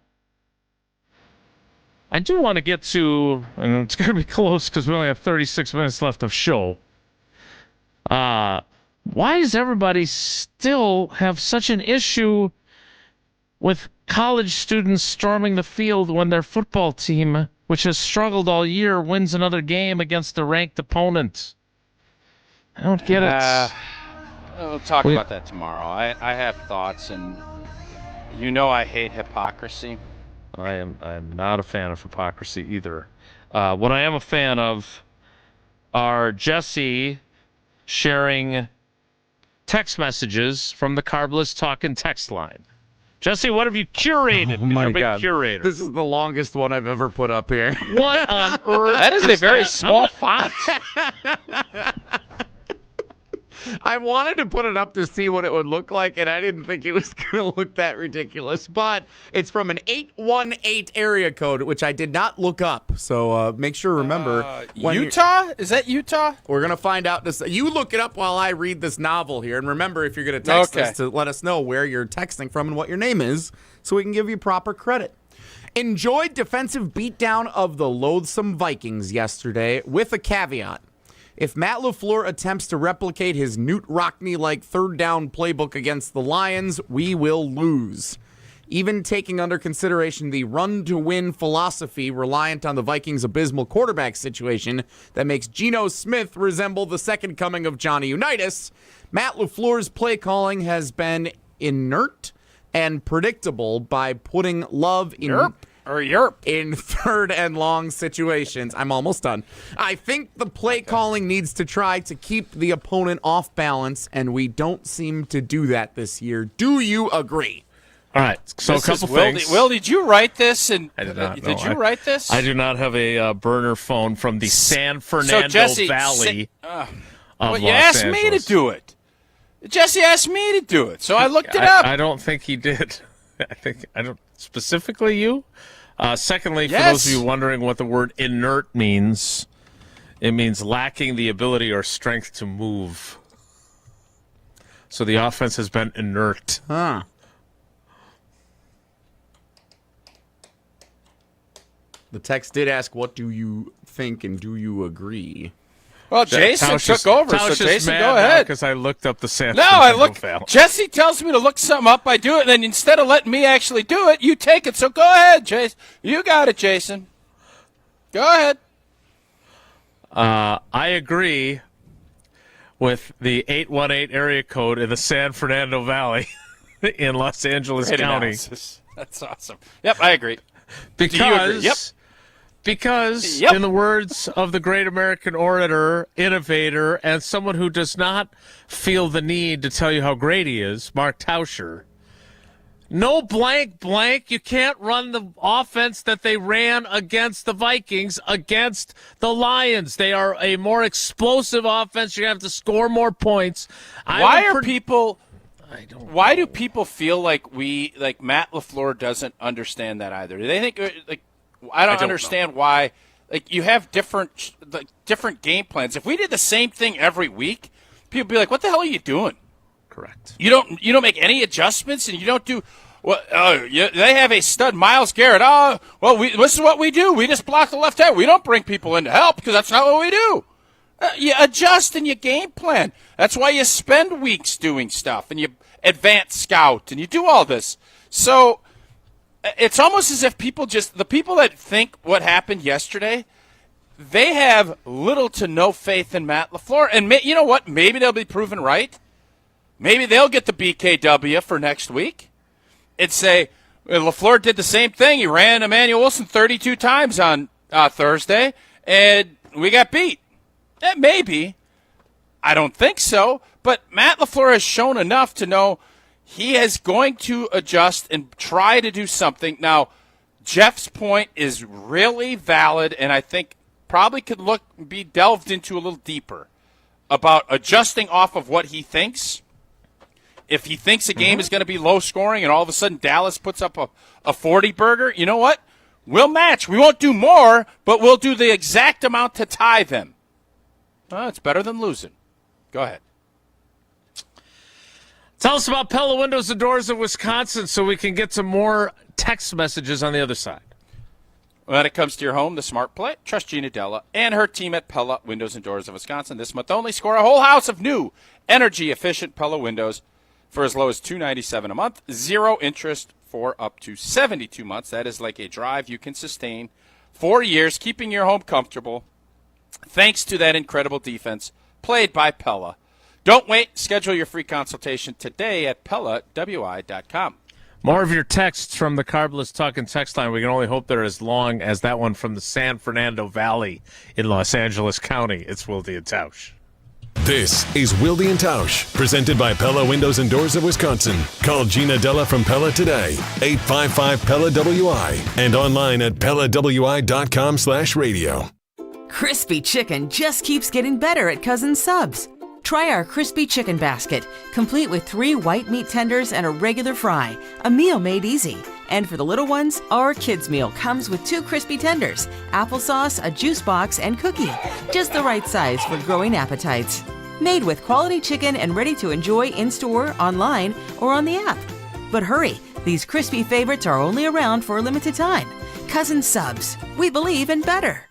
I do want to get to, and it's going to be close because we only have 36 minutes left of show. Why does everybody still have such an issue with college students storming the field when their football team, which has struggled all year, wins another game against a ranked opponent? I don't get it. We'll talk about that tomorrow. I have thoughts, and I hate hypocrisy. I am not a fan of hypocrisy either. What I am a fan of are Jesse sharing text messages from the Carbless Talkin' text line. Jesse, what have you curated? Oh my God. Curator. This is the longest one I've ever put up here. What on earth? That is a very small font. I wanted to put it up to see what it would look like, and I didn't think it was going to look that ridiculous. But it's from an 818 area code, which I did not look up. So make sure to remember. Utah? Is that Utah? We're going to find out. You look it up while I read this novel here. And remember, if you're going to text us, to let us know where you're texting from and what your name is so we can give you proper credit. Enjoyed defensive beatdown of the loathsome Vikings yesterday with a caveat. If Matt LaFleur attempts to replicate his Newt Rockne-like third down playbook against the Lions, we will lose. Even taking under consideration the run-to-win philosophy reliant on the Vikings' abysmal quarterback situation that makes Geno Smith resemble the second coming of Johnny Unitas, Matt LaFleur's play calling has been inert and predictable by putting Love in... in third and long situations. I'm almost done. I think the play calling needs to try to keep the opponent off balance, and we don't seem to do that this year. Do you agree? All right, so a couple things. Will, did you write this? I did not. Did you write this? I do not have a burner phone from the San Fernando Valley of you Los asked Angeles. me to do it. Jesse asked me to do it, so I looked it up. I don't think he did. I don't specifically you. Secondly, for those of you wondering what the word inert means, it means lacking the ability or strength to move. So the offense has been inert. Huh. The text did ask, what do you think and do you agree? Well, Jason took over, so Jason, go ahead. Because I looked up the San Fernando. Jesse tells me to look something up, I do it, and then instead of letting me actually do it, you take it. So go ahead, Jason. You got it, Jason. Go ahead. I agree with the 818 area code in the San Fernando Valley in Los Angeles Great County. analysis. That's awesome. Yep, I agree. Because, Do you agree? Yep. Because in the words of the great American orator, innovator, and someone who does not feel the need to tell you how great he is, Mark Tauscher, no blank blank. You can't run the offense that they ran against the Vikings, against the Lions. They are a more explosive offense. You're going to have to score more points. Why do people feel like Matt LaFleur doesn't understand that either? Do they think I don't understand why you have different game plans. If we did the same thing every week, people would be like, "What the hell are you doing?" Correct. You don't make any adjustments, and you don't do. Well, they have a stud, Myles Garrett. This is what we do. We just block the left hand. We don't bring people in to help because that's not what we do. You adjust and you game plan. That's why you spend weeks doing stuff and you advance scout and you do all this. So it's almost as if the people that think what happened yesterday, they have little to no faith in Matt LaFleur. And you know what? Maybe they'll be proven right. Maybe they'll get the BKW for next week and say, LaFleur did the same thing. He ran Emmanuel Wilson 32 times on Thursday, and we got beat. Maybe. I don't think so. But Matt LaFleur has shown enough to know he is going to adjust and try to do something. Now, Jeff's point is really valid, and I think probably could be delved into a little deeper about adjusting off of what he thinks. If he thinks a game is going to be low scoring and all of a sudden Dallas puts up a 40-burger, you know what? We'll match. We won't do more, but we'll do the exact amount to tie them. Well, it's better than losing. Go ahead. Tell us about Pella Windows and Doors of Wisconsin so we can get some more text messages on the other side. When it comes to your home, the smart play, trust Gina Della and her team at Pella Windows and Doors of Wisconsin. This month only, score a whole house of new, energy-efficient Pella windows for as low as $297 a month, zero interest for up to 72 months. That is like a drive you can sustain 4 years, keeping your home comfortable, thanks to that incredible defense played by Pella. Don't wait. Schedule your free consultation today at PellaWI.com. More of your texts from the Carbless Talking text line. We can only hope they're as long as that one from the San Fernando Valley in Los Angeles County. It's Wilde and Tausch. This is Wilde and Tausch, presented by Pella Windows and Doors of Wisconsin. Call Gina Della from Pella today, 855-PELLA-WI, and online at PellaWI.com/radio. Crispy chicken just keeps getting better at Cousin Subs. Try our crispy chicken basket, complete with 3 white meat tenders and a regular fry, a meal made easy. And for the little ones, our kids meal comes with 2 crispy tenders, applesauce, a juice box, and cookie. Just the right size for growing appetites. Made with quality chicken and ready to enjoy in-store, online, or on the app. But hurry, these crispy favorites are only around for a limited time. Cousin Subs, we believe in better.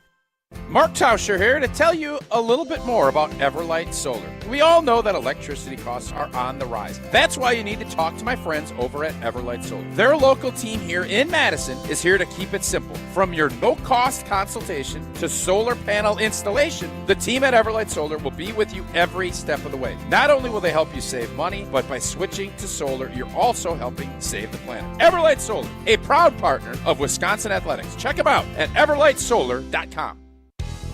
Mark Tauscher here to tell you a little bit more about Everlight Solar. We all know that electricity costs are on the rise. That's why you need to talk to my friends over at Everlight Solar. Their local team here in Madison is here to keep it simple. From your no-cost consultation to solar panel installation, the team at Everlight Solar will be with you every step of the way. Not only will they help you save money, but by switching to solar, you're also helping save the planet. Everlight Solar, a proud partner of Wisconsin Athletics. Check them out at everlightsolar.com.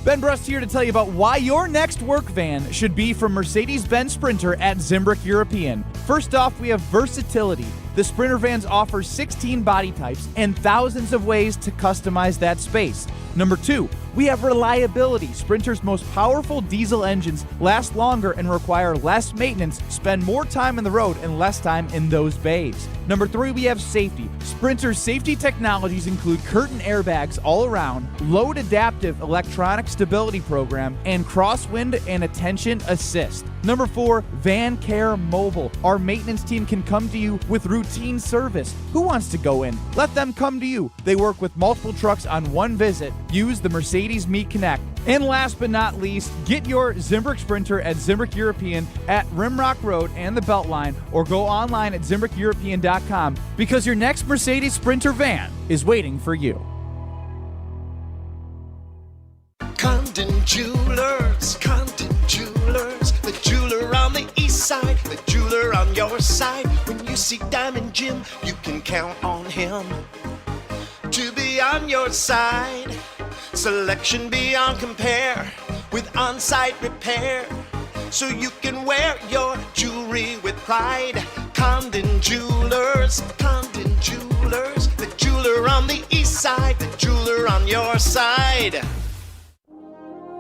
Ben Brust here to tell you about why your next work van should be from Mercedes-Benz Sprinter at Zimbrick European. First off, we have versatility. The Sprinter vans offer 16 body types and thousands of ways to customize that space. Number 2, we have reliability. Sprinter's most powerful diesel engines last longer and require less maintenance, spend more time on the road and less time in those bays. Number 3, we have safety. Sprinter's safety technologies include curtain airbags all around, load adaptive electronic stability program, and crosswind and attention assist. Number 4, Van Care Mobile. Our maintenance team can come to you with routine service. Who wants to go in? Let them come to you. They work with multiple trucks on one visit. Use the Mercedes Meet Connect. And last but not least, get your Zimbrick Sprinter at Zimbrick European at Rimrock Road and the Beltline, or go online at ZimbrickEuropean.com, because your next Mercedes Sprinter van is waiting for you. Condon Jewelers, the jeweler on the east side, the jeweler on your side. When you see Diamond Jim, you can count on him to be on your side. Selection beyond compare with on-site repair, so you can wear your jewelry with pride. Condon Jewelers, the jeweler on the east side, the jeweler on your side.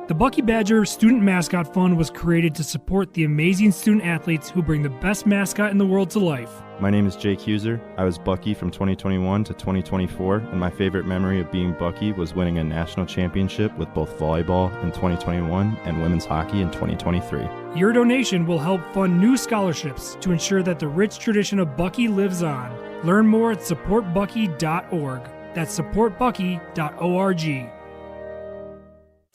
The Bucky Badger Student Mascot Fund was created to support the amazing student athletes who bring the best mascot in the world to life. My name is Jake Huser. I was Bucky from 2021 to 2024, and my favorite memory of being Bucky was winning a national championship with both volleyball in 2021 and women's hockey in 2023. Your donation will help fund new scholarships to ensure that the rich tradition of Bucky lives on. Learn more at supportbucky.org. That's supportbucky.org.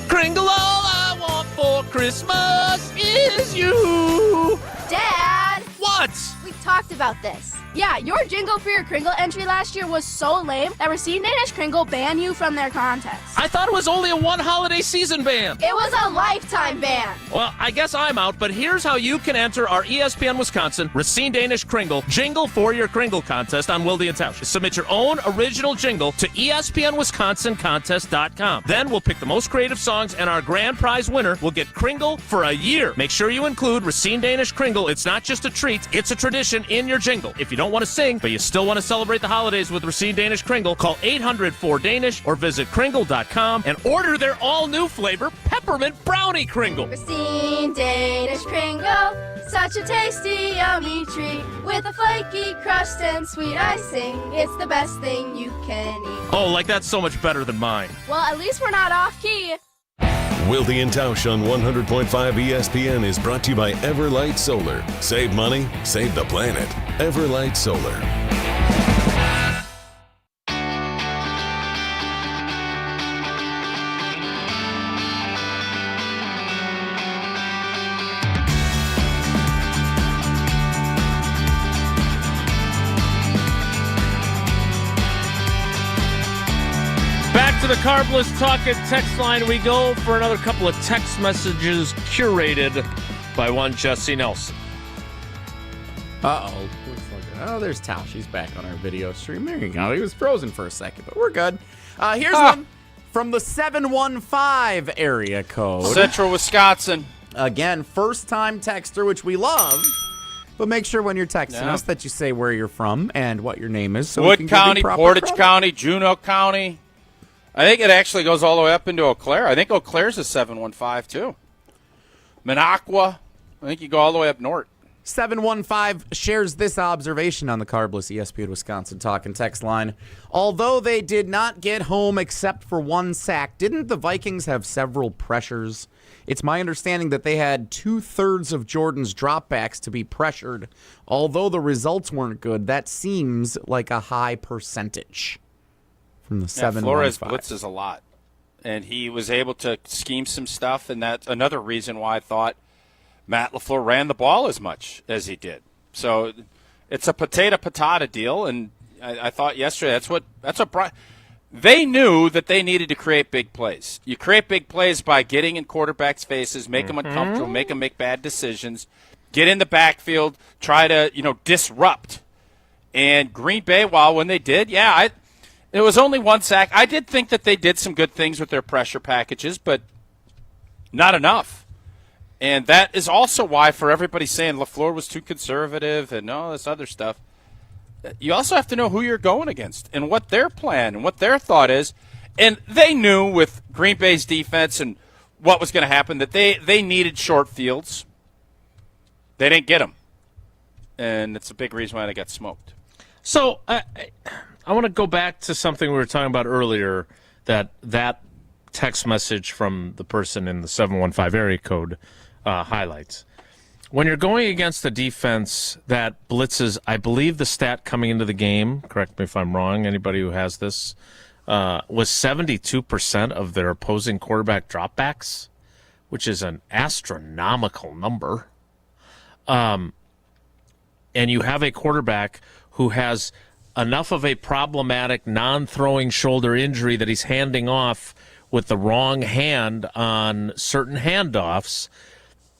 Kringle, all I want for Christmas is you. Dad! What? We talked about this. Yeah, your jingle for your Kringle entry last year was so lame that Racine Danish Kringle banned you from their contest. I thought it was only a one holiday season ban. It was a lifetime ban. Well, I guess I'm out, but here's how you can enter our ESPN Wisconsin Racine Danish Kringle Jingle for Your Kringle contest on Wilde and Tausch. Submit your own original jingle to ESPNWisconsinContest.com. Then we'll pick the most creative songs, and our grand prize winner will get Kringle for a year. Make sure you include Racine Danish Kringle. It's not just a treat, it's a tradition in your jingle. If you don't want to sing, but you still want to celebrate the holidays with Racine Danish Kringle, call 800-4DANISH or visit Kringle.com and order their all-new flavor, Peppermint Brownie Kringle. Racine Danish Kringle, such a tasty, yummy treat with a flaky crust and sweet icing. It's the best thing you can eat. Oh, like that's so much better than mine. Well, at least we're not off-key. Wilde and Tausch on 100.5 ESPN is brought to you by Everlight Solar. Save money, save the planet. Everlight Solar. Back to the Carbless Talk It text line we go for another couple of text messages curated by one Jesse Nelson. Uh-oh. Oh, there's Tausch. He's back on our video stream. There you go. He was frozen for a second, but we're good. Here's one from the 715 area code. Central Wisconsin. Again, first-time texter, which we love. But make sure when you're texting us that you say where you're from and what your name is. So Wood County, Portage County, Juneau County. I think it actually goes all the way up into Eau Claire. I think Eau Claire's a 715, too. Minocqua. I think you go all the way up north. 715 shares this observation on the Carbless ESPN Wisconsin Talk and Text line. Although they did not get home except for one sack, didn't the Vikings have several pressures? It's my understanding that they had 2/3 of Jordan's dropbacks to be pressured. Although the results weren't good, that seems like a high percentage. From the 715. Flores blitzes a lot. And he was able to scheme some stuff, and that's another reason why I thought Matt LaFleur ran the ball as much as he did. So it's a potato-patata deal, and I thought yesterday that's what they knew that they needed to create big plays. You create big plays by getting in quarterbacks' faces, make them uncomfortable, make them make bad decisions, get in the backfield, try to disrupt. And Green Bay, when they did, it was only one sack. I did think that they did some good things with their pressure packages, but not enough. And that is also why, for everybody saying LaFleur was too conservative and all this other stuff, you also have to know who you're going against and what their plan and what their thought is. And they knew with Green Bay's defense and what was going to happen that they needed short fields. They didn't get them. And it's a big reason why they got smoked. So I want to go back to something we were talking about earlier, that text message from the person in the 715 area code highlights. When you're going against a defense that blitzes, I believe the stat coming into the game, correct me if I'm wrong, anybody who has this, was 72% of their opposing quarterback dropbacks, which is an astronomical number. And you have a quarterback who has enough of a problematic non-throwing shoulder injury that he's handing off with the wrong hand on certain handoffs.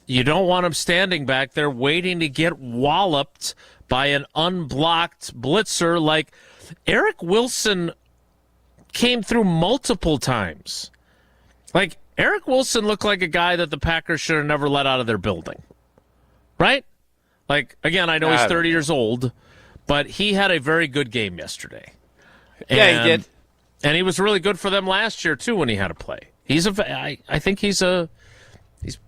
You don't want him standing back there waiting to get walloped by an unblocked blitzer. Like, Eric Wilson came through multiple times. Like, Eric Wilson looked like a guy that the Packers should have never let out of their building. Right? Like, again, I know he's 30 years old, but he had a very good game yesterday. Yeah, he did. And he was really good for them last year, too, when he had to play. I think he's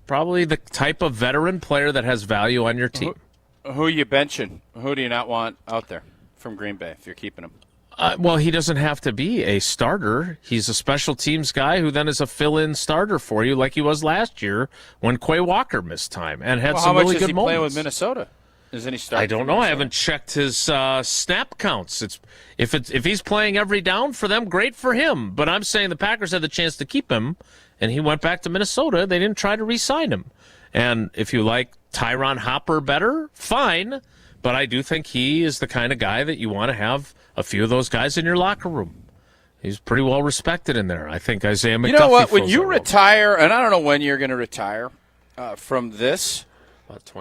probably the type of veteran player that has value on your team. Who are you benching? Who do you not want out there from Green Bay if you're keeping him? Well, he doesn't have to be a starter. He's a special teams guy who then is a fill-in starter for you like he was last year when Quay Walker missed time and had some really good moments. How much is he playing with Minnesota? Isn't he starting? I don't know. I haven't checked his snap counts. If he's playing every down for them, great for him. But I'm saying the Packers had the chance to keep him, and he went back to Minnesota. They didn't try to re-sign him. And if you like Tyron Hopper better, fine. But I do think he is the kind of guy that you want to have a few of those guys in your locker room. He's pretty well respected in there. I think Isaiah McDuffie. You know what? When you retire, and I don't know when you're going to retire from this,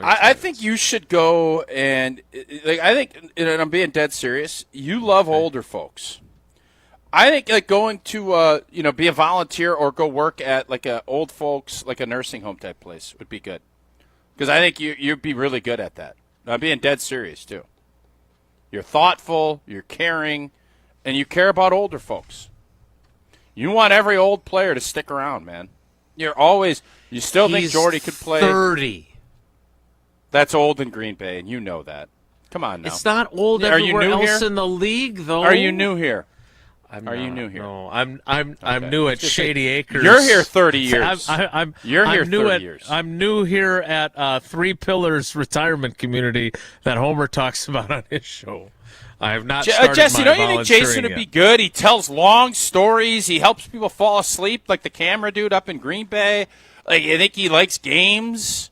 I think you should go and I think, and I'm being dead serious. You love older folks. I think like going to be a volunteer or go work at like a old folks like a nursing home type place would be good because I think you'd be really good at that. I'm being dead serious too. You're thoughtful, you're caring, and you care about older folks. You want every old player to stick around, man. You still think Jordy could play 30. That's old in Green Bay, and you know that. Come on now. It's not old everywhere else in the league, though. Are you new here? Are you new here? No, I'm new at Shady Acres. You're here 30 years. You're here 30 years. I'm new here at Three Pillars Retirement Community that Homer talks about on his show. I have not started Jesse, my don't you think Jason would yet. be good? He tells long stories. He helps people fall asleep, like the camera dude up in Green Bay. Like, I think he likes games.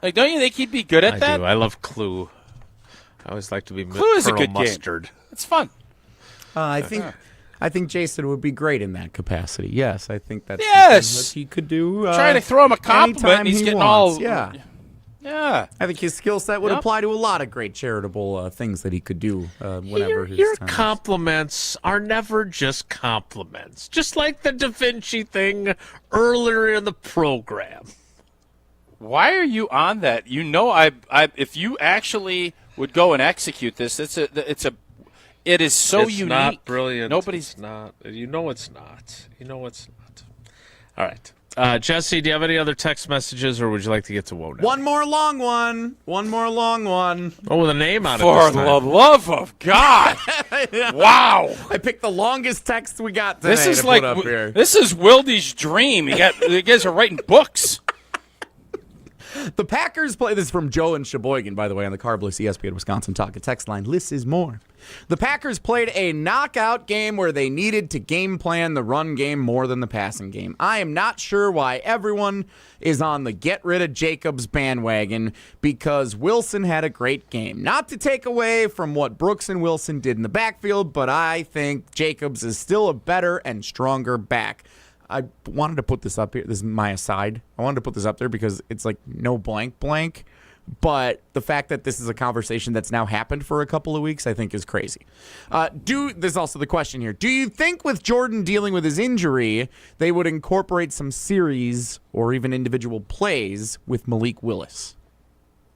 Like, don't you think he'd be good at that? I do. I love Clue. I always like to be Clue is a good Mustard. game. It's fun. I think Jason would be great in that capacity. Yes, I think that's something that he could do. Trying to throw him a compliment, and he's getting all. Yeah. I think his skill set would apply to a lot of great charitable things that he could do whenever Your compliments are never just compliments. Just like the Da Vinci thing earlier in the program. Why are you on that? You know, if you actually would go and execute this, it is so unique. It's not brilliant. Nobody's it's not. You know it's not. All right. Jesse, do you have any other text messages, or would you like to get to Woe Now? One more long one. Oh, with a name on it. For the love of God! Wow! I picked the longest text we got today. This is to like put up here. This is Wildy's dream. You guys are writing books. The Packers play. This is from Joe and Sheboygan, by the way, on the Carbless ESPN Wisconsin Talk text line. Less is more. The Packers played a knockout game where they needed to game plan the run game more than the passing game. I am not sure why everyone is on the get rid of Jacobs bandwagon because Wilson had a great game. Not to take away from what Brooks and Wilson did in the backfield, but I think Jacobs is still a better and stronger back. I wanted to put this up here. This is my aside. I wanted to put this up there because it's like no blank. But the fact that this is a conversation that's now happened for a couple of weeks, I think is crazy. There's also the question here. Do you think with Jordan dealing with his injury, they would incorporate some series or even individual plays with Malik Willis?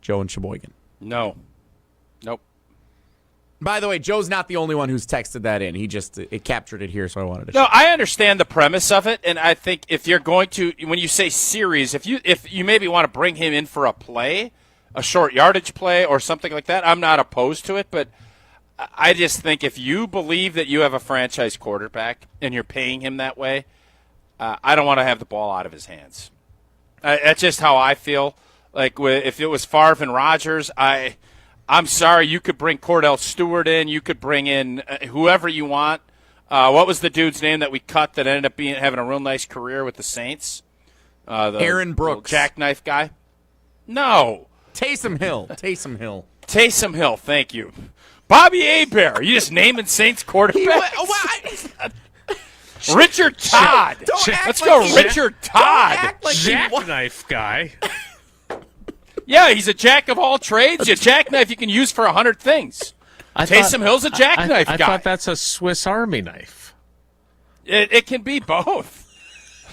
Joe and Sheboygan. No. Nope. By the way, Joe's not the only one who's texted that in. It captured it here, so I wanted to. No, I understand the premise of it, and I think if you're going to, when you say series, if you maybe want to bring him in for a play, a short yardage play or something like that, I'm not opposed to it. But I just think if you believe that you have a franchise quarterback and you're paying him that way, I don't want to have the ball out of his hands. That's just how I feel. Like if it was Favre and Rodgers, I'm sorry, you could bring Cordell Stewart in. You could bring in whoever you want. What was the dude's name that we cut that ended up having a real nice career with the Saints? Aaron Brooks. Jackknife guy? No. Taysom Hill, thank you. Bobby Hebert. You just naming Saints quarterbacks? Richard Todd. Let's go Richard Todd. Jackknife guy. Yeah, he's a jack of all trades. A jackknife you can use for 100 things. Taysom Hill's a jackknife guy. I thought that's a Swiss Army knife. It can be both.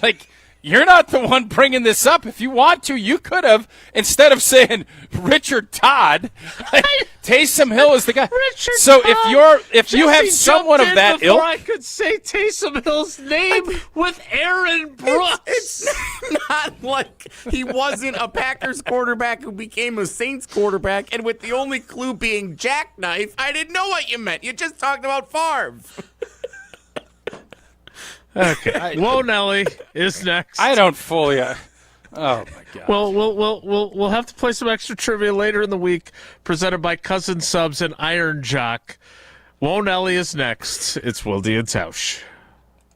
Like, you're not the one bringing this up. If you want to, you could have, instead of saying Richard Todd, Taysom Hill is the guy. Richard so Todd. if you have someone of that ilk, I could say Taysom Hill's name with Aaron Brooks. It's not like he wasn't a Packers quarterback who became a Saints quarterback, and with the only clue being jackknife, I didn't know what you meant. You just talked about Favre. Okay. Whoa, Nelly is next. I don't fully. Oh my God. Well, we'll have to play some extra trivia later in the week, presented by Cousin Subs and Iron Jock. Whoa, Nelly is next. It's Wilde and Tausch.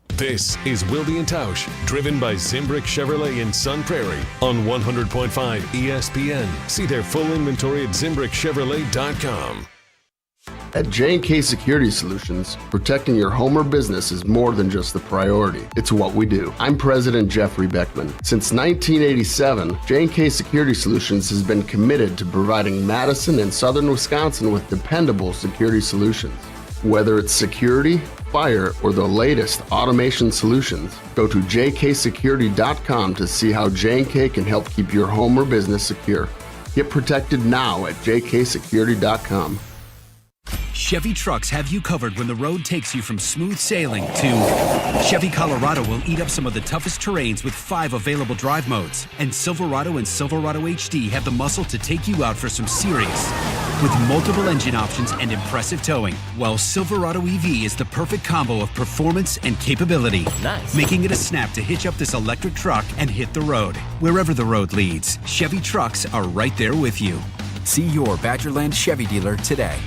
This is Wilde and Tausch, driven by Zimbrick Chevrolet in Sun Prairie on 100.5 ESPN. See their full inventory at ZimbrickChevrolet.com. At J&K Security Solutions, protecting your home or business is more than just the priority. It's what we do. I'm President Jeffrey Beckman. Since 1987, J&K Security Solutions has been committed to providing Madison and southern Wisconsin with dependable security solutions. Whether it's security, fire, or the latest automation solutions, go to jksecurity.com to see how J&K can help keep your home or business secure. Get protected now at jksecurity.com. Chevy trucks have you covered when the road takes you from smooth sailing to Chevy Colorado will eat up some of the toughest terrains with 5 available drive modes. And Silverado and Silverado HD have the muscle to take you out for some serious. With multiple engine options and impressive towing, while Silverado EV is the perfect combo of performance and capability. Nice. Making it a snap to hitch up this electric truck and hit the road. Wherever the road leads, Chevy trucks are right there with you. See your Badgerland Chevy dealer today.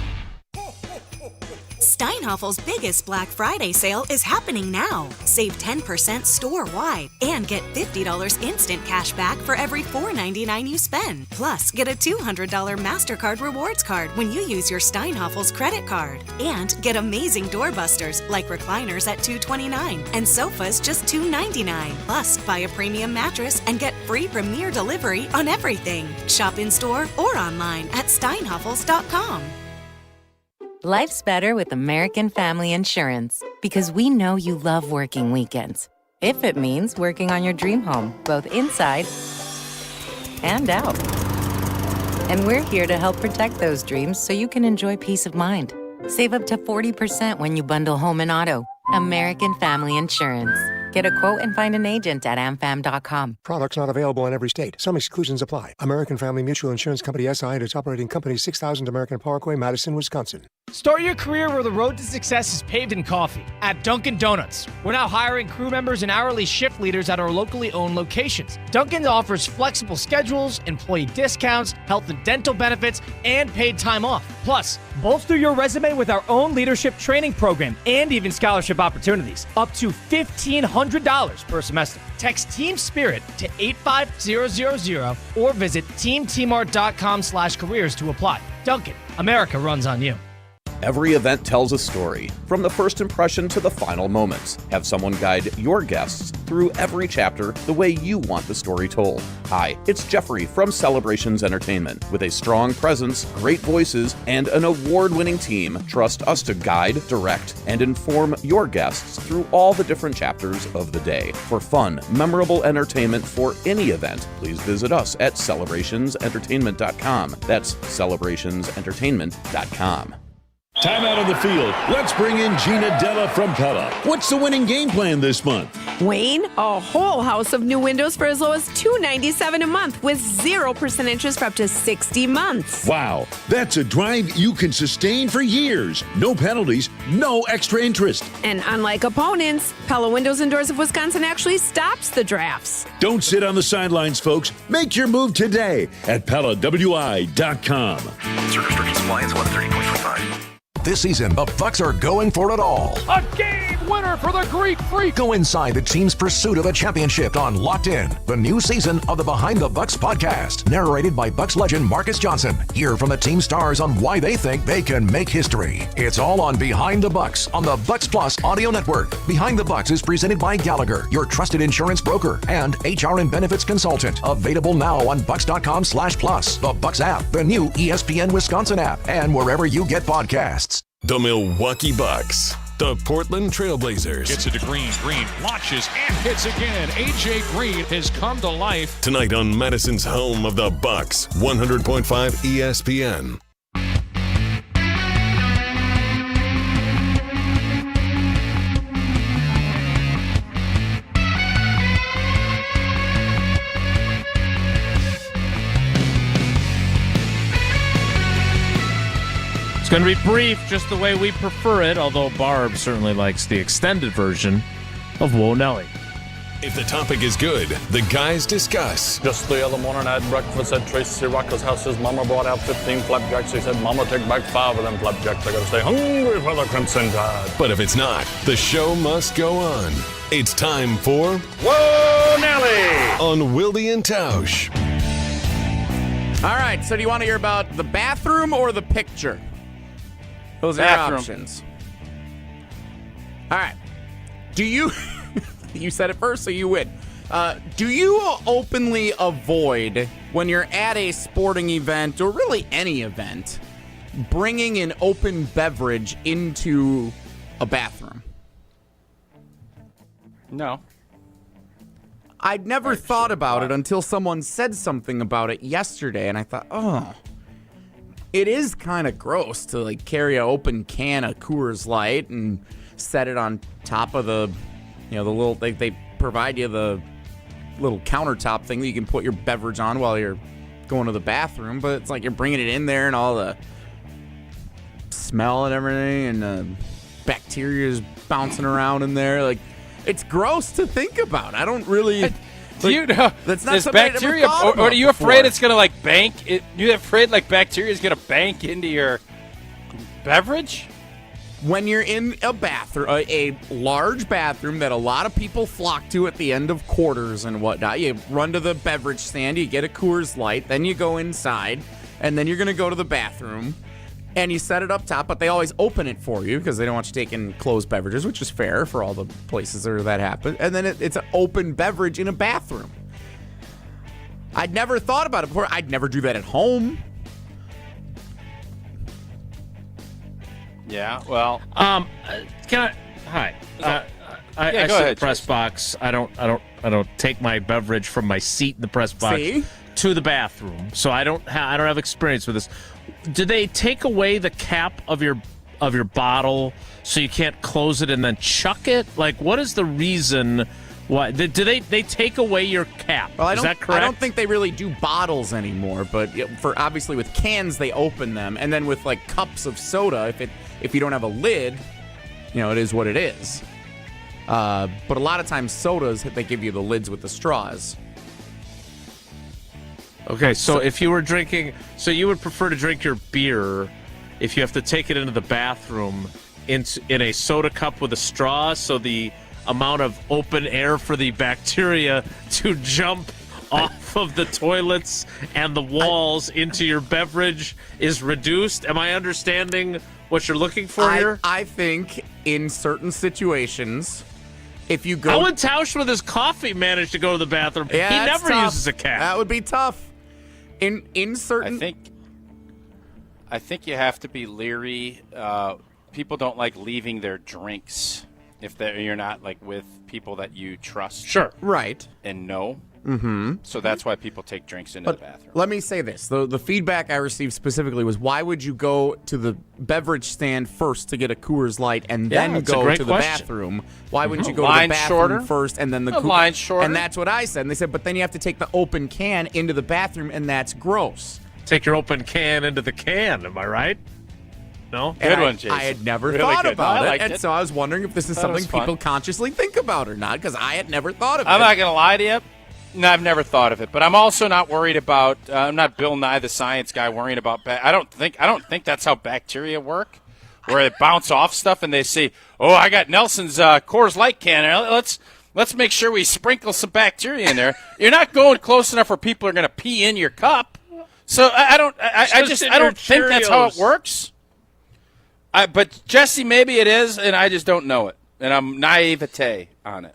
Steinhaffel's biggest Black Friday sale is happening now. Save 10% store-wide and get $50 instant cash back for every $4.99 you spend. Plus, get a $200 MasterCard rewards card when you use your Steinhaffel's credit card. And get amazing doorbusters like recliners at $229 and sofas just $299. Plus, buy a premium mattress and get free premier delivery on everything. Shop in-store or online at steinhaffels.com. Life's better with American Family Insurance because we know you love working weekends. If it means working on your dream home, both inside and out. And we're here to help protect those dreams so you can enjoy peace of mind. Save up to 40% when you bundle home and auto. American Family Insurance. Get a quote and find an agent at amfam.com. Products not available in every state. Some exclusions apply. American Family Mutual Insurance Company SI and its operating company 6000 American Parkway, Madison, Wisconsin. Start your career where the road to success is paved in coffee. At Dunkin' Donuts, we're now hiring crew members and hourly shift leaders at our locally owned locations. Dunkin' offers flexible schedules, employee discounts, health and dental benefits, and paid time off. Plus, bolster your resume with our own leadership training program and even scholarship opportunities. Up to $1,500 per semester. Text Team Spirit to 85000 or visit teamtmart.com/careers to apply. Dunkin', America runs on you. Every event tells a story, from the first impression to the final moments. Have someone guide your guests through every chapter the way you want the story told. Hi, it's Jeffrey from Celebrations Entertainment. With a strong presence, great voices, and an award-winning team, trust us to guide, direct, and inform your guests through all the different chapters of the day. For fun, memorable entertainment for any event, please visit us at celebrationsentertainment.com. That's celebrationsentertainment.com. Timeout on the field. Let's bring in Gina Della from Pella. What's the winning game plan this month? Wayne, a whole house of new windows for as low as $297 a month with 0% interest for up to 60 months. Wow, that's a drive you can sustain for years. No penalties, no extra interest. And unlike opponents, Pella Windows and Doors of Wisconsin actually stops the drafts. Don't sit on the sidelines, folks. Make your move today at PellaWI.com. Insert restrictions apply. It's 130.25. This season, the Bucks are going for it all. A game winner for the Greek Freak. Go inside the team's pursuit of a championship on Locked In, the new season of the Behind the Bucks podcast, narrated by Bucks legend Marcus Johnson. Hear from the team stars on why they think they can make history. It's all on Behind the Bucks on the Bucks Plus audio network. Behind the Bucks is presented by Gallagher, your trusted insurance broker, and HR and benefits consultant. Available now on bucks.com/plus, the Bucks app, the new ESPN Wisconsin app, and wherever you get podcasts. The Milwaukee Bucks. The Portland Trailblazers. Gets it to Green. Green launches and hits again. A.J. Green has come to life. Tonight on Madison's home of the Bucks, 100.5 ESPN. It's going to be brief, just the way we prefer it, although Barb certainly likes the extended version of Whoa Nelly. If the topic is good, the guys discuss. Just the other morning I had breakfast at Tracy Rocker's house. His mama brought out 15 flapjacks. He said, Mama, take back 5 of them flapjacks. I got to stay hungry for the Crimson Tide. But if it's not, the show must go on. It's time for Whoa Nelly on Wilde and Tausch. All right, so do you want to hear about the bathroom or the picture? Those are your options. All right. Do you... You said it first, so you win. Do you openly avoid, when you're at a sporting event, or really any event, bringing an open beverage into a bathroom? No. I'd never thought about it until someone said something about it yesterday, and I thought, oh... It is kind of gross to like carry an open can of Coors Light and set it on top of the, the little, they provide you the little countertop thing that you can put your beverage on while you're going to the bathroom, but it's like you're bringing it in there and all the smell and everything and the bacteria is bouncing around in there. Like, it's gross to think about. I don't really... Do you know that's not there's bacteria, or are you afraid it's going to like bank? You afraid like bacteria is going to bank into your beverage? When you're in a bathroom, a large bathroom that a lot of people flock to at the end of quarters and whatnot, you run to the beverage stand, you get a Coors Light, then you go inside, and then you're going to go to the bathroom, and you set it up top, but they always open it for you because they don't want you taking closed beverages, which is fair for all the places where that happens. And then it's an open beverage in a bathroom. I'd never thought about it before. I'd never do that at home. Yeah, well, can I? Hi. I go sit in ahead, the press box. I don't take my beverage from my seat in the press box to the bathroom, so I don't have experience with this. Do they take away the cap of your bottle so you can't close it and then chuck it? Like, what is the reason why? Do they take away your cap? Well, is that correct? I don't think they really do bottles anymore, but for obviously with cans they open them, and then with like cups of soda, if you don't have a lid, it is what it is. But a lot of times sodas, they give you the lids with the straws. Okay, so if you were drinking, so you would prefer to drink your beer if you have to take it into the bathroom in a soda cup with a straw, so the amount of open air for the bacteria to jump off of the toilets and the walls into your beverage is reduced? Am I understanding what you're looking for here? I think in certain situations, if you go... How would Tausch with his coffee manage to go to the bathroom? Yeah, he never tough. uses a cap. That would be tough. In certain... I think you have to be leery. People don't like leaving their drinks if you're not like with people that you trust. Sure. Right. And know. Mm-hmm. So that's why people take drinks into the bathroom. Let me say this. The feedback I received specifically was, why would you go to the beverage stand first to get a Coors Light and then go to the bathroom? Why wouldn't you go to the bathroom first and then the line shorter? And that's what I said. And they said, but then you have to take the open can into the bathroom, and that's gross. Take your open can into the can, am I right? No? Good one, Jason. I had never Really thought good. about I it, liked and it. so I was wondering if this is something people consciously think about or not, because I had never thought of it. I'm not going to lie to you. No, I've never thought of it, but I'm also not worried about. I'm not Bill Nye the Science Guy worrying about. I don't think that's how bacteria work. where they bounce off stuff and they say, "Oh, I got Nelson's Coors Light can. Let's make sure we sprinkle some bacteria in there." You're not going close enough where people are going to pee in your cup. So I don't think that's how it works. But Jesse, maybe it is, and I just don't know it, and I'm naivete on it.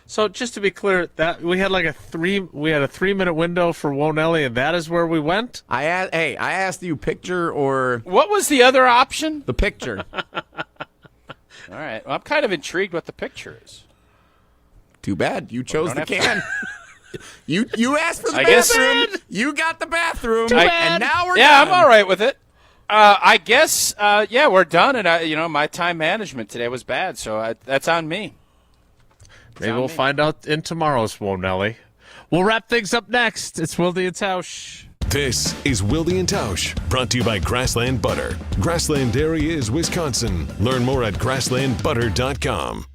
So just to be clear, that we had a 3-minute window for Wonelli, and that is where we went. I asked you picture or what was the other option? The picture. All right, well, I'm kind of intrigued what the picture is. Too bad you chose the can. You asked for the bathroom. You got the bathroom, and now we're done. I'm all right with it. I guess we're done, and my time management today was bad, so that's on me. Maybe we'll find out in tomorrow's Wonelli. We'll wrap things up next. It's Wilde and Tausch. This is Wilde and Tausch, brought to you by Grassland Butter. Grassland Dairy is Wisconsin. Learn more at grasslandbutter.com.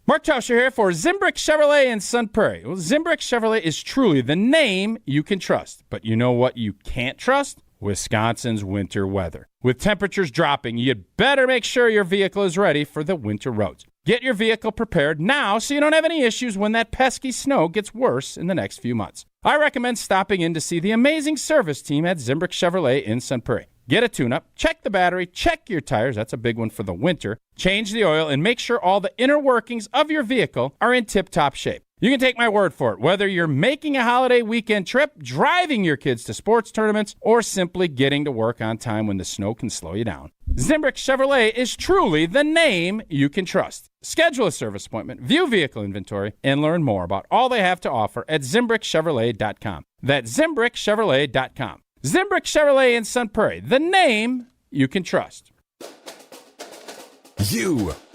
Mark Tauscher here for Zimbrick Chevrolet in Sun Prairie. Well, Zimbrick Chevrolet is truly the name you can trust. But you know what you can't trust? Wisconsin's winter weather. With temperatures dropping, you'd better make sure your vehicle is ready for the winter roads. Get your vehicle prepared now so you don't have any issues when that pesky snow gets worse in the next few months. I recommend stopping in to see the amazing service team at Zimbrick Chevrolet in Sun Prairie. Get a tune-up, check the battery, check your tires, that's a big one for the winter, change the oil, and make sure all the inner workings of your vehicle are in tip-top shape. You can take my word for it, whether you're making a holiday weekend trip, driving your kids to sports tournaments, or simply getting to work on time when the snow can slow you down. Zimbrick Chevrolet is truly the name you can trust. Schedule a service appointment, view vehicle inventory, and learn more about all they have to offer at ZimbrickChevrolet.com. That's ZimbrickChevrolet.com. Zimbrick Chevrolet in Sun Prairie, the name you can trust.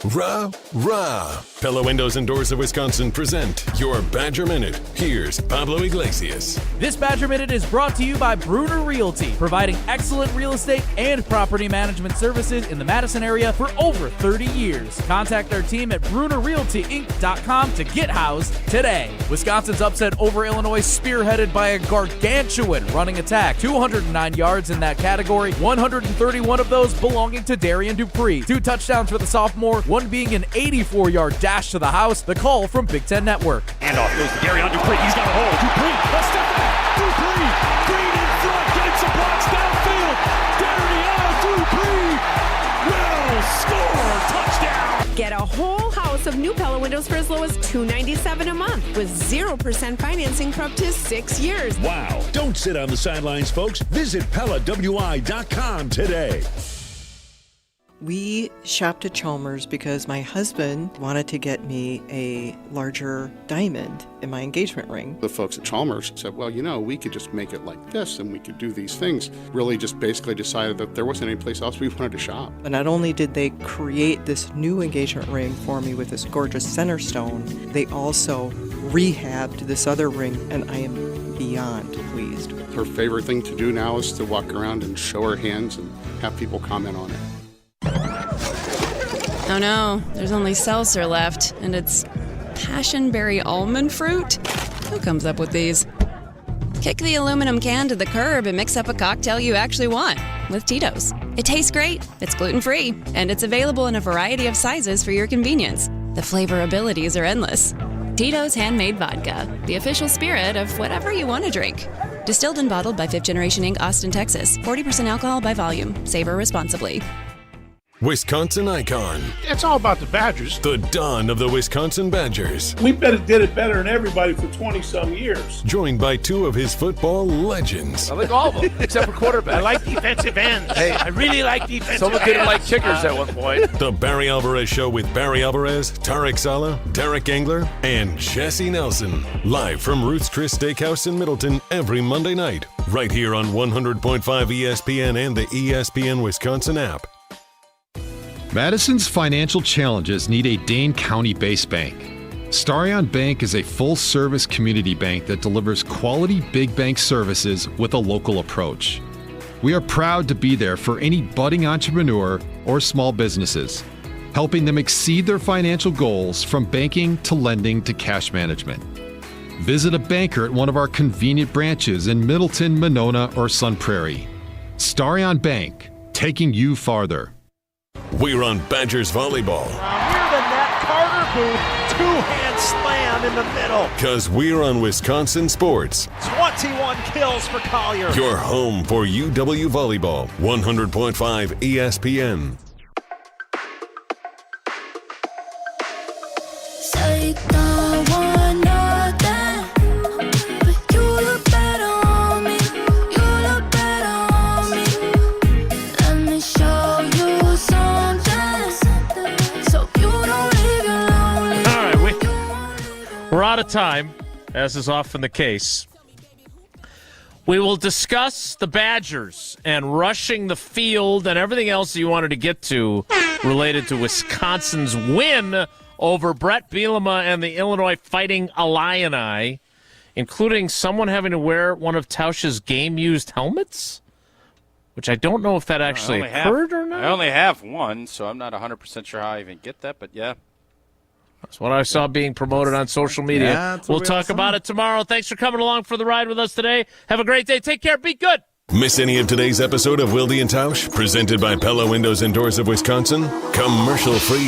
Rah. Pella Windows and Doors of Wisconsin present your Badger Minute. Here's Pablo Iglesias. This Badger Minute is brought to you by Bruner Realty, providing excellent real estate and property management services in the Madison area for over 30 years. Contact our team at BrunerRealtyInc.com to get housed today. Wisconsin's upset over Illinois, spearheaded by a gargantuan running attack. 209 yards in that category, 131 of those belonging to Darian Dupree. 2 touchdowns for the sophomore, one being an 84-yard dash to the house. The call from Big Ten Network. Handoff goes to Darian Dupree. He's got a hole. Dupree, a step back. Dupree, Green in front, getting some blocks downfield. Darian Dupree will score. Touchdown. Get a whole house of new Pella windows for as low as $297 a month with 0% financing for up to 6 years. Wow. Don't sit on the sidelines, folks. Visit PellaWI.com today. We shopped at Chalmers because my husband wanted to get me a larger diamond in my engagement ring. The folks at Chalmers said, well, we could just make it like this and we could do these things. Really just basically decided that there wasn't any place else we wanted to shop. But not only did they create this new engagement ring for me with this gorgeous center stone, they also rehabbed this other ring, and I am beyond pleased. Her favorite thing to do now is to walk around and show her hands and have people comment on it. Oh no, there's only seltzer left, and it's passionberry almond fruit? Who comes up with these? Kick the aluminum can to the curb and mix up a cocktail you actually want with Tito's. It tastes great, it's gluten-free, and it's available in a variety of sizes for your convenience. The flavor abilities are endless. Tito's Handmade Vodka, the official spirit of whatever you want to drink. Distilled and bottled by 5th Generation Inc., Austin, Texas. 40% alcohol by volume. Savor responsibly. Wisconsin icon. It's all about the Badgers. The dawn of the Wisconsin Badgers. We did it better than everybody for 20-some years. Joined by 2 of his football legends. I like all of them, except for quarterback. I like defensive ends. Hey, I really like defensive ends. Someone didn't like kickers at one point. The Barry Alvarez Show with Barry Alvarez, Tarek Saleh, Derek Engler, and Jesse Nelson. Live from Ruth's Chris Steakhouse in Middleton every Monday night. Right here on 100.5 ESPN and the ESPN Wisconsin app. Madison's financial challenges need a Dane County-based bank. Starion Bank is a full-service community bank that delivers quality big bank services with a local approach. We are proud to be there for any budding entrepreneur or small businesses, helping them exceed their financial goals from banking to lending to cash management. Visit a banker at one of our convenient branches in Middleton, Monona, or Sun Prairie. Starion Bank. taking you farther. We're on Badgers volleyball. Near the net, Carter Booth, two-hand slam in the middle. Because we're on Wisconsin sports. 21 kills for Collier. Your home for UW volleyball. 100.5 ESPN. We're out of time, as is often the case. We will discuss the Badgers and rushing the field and everything else you wanted to get to related to Wisconsin's win over Brett Bielema and the Illinois Fighting Illini, including someone having to wear one of Tausch's game-used helmets, which I don't know if that actually occurred or not. I only have one, so I'm not 100% sure how I even get that, but yeah. That's what I saw being promoted on social media. Yeah, we'll talk about it tomorrow. Thanks for coming along for the ride with us today. Have a great day. Take care. Be good. Miss any of today's episode of Wilde and Tausch? Presented by Pella Windows and Doors of Wisconsin? Commercial free